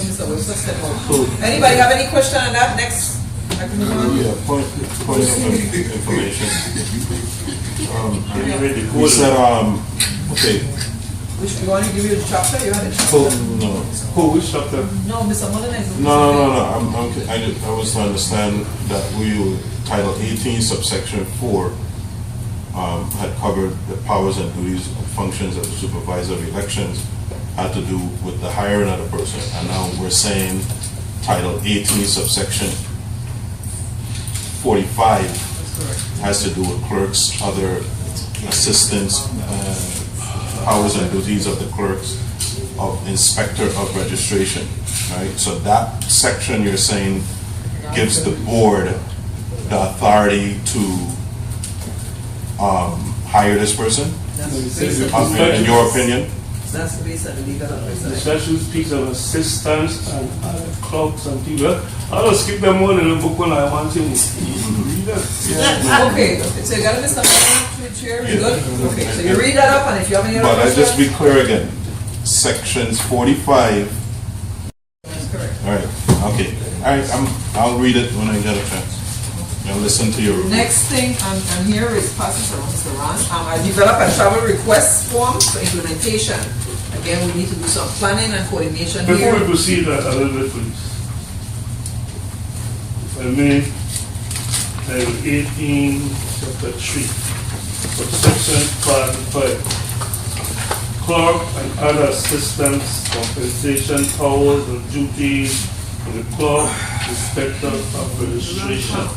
Mr. Webster, step out. Anybody have any question on that? Next. Yeah, point of information. We said, okay. Which you want to give you the chapter? You had a chapter? Which chapter? No, Mr. Mullen is. No. I was to understand that we Title 18, subsection 4, had covered the powers and duties and functions of the supervisor of elections, had to do with the hiring of the person, and now we're saying Title 18, subsection 45 has to do with clerks, other assistants, powers and duties of the clerks, of inspector of registration, right? So that section you're saying gives the board the authority to hire this person? In your opinion? That's the base of the legal advice. The statute speaks of assistants and other clerks and people. I'll just skip them one in the book when I want to read it. Okay, so you got it, Mr. Mullen, chair, you good? Okay, so you read that up, and if you have any other But questions. just be clear again, sections 45. That's correct. All right, okay. I'll read it when I get a chance. I'll listen to your review. Next thing, and here is passes around Mr. Ron. I develop a travel request form for implementation. Again, we need to do some planning and coordination Before here. we proceed, a little bit, please. If I may, Title 18, Chapter 3, Subsection 5. Clerk and other assistants, compensation, powers and duties of the clerk, inspector of registration.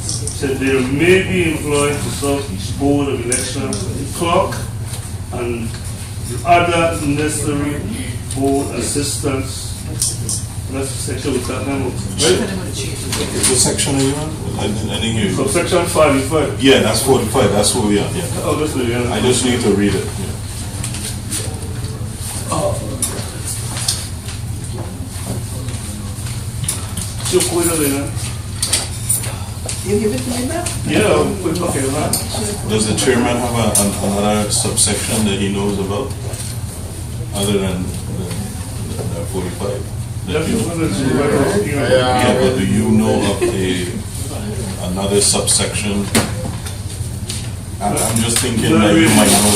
Said they may be employed to serve each board of elections, the clerk and the other necessary board assistants. That's the section with that number, right? What section are you on? I didn't hear you. Subsection 45. Yeah, that's 45, that's where we are, yeah. Oh, that's the end. I just need to read it, yeah. So, cuida de that. You give it to me now? Yeah, okay, right. Does the chairman have another subsection that he knows about, other than the 45? That's the one that's right over here. Yeah, but do you know of another subsection? I'm just thinking that you might know.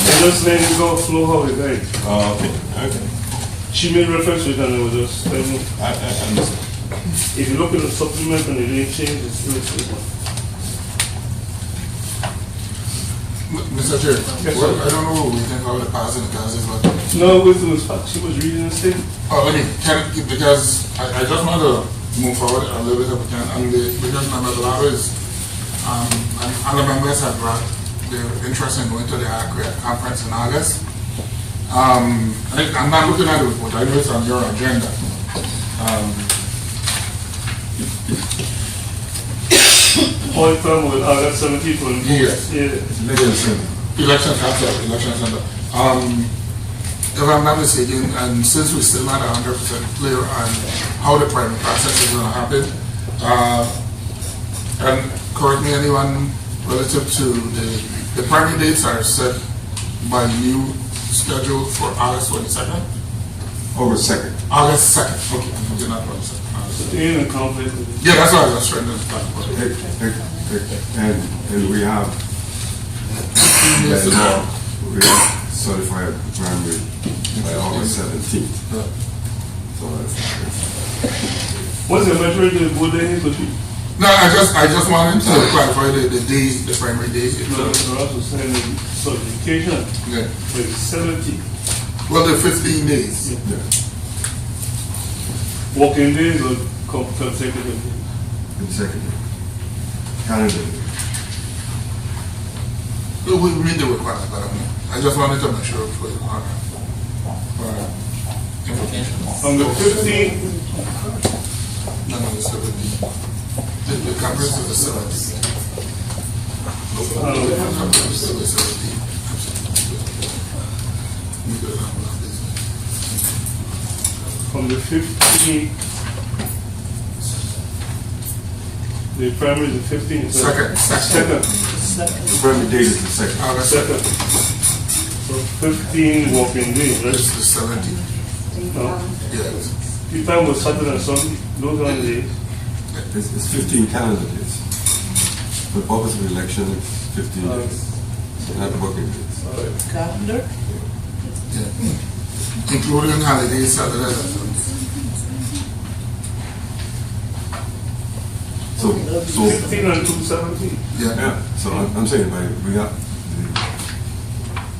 And just letting it go flow how it goes. Oh, okay, okay. She made reference to it and it was just, I understand. if you look at the supplement and it didn't change, it's still the same. Mr. Chair, Yes, well, sir. I don't know what we think how the passing the classes, but No, it was, she was reading this thing. because I just want to move forward a little bit if we can, and because remember the law is, and other members have brought their interest in going to the conference in August. I'm not looking at the report, I know it's on your agenda. Point from with August 17th when. Yes. Yeah. Election center. If I'm not mistaken, and since we're still not 100% clear on how the primary process is going to happen, and correct me anyone relative to the primary dates are set by new schedule for August 22nd? August 2nd. August 2nd, okay, you're not 22nd. In a conflict. Yeah, that's what I was trying to talk about. And we have, Yes, by law, we have certified primary by August 17th. Yeah. So that's, What's the majority of the board day? No, I just wanted to clarify the days, the primary days. No, they're also saying the certification Yeah. is 70. Well, the 15 days. yeah. Walking days or consecutive days? Consecutive. Calendar. We read the requirement, but I just wanted to make sure for information. On the 15th, No, the 17th. The conference is the 17th. The conference is the 17th. on the 15th, the primary is the 15th. Second. Second. The primary date is the 2nd. August Second. 2nd. So 15 walking days, It's right? the 17th. No. Yes. The time was Saturday and Sunday, those are the days. It's 15 calendar days. For the purpose of election, it's 15 days. Not working days. Calendar? Yeah. Including holidays, Saturday and Sunday. So 15 and 217. yeah, so I'm saying, like, we have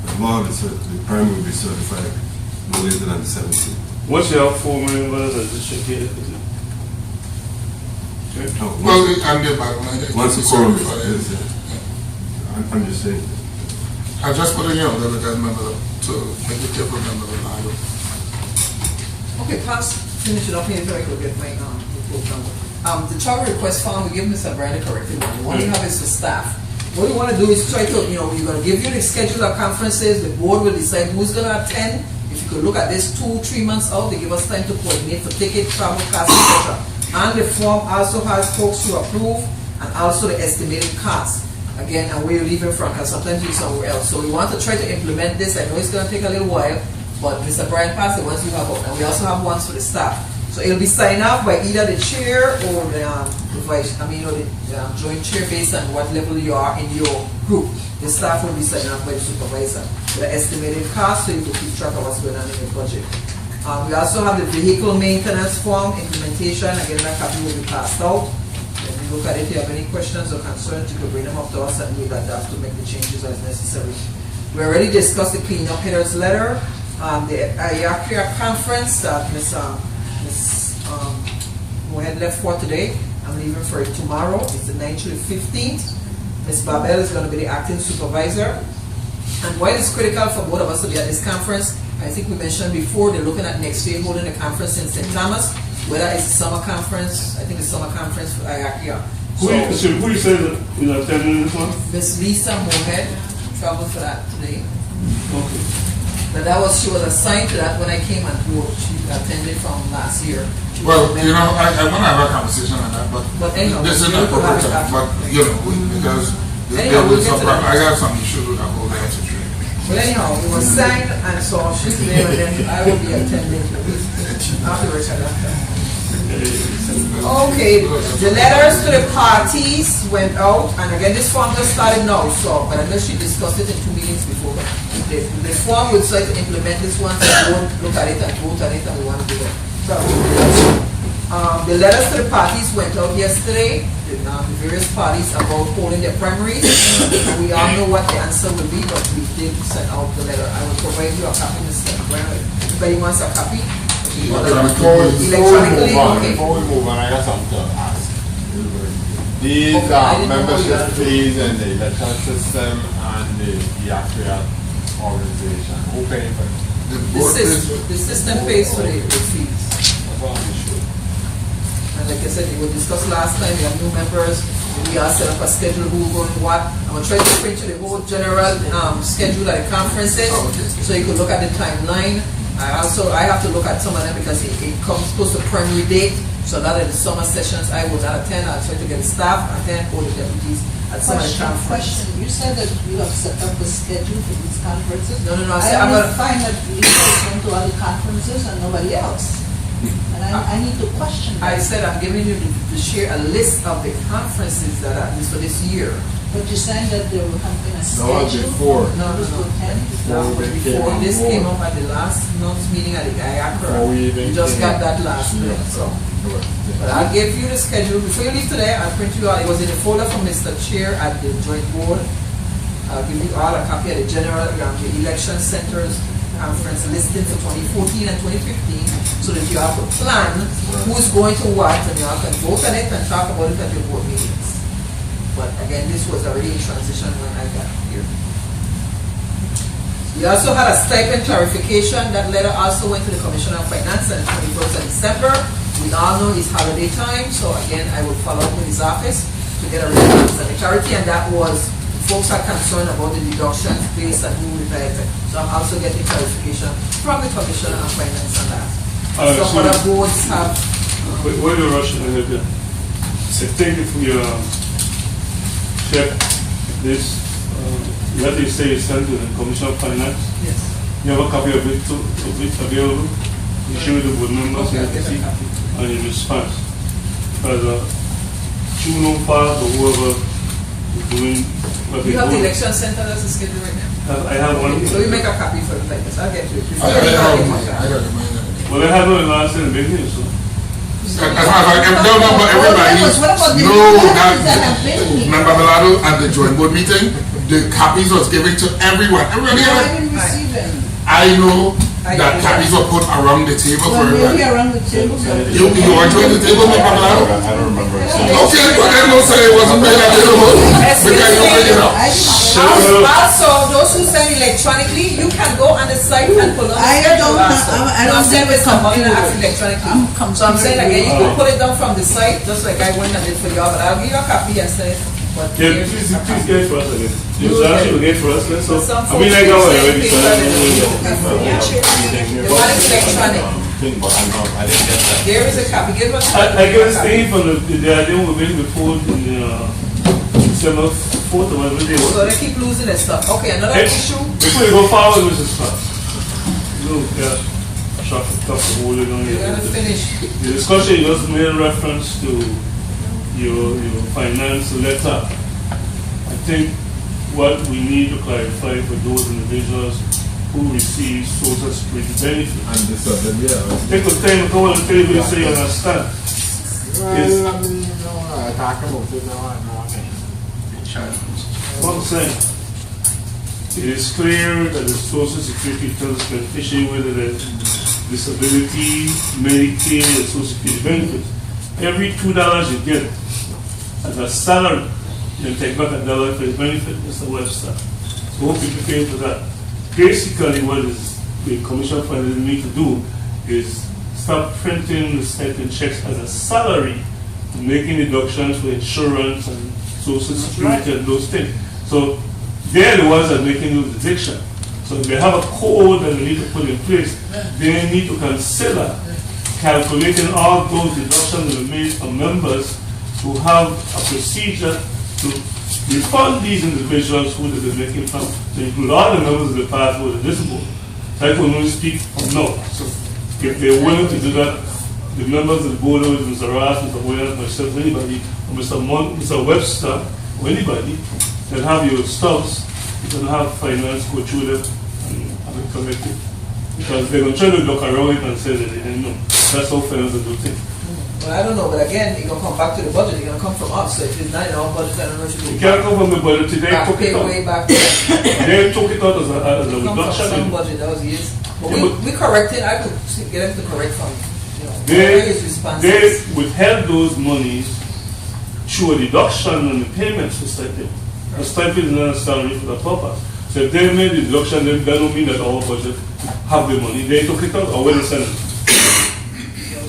the law, the primary will be certified no later than the 17th. What's your 4 members of the district here? Okay. No, Well, I'm the background. once the quorum is, I'm just saying. I just put it in there because remember to make it careful remember the line. Okay, pass, finish it up here so I could get my report number. The travel request form, we give Mr. Brand the corrected one. The one you have is for staff. What you want to do is try to, we're going to give you the schedule of conferences, the board will decide who's going to attend. If you could look at this 2-3 months out, they give us time to coordinate for ticket, travel, cost, etc. And the form also has folks to approve and also the estimated cost. Again, and where you leave it from, because sometimes you're somewhere else. So we want to try to implement this. I know it's going to take a little while, but Mr. Brian passed the ones you have out, and we also have ones for the staff. So So it'll be signed off by either the chair or the vice, or the joint chair based on what level you are in your group. The staff will be signed off by the supervisor with an estimated cost so you can keep track of what's going on in your budget. We also have the vehicle maintenance form implementation. Again, that copy will be passed out. When you look at it, if you have any questions or concerns, you can bring them up to us and we'll adapt to make the changes as necessary. We already discussed the cleanup headers letter. The IACRA conference that Ms. Mohead left for today. I'm leaving for it tomorrow. It's the 9th to the 15th. Ms. Babel is going to be the acting supervisor. And while it's critical for both of us to be at this conference, I think we mentioned before, they're looking at next year holding a conference in St. Thomas, whether it's a summer conference, I think it's summer conference for IACRA. Who you say that is attending this one? Ms. Lisa Mohead traveled for that today. Okay. But she was assigned to that when I came on board. She attended from last year. Well, I want to have a conversation on that, but anyhow, this is not appropriate time. But because I got some issues with that whole answer tree. Well, anyhow, it was signed, and so she's there, and then I will be attending afterwards. Okay, the letters to the parties went out, and again, this form just started now, so, but unless she discussed it in 2 meetings before, the form will try to implement this one, so we won't look at it and vote on it, and we want to do it. So, the letters to the parties went out yesterday, the various parties about holding their primaries, and we all know what the answer will be, but we did send out the letter. I will provide you a copy, Mr. Brown. If anybody wants a copy, Before we move on, I got something to ask. These membership fees and the election system and the IACRA organization, who paying for it? The system pays for the fees. And like I said, it was discussed last time, we have new members, we are set up a schedule, who going what. I'm going to try to print you the whole general schedule at the conferences, so you can look at the timeline. I have to look at some of them because it comes close to primary date, so that in the summer sessions I will not attend. I'll try to get the staff and attend all the deputies at some of the conferences. Question, you said that you have set up a schedule for these conferences? No, I only find that Lisa is going to other conferences and nobody else. And I need to question that. I said I'm giving you to share a list of the conferences that are for this year. But you're saying that there will have been a schedule? before. No. Before this came up at the last month's meeting at the IACRA. We just got that last night, so. But I'll give you the schedule. Before you leave today, I'll print you out. It was in the folder from Mr. Chair at the joint board. I'll give you all a copy of the general, the election centers conference listing for 2014 and 2015, so that you have to plan who's going to what, and you all can vote on it and talk about it at your board meetings. But again, this was already in transition when I got here. We also had a stipend clarification. That letter also went to the Commissioner of Finance on the 21st of December. We all know it's holiday time, so again, I will follow up with his office to get a response and clarity, and that was, folks are concerned about the deductions based on who retired. So I'm also getting clarification from the Commissioner of Finance on that. Some other boards have... Where are you rushing ahead there? So thank you for your check. This letter you say you sent to the Commissioner of Finance. Yes. You have a copy of it available? You share with the board members and see and your response. Because you know part of whoever is doing what they You have the do. election center as a schedule right now? I have one. So we make a copy for it like this. I'll get to it. I got the money. Well, I have no last in the beginning, so. But everybody needs, remember Milado at the joint board meeting, the copies was given to everyone. Everybody No, had I didn't receive any. I know that copies were put around the table for Well, maybe everybody. around the table. You want to join the table, Mr. Milado? I don't remember. Okay, but then don't say it wasn't made available. Because you bring it up. Also, those who send electronically, you can go on the site and pull up the schedule also. I don't send have a with somebody that computer. acts electronically. I'm So I'm saying again, you computer. can pull it down from the site, just like I went and did for y'all, but I'll give you a copy and say, but Yeah, here's please a copy. get it for us again. You You will actually get it. get for us, let's so. Some I mean, folks I got will one say already. paper but I than don't know. The one is electronic. But I didn't get that. There is a copy, give us. I get this thing from the idea we made before in the December 4th or whatever day was. So they keep losing their stuff. Okay, another Hey, issue. before you go forward with this stuff. Look, traffic stop to hold it on You gotta here. finish. The discussion just made reference to your finance letter. I think what we need to clarify for those individuals who receive social security benefits. And this other, yeah. Take the time to come on the table so you understand. Well, I mean, I talk about it now, I know, okay. What I'm saying, it is clear that the social security tells us beneficiary whether the disability, Medicaid, and social security benefits. Every $2 you get as a salary, you take back $1 for the benefit, Mr. Webster. So hope you prepare for that. Basically, what is the Commission funded me to do is start printing the stipend checks as a salary, making deductions for insurance and social security and those things. So they're the ones that are making those deductions. So if they have a code that they need to put in place, they need to consider calculating all those deductions that are made for members to have a procedure to refund these individuals who they've been making from, to include all the members of the past who are visible. So I can only speak from now. So if they're willing to do that, the members of the board, Mr. Ross, Mr. Williams, myself, anybody, or Mr. Webster, or anybody, that have your stubs, you can have finance go through them and have it collected. Because they're going to try to look around it and say that they didn't know. That's how finance do things. Well, I don't know, but again, it's gonna come back to the budget, it's gonna come from us, so if it's not in our budget, I don't know what you You do. can't come from the budget today, Back, took pay it out. way back. They took it out as a Come from reduction. some budget, that was years. But Yeah, but- we corrected, I could get them to correct from, you know, They various responses. they withheld those monies through a deduction on the payments for stipend. A stipend is not a salary for the purpose. So if they made the deduction, then that don't mean that our budget have the money. They took it out or when they send it.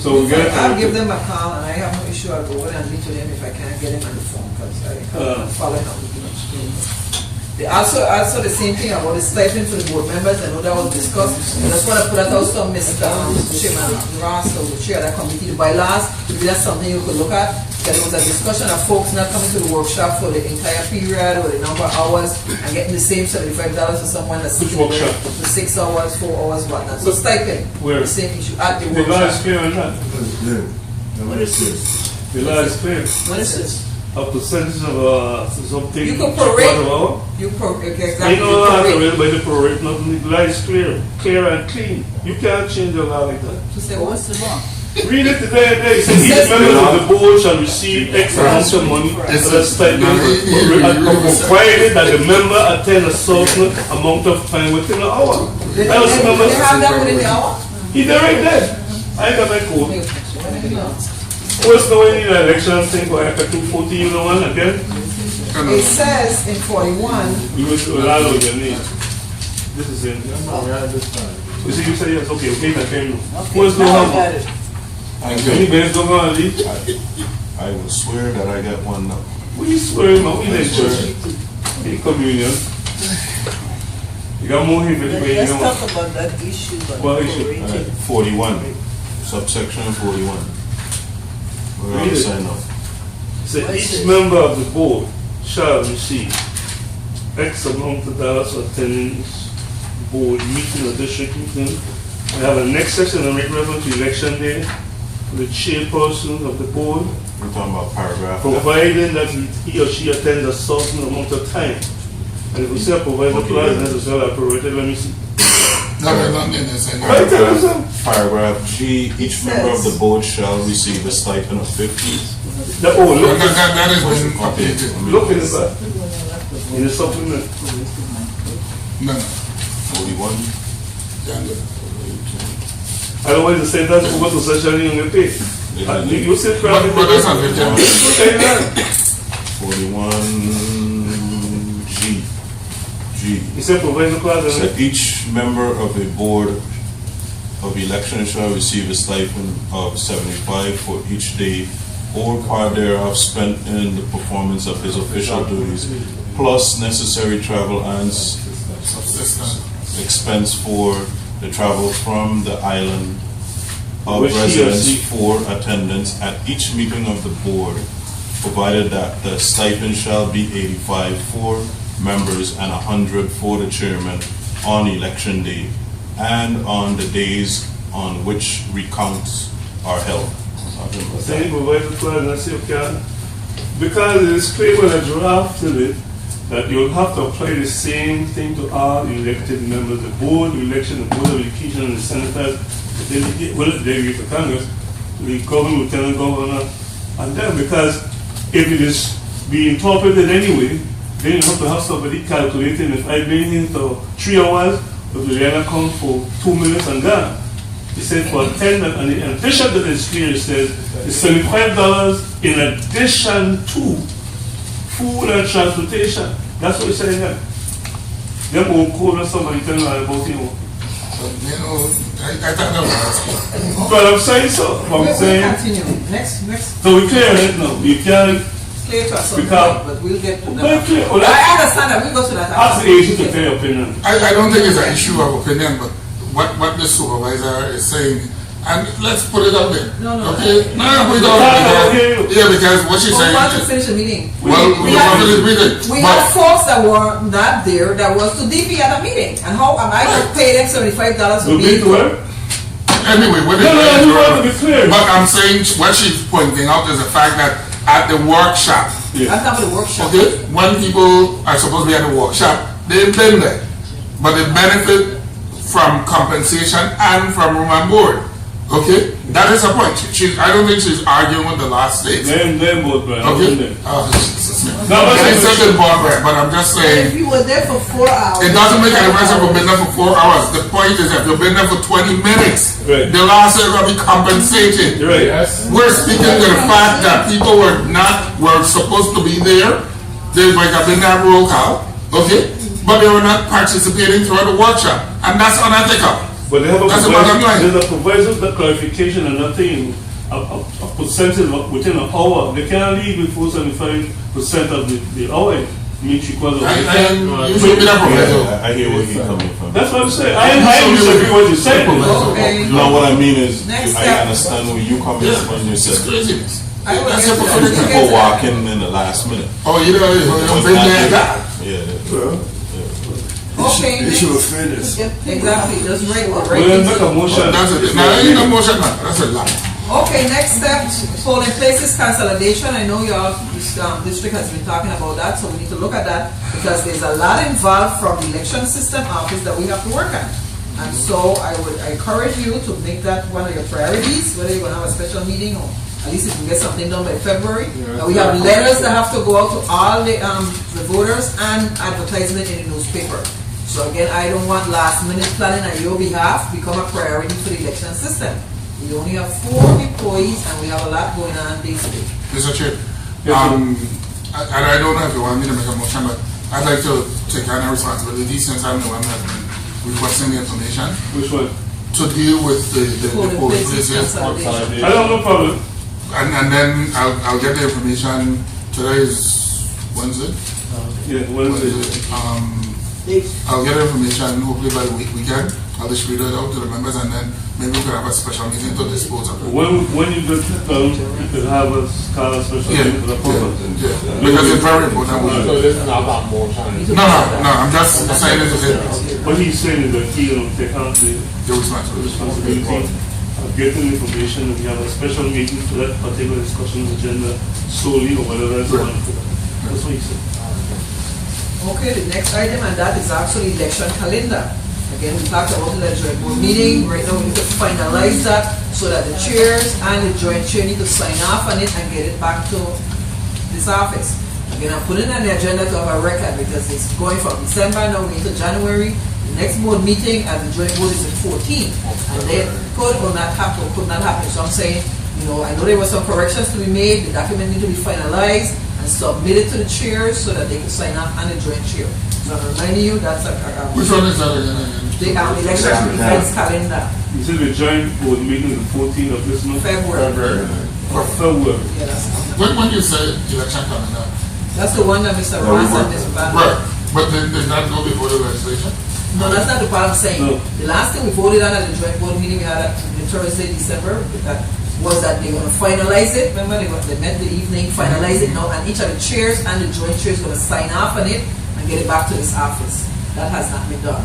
So we get it. I'll give them a call, and I have no issue, I'll go over and meet with them if I can't get them on the phone, because I'm following up with them. Also the same thing about the stipend for the board members, I know that was discussed. I just want to put that out to Mr. Chairman Ross, or the chair of that committee, the bylaws, maybe that's something you could look at. There was a discussion of folks not coming to the workshop for the entire period or the number of hours and getting the same $75 for someone that's Which sitting workshop? there for 6 hours, 4 hours, whatnot. So stipend, Where? the same issue at the The law is workshop. clear on that. What is this? The law is clear. What is this? A percentage of something. You could part prorate. of our- Okay, You exactly. know, I have to You read by the prorate, nothing. The law is clear and clean. You can't change the law like that. To say So what? what's the law? Read it today. It says each member of the board shall receive X amount of money as a stipend, provided that the member attend a certain amount of time within an hour. They I was remember, they have that within the hour? he did right there. I got my code. What's the way in the election thing for after 240, you know one again? It says in 41, We will allow your name. This is in. No, we understand. You see, you say yes, okay, I can. Okay, What's the now I one? got it. Anybody's going on, Lee? I will swear that I get one now. We swear, man, we let church. In communion. You got more here, but you Let's know. talk about that issue, but What issue? prorated. 41, subsection 41. We're on Read the it. sign up. So What is each it? member of the board shall receive X amount of dollars for attending board meeting or district meeting. We have a next section on reference to election day for the chairperson of the board, We're talking about paragraph. providing that he or she attends a certain amount of time. And if we say provide the Okay. clause necessarily operated, let me see. No, it's in Right there, listen. Paragraph G, each member of the board shall receive a stipend of 50. That, oh, look, That has been updated. look in the back. In the supplement. No, 41. Otherwise, the sentence will go to session in the pay. You say but that's not the term. Okay, man. 41 G. G. You said provide the clause, So each member of a board of election shall receive a stipend of 75 for each day or part thereof spent in the performance of his official duties, plus necessary travel and Subsistence. expense for the travel from the island of Which he or residence she- for attendance at each meeting of the board, provided that the stipend shall be 85 for members and 100 for the chairman on election day and on the days on which recounts are held. Saying provide the plan, and I say, okay, because it is clear when I drafted it that you'll have to apply the same thing to all elected members, the board election, the board of education, and the senators, well, the delegate to Congress, the governor, lieutenant governor, and then because if it is being interpreted anyway, then you have to have somebody calculating if I bring in for 3 hours, if the other come for 2 minutes and gone. He said for 10 minutes, and in addition to this clear, it says it's $75 in addition to food and transportation. That's what he's saying there. Them won't call somebody telling me about it. You know, I thought that was asking. But I'm saying so. I'm saying. Continue. Next. So we clear it now. We can't. Clear to us, Because- but we'll get to Very that. clear. Well, I understand that, we'll go to that. ask the agent to tell your opinion. I don't think it's an issue of opinion, but what the supervisor is saying, and let's put it out there. No. Okay? No, put it out there. Because what she's We saying. want to finish the meeting. Well, we want to finish the meeting. We but- have folks that were not there that was to DP at a meeting. And how am I going to pay them $75 for We'll being be to her. Anyway, what No, we want to be clear. But I'm saying what she's pointing out is the fact that at the workshop, That's not for the workshop. okay, when people are supposed to be at the workshop, they've been there, but they benefit from compensation and from room and board. Okay, that is her point. I don't think she's arguing with the last state. Them both, Brian. Okay, Jesus. it's such a ball, but I'm just If saying. you were there for 4 hours. It doesn't make any difference if you've been there for 4 hours. The point is if you've been there for 20 minutes, Right. the last is going to be compensated. You're right. We're speaking to the fact that people were supposed to be there. They might have been there roll call, okay, but they were not participating throughout the workshop, and that's unethical. But they have That's the bottom line. there's a proviso, the clarification and nothing, a percentage within an hour. They can't leave before 75% of the hour meet requires of You should be that proviso. I hear where he's coming from. That's what I'm saying. I disagree what you're saying. Okay. No, what I mean is, Next I step. understand where you coming Yeah, from when you it's said craziness. I will That's get to that. hypocritical. people walk in the last minute. Oh, you know, you've been there and that. Yeah. Okay. Issue of fairness. Exactly, just right. We're going to make a motion. That's it. Now, ain't no motion, man. That's a lie. Okay, next step, polling places consolidation. I know your district has been talking about that, so we need to look at that because there's a lot involved from the election system office that we have to work on. And so I would encourage you to make that one of your priorities, whether you're going to have a special meeting or at least if you get something done by February. We have letters that have to go out to all the voters and advertisement in the newspaper. So again, I don't want last minute planning on your behalf become a priority for the election system. We only have 4 employees and we have a lot going on day to day. Mr. Chair, and I don't know if you want me to make a motion, but I'd like to take on a responsibility since I'm the one that's been requesting the information Which one? to deal with the Polling polling places places. consolidation. I don't have no problem. And then I'll get the information. Today is Wednesday. Yeah, Wednesday. I'll get the information hopefully by the weekend. I'll distribute it out to the members and then maybe we can have a special meeting to dispose of it. When you get done, you could have a call a special meeting for the purpose. Yeah. Because it's very important. So this is not about motion. No, I'm just saying it to say What he's saying is that he will take on the the responsibility. responsibility of getting information, and we have a special meeting for that particular discussion agenda solely or whatever else you want to put. That's what he said. Okay, the next item, and that is actually election calendar. Again, we talked about the joint board meeting. Right now, we need to finalize that so that the chairs and the joint chair need to sign off on it and get it back to this office. Again, I'm putting on the agenda to have a record because it's going from December now into January. The next board meeting at the joint board is the 14th, and then could not happen. So I'm saying, I know there were some corrections to be made. The document need to be finalized and submitted to the chairs so that they can sign off on the joint chair. So I'm reminding you that's Which one is that again? the election events calendar, You said the joint board meeting the 14th of this month? February. Or February. Yeah, When you say election calendar? that's the one that Mr. Ross and Ms. Van. Right, but did that go before the legislation? No, that's not the part I'm saying. No. The last thing we voted on at the joint board meeting we had at the Thursday, December, was that they're going to finalize it. Remember, they met the evening, finalize it now, and each of the chairs and the joint chairs going to sign off on it and get it back to this office. That has not been done.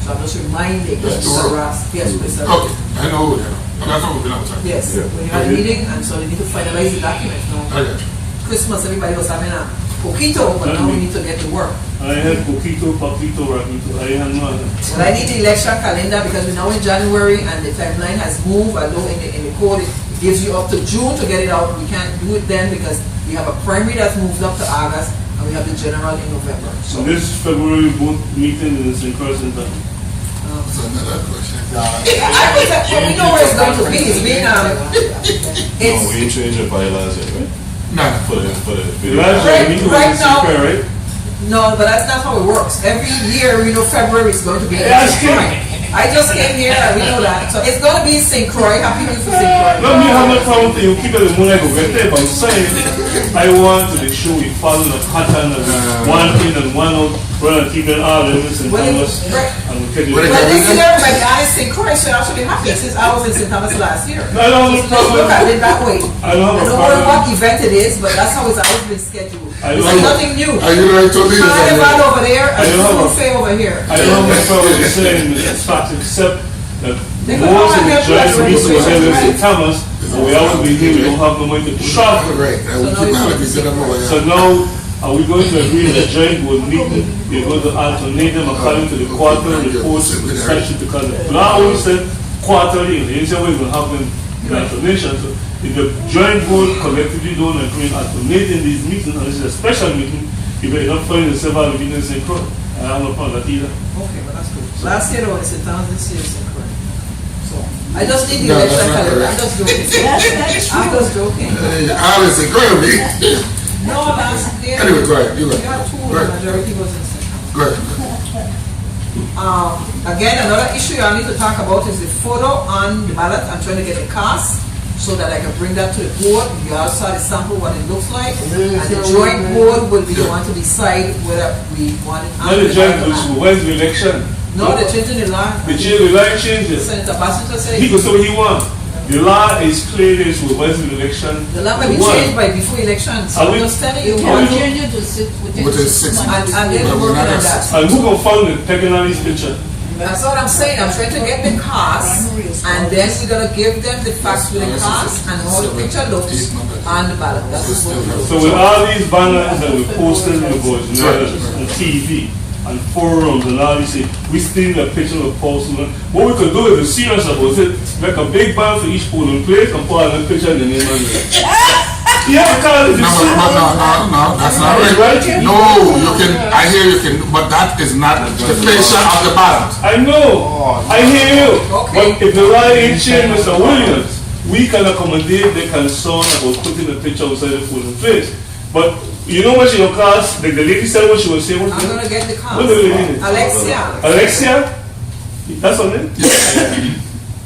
So I'm just reminding That's Mr. true. Ross, yes, Mr. Okay, I know, yeah. That's what we've been outside. Yes, Yeah. when you had a meeting, and so they need to finalize the document now. Okay. Christmas, everybody was having a poquito, but now we need to get to work. I had poquito, paquito, rapito. I had none. Well, I need the election calendar because we're now in January and the timeline has moved, although in the code it gives you up to June to get it out. We can't do it then because we have a primary that's moved up to August and we have the general in November. So this February board meeting is in person. So another question. We know where it's going to be. It's being, No, it's, we ain't changing bylaws yet, right? No. For the Last year, we Right now- secret, right? no, but that's not how it works. Every year, we know February is going to be. Yeah, it's St. Croix. I just came here and we know that. So it's going to be St. Croix. Happy New Year for St. Croix. No, me have no problem with you. Keep it the moon, I go get there. But I'm saying, I want to make sure we follow the pattern of one in and one out. We're keep it all in St. Well, Thomas. right. And we'll catch Well, it. But this year, everybody honest St. Croix, so I should be happy since I was in St. Thomas last year. No, I don't have a Just problem. look at it that way. I don't have a I don't know problem. what event it is, but that's how it's always been scheduled. I It's don't know. nothing new. Are you right to leave this? Carnival over there I and don't have a- buffet over here. I don't have a problem with saying the fact except that They could most of all the have giant their meetings were held in registration. St. Thomas, and we always be here, we don't have no money to travel. Right, I will keep my consider over So here. now, are we going to agree that the joint board meeting, we're going to alternate them according to the quarterly reports of the statute, because the plan always said quarterly, and the way we're having the alternation. So if the joint board collectively don't agree on alternating these meetings, and this is a special meeting, you may not find the several meetings in Croix. I have no problem with that either. Okay, but that's good. Last year, there was St. Thomas, this year, St. Croix. So, I just need the No, election that's not calendar. correct. I'm just joking. That's I'm just joking. Alice, incredibly. No, last year. Anyway, go ahead, you go We got ahead. two, Go the ahead. majority was in St. Thomas. Go ahead. Again, another issue I need to talk about is the photo on the ballot. I'm trying to get a cast so that I can bring that to the board. You all saw the sample, what it looks like. And the joint board will be the one to decide whether we want it. Now the joint board, when's the election? No, they're changing the law. The law changes. Senator Bassett said He can say what he wants. The law is clear, this with when's the election. the law may be One. changed by before elections. Are I'm we- just telling you. You Are we- can change it to sit within Within 6 6 months. And they're But we're working not on at that. And who can find the Peganali's picture? That's what I'm saying. I'm trying to get the cast, and then we're gonna give them the facts with the cast and how the picture looks on the ballot. That's what we're doing. So with all these banners that we posted in the boards, on TV, and forums and all these things, we still a picture of posting. What we could do if we're serious about it, make a big banner for each polling place and put a picture in the name of it. Yeah, because No, no, that's not right. No, you can, I hear you can, but that is not the picture of the ballot. I know, I hear you. Okay. But if the law ain't changed, Mr. Williams, we can accommodate the concern about putting the picture outside the polling place. But you know what she will cost? The lady said what she was saying. I'm gonna get the What the lady name? cast. Alexia. Alexia? That's her name?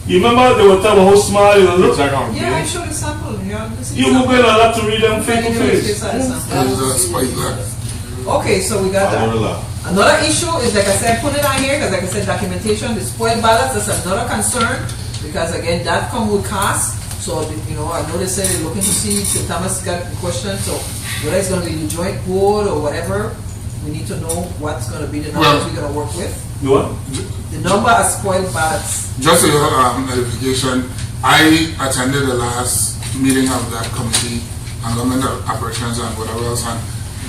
You remember they were talking about how small you look? Yeah, I showed a sample. Yeah, this is You will be allowed to read them face to face. There's a spice left. Okay, so we got Follow the that. law. Another issue is, like I said, put it on here, because like I said, documentation, the spoiled ballots, that's another concern, because again, that come with cost. So, you know, I know they said they're looking to see, St. Thomas got the question, so whether it's gonna be the joint board or whatever, we need to know what's gonna be the numbers we're gonna work with. You what? The number of spoiled ballots. Just a notification, I attended the last meeting of that committee on government operations and whatever else, and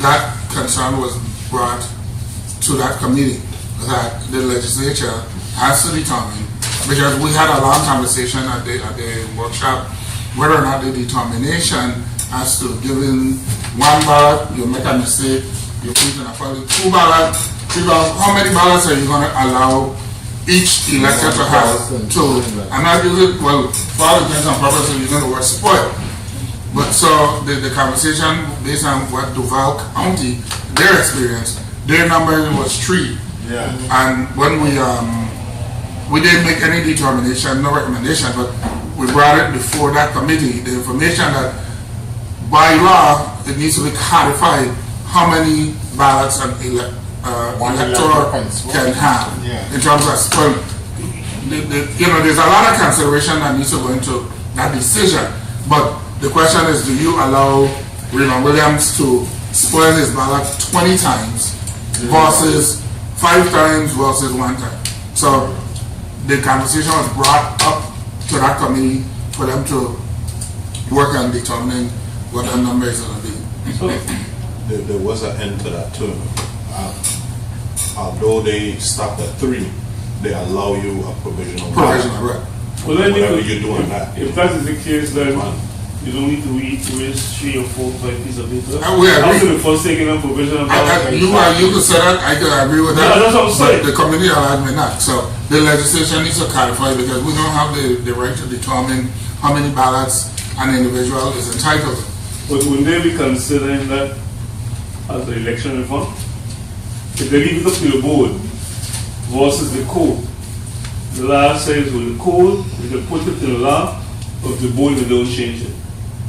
that concern was brought to that committee, that the legislature has to determine, because we had a long conversation at the workshop, whether or not the determination as to giving one ballot, you make a mistake, you put in a probably two ballots, how many ballots are you going to allow each elected to have? To, I'm not using, well, for all intents and purposes, you're going to word spoiled. But so the conversation based on what Duval County, their experience, their number was 3. Yeah. And when we didn't make any determination, no recommendation, but we brought it before that committee, the information that by law, it needs to be codified how many ballots an elector can have in terms of spoil. You know, there's a lot of consideration that needs to go into that decision. But the question is, do you allow Raymond Williams to spoil his ballot 20 times versus 5 times versus 1 time? So the conversation was brought up to that committee for them to work on determining what the number is going to be. So, There was an end to that too. Although they stopped at 3, they allow you a provisional. Provisional, right. well, then Whatever you do on that. if that is the case, then you don't need to waste 3 or 4 or 5 pieces of paper. We agree. After the first taking a provisional ballot. You could say that, I could agree with that. Yeah, that's what I'm saying. But the committee allowed me not. So the legislation needs to clarify because we don't have the right to determine how many ballots an individual is entitled to. But would they be considering that as the election reform? If they leave it up to the board versus the code, the law says with the code, they can put it in the law, but the board they don't change it.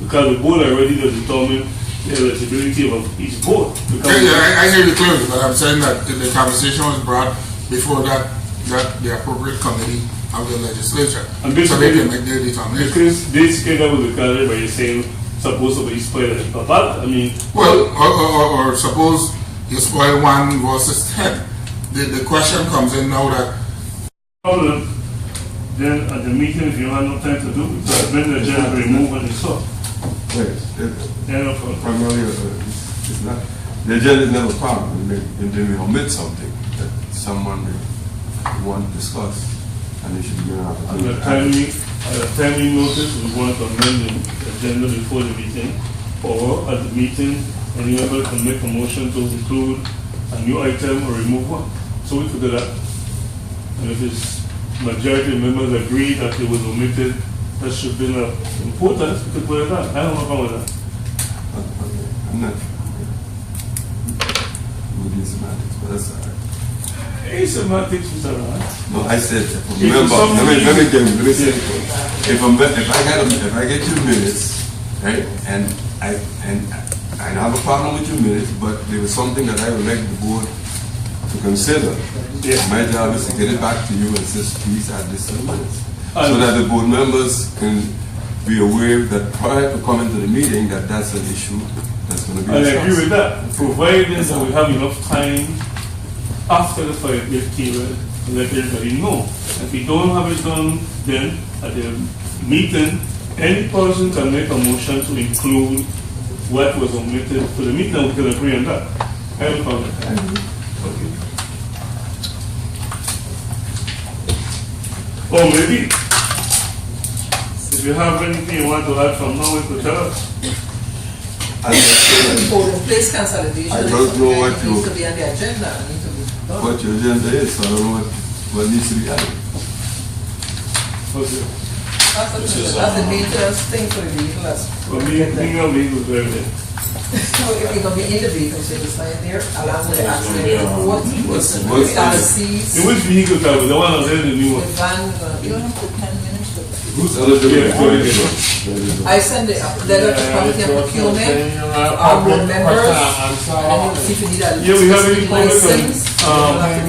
Because the board already does determine the eligibility of each board. I hear you clearly, but I'm saying that the conversation was brought before that the appropriate committee of the legislature. And So they can make their determination. because basically that was the color by saying supposed to be spoiled a ballot. I mean, Well, or suppose you spoil 1 versus 10. The question comes in now that problem, then at the meeting, if you have no time to do it, so then the agenda remove and it's up. Yeah, no problem. Primarily, it's not, the agenda is never a problem, and then we omit something that someone may want to discuss, and they should be given an opportunity. At a timely notice, we want to amend the agenda before the meeting, or at the meeting, any member can make a motion to include a new item or remove one. So we could do that. And if it's majority of members agree that it was omitted, that should be of importance, we could put it on. I don't have a problem with that. I'm not with these semantics, but that's all right. Asemantics is all right. No, I said, for remember, some let me reason- say, if I get 2 minutes, right, and I don't have a problem with 2 minutes, but there was something that I would like the board to consider. Yeah. My job is to get it back to you and say, please add this to the minutes. So And- that the board members can be aware that prior to coming to the meeting, that that's an issue that's going to be I discussed. agree with that, provided that we have enough time after the 5-year period to let everybody know. If we don't have it done, then at the meeting, any person can make a motion to include what was omitted for the meeting, and we can agree on that. I have a problem. Okay. Or maybe, if you have anything you want to add from now, you could tell us. I just feel like in place consolidation. I don't know what It you- needs to be on the agenda, and needs to be done. what your agenda is, so I don't know what needs to be added. Okay. That's the maintenance thing for the vehicle, that's. For me, legal vehicles are there. So if you're gonna be in the vehicle, so you sign there, along with the accident report, What's- the what's- policies, In which vehicle are we? The one that's in the new the one? van, gonna You be. don't have to 10 minutes to. Who's eligible Yeah, for it? I send the letter to public and procurement, our board members, and then you see if you need a. Yeah, we have any public, license.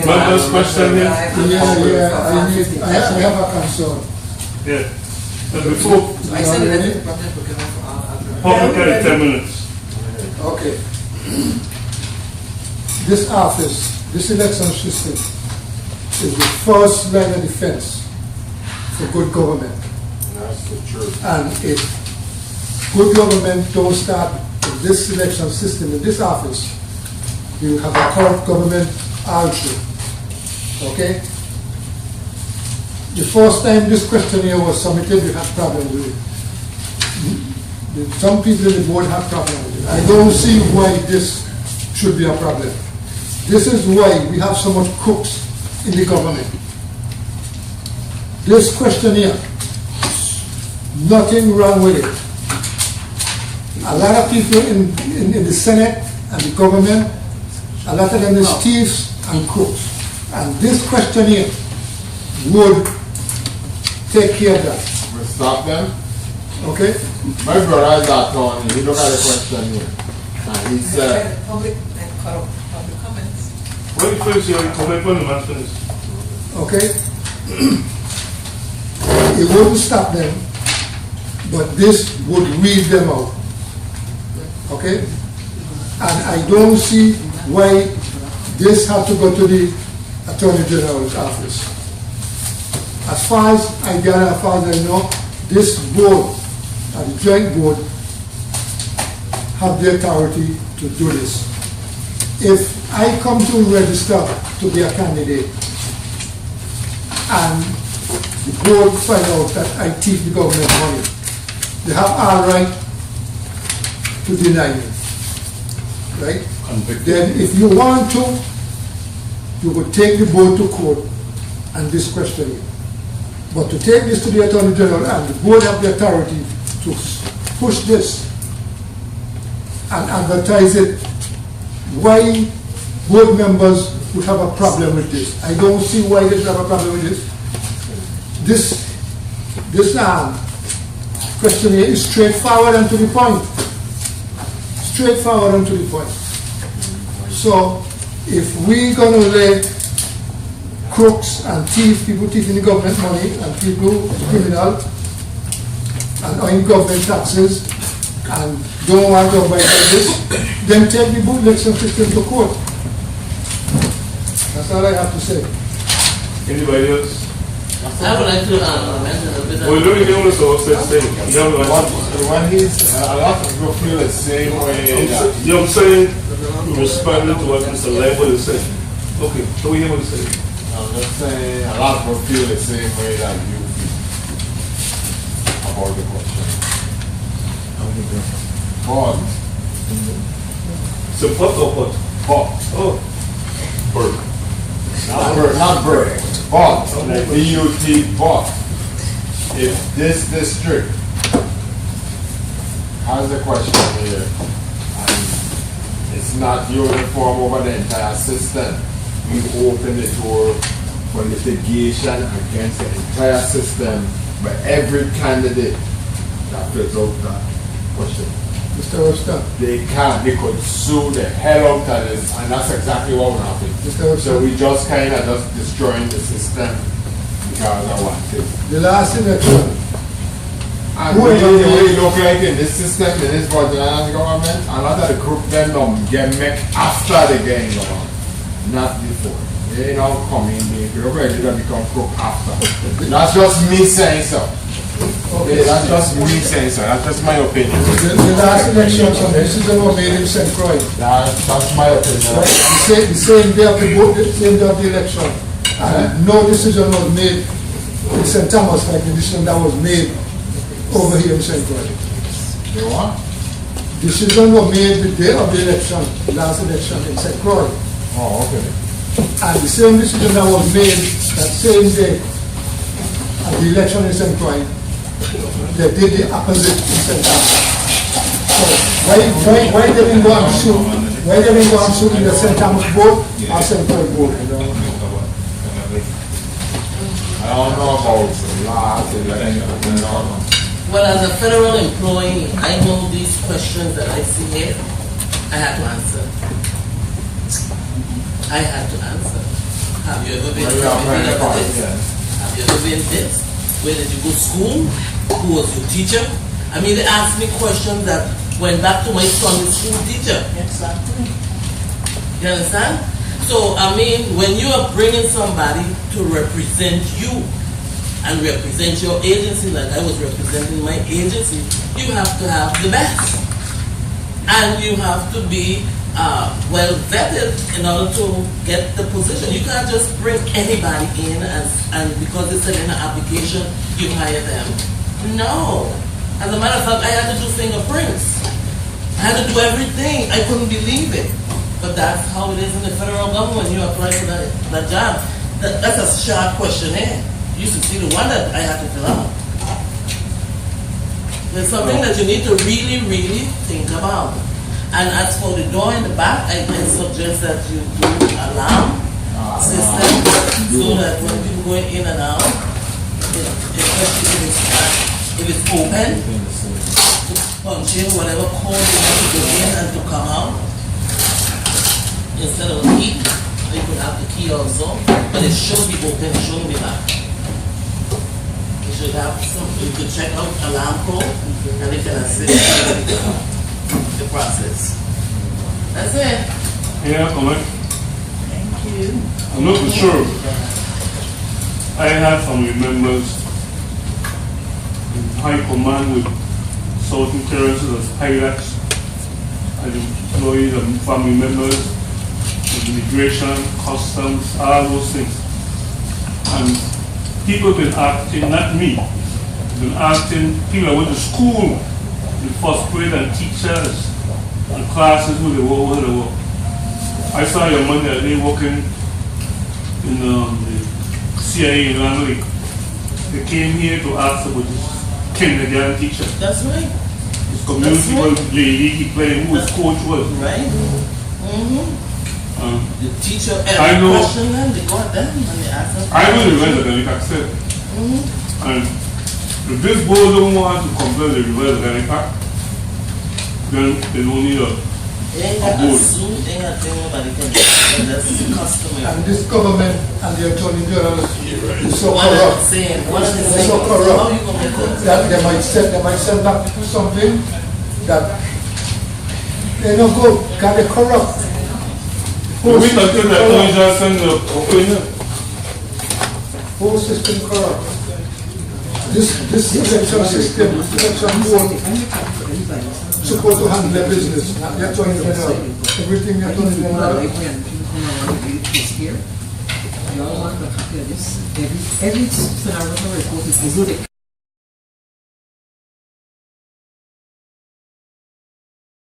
members question here? I have a concern. Yeah. And before, I send the letter to public and procurement for all. public had 10 minutes. Okay. This office, this election system is the first line of defense for good government. That's the truth. And if good government don't start in this election system, in this office, you have a corrupt government also. Okay? The first time this questionnaire was submitted, we had problems with it. Some people in the board have problems with it. I don't see why this should be a problem. This is why we have so much crooks in the government. This questionnaire, nothing wrong with it. A lot of people in the Senate and the government, a lot of them is thieves and crooks. And this questionnaire would take care of that. We'll stop them. Okay? My brother is attorney, he look at the question here. And he said, Public and public comments. When you finish your comment, when the man finish. Okay? It wouldn't stop them, but this would weed them out. Okay? And I don't see why this had to go to the Attorney General's office. As far as I gather, as far as I know, this board, the joint board, have the authority to do this. If I come to register to be a candidate and the board find out that I thief the government money, they have all right to deny me, right? Then if you want to, you would take the board to court and disquestion it. But to take this to the Attorney General and the board have the authority to push this and advertise it, why board members would have a problem with this? I don't see why they should have a problem with this. This questionnaire is straightforward and to the point. Straightforward and to the point. So if we're going to let crooks and thieves, people thieving the government money, and people criminal and owing government taxes and don't want to abide by this, then take the bootleg system to court. That's all I have to say. Anybody else? I would like to mention a bit of... Well, let me get on the thing. When he's, a lot of people feel the same way. You know what I'm saying? Responding to what Mr. Lambert is saying. Okay, so we hear what he's saying. I'm just saying, a lot of people feel the same way that you feel about the question. But, So pot or pot? but, Oh. Bird. not bird, but, BUT, but, if this district has a question here, and it's not uniform over the entire system, we open the door for litigation against the entire system by every candidate that fills out that question. Mr. Webster. They could sue the hell out of this, and that's exactly what will happen. Mr. Webster. So we just kind of just destroying the system because I want it. The last election, And the way it look like in this system, in this Virginian government, a lot of the group them get make after the game government, not before. They don't come in, they become crook after. That's just me saying so. Okay, that's just me saying so. That's just my opinion. the last election, some decision was made in St. Croix. That's my opinion. Right? The same day of the vote, the same day of the election. And no decision was made in St. Thomas like the decision that was made over here in St. Croix. You what? Decision was made the day of the election, last election in St. Croix. Oh, okay. And the same decision that was made that same day at the election in St. Croix, they did the opposite in St. Thomas. So why they didn't go and sue? Why they didn't go and sue in the St. Thomas board or St. Croix board? I don't know about last election. Well, as a federal employee, I know these questions that I see here, I have to answer. I have to answer. Have you ever been to this? Have you ever been this? Where did you go to school? Who was your teacher? I mean, they asked me questions that went back to my Sunday school teacher. Exactly. You understand? So, I mean, when you are bringing somebody to represent you and represent your agency, like I was representing my agency, you have to have the best. And you have to be well vetted in order to get the position. You can't just bring anybody in and because they send in an application, you hire them. No. As a matter of fact, I had to do fingerprints. I had to do everything. I couldn't believe it. But that's how it is in the federal government when you apply for that job. That's a short questionnaire. You should see the one that I had to fill out. There's something that you need to really, really think about. And as for the door in the back, I suggest that you do alarm system so that when people going in and out, especially if it's open, to punch in whatever code you want to go in and to come out. Instead of a key, you could have the key also, but it should be open, it shouldn't be locked. You should have some, you could check out alarm code and it can assist the process. That's it. Yeah, comment. Thank you. I'm not for sure. I have family members in high command with Southern clearances as pilots, and employees and family members, with immigration, customs, all those things. And people been acting, not me, been acting, people that went to school in first grade and teachers and classes who they were. I saw your man the other day working in the CIA in Land Lake. They came here to ask about this kindergarten teacher. That's right. His community was lady he played, who his coach was. Right. The teacher I know. question them, they got them and they ask them. I know the resident accept. And if this board don't want to compare the resident act, then they don't need a They ain't got to sue, they ain't got to do nobody can do. That's customary. And this government and the attorney general is so What are corrupt. they saying? What are they They're saying? so How corrupt you gonna get that? that they might send back something that they don't go, because they're corrupt. We talking that Tony Johnson opinion. Whole system corrupt. This election system, election board, supposed to handle their business, not the attorney general. Everything the attorney general. You all want a copy of this? Every scenario report is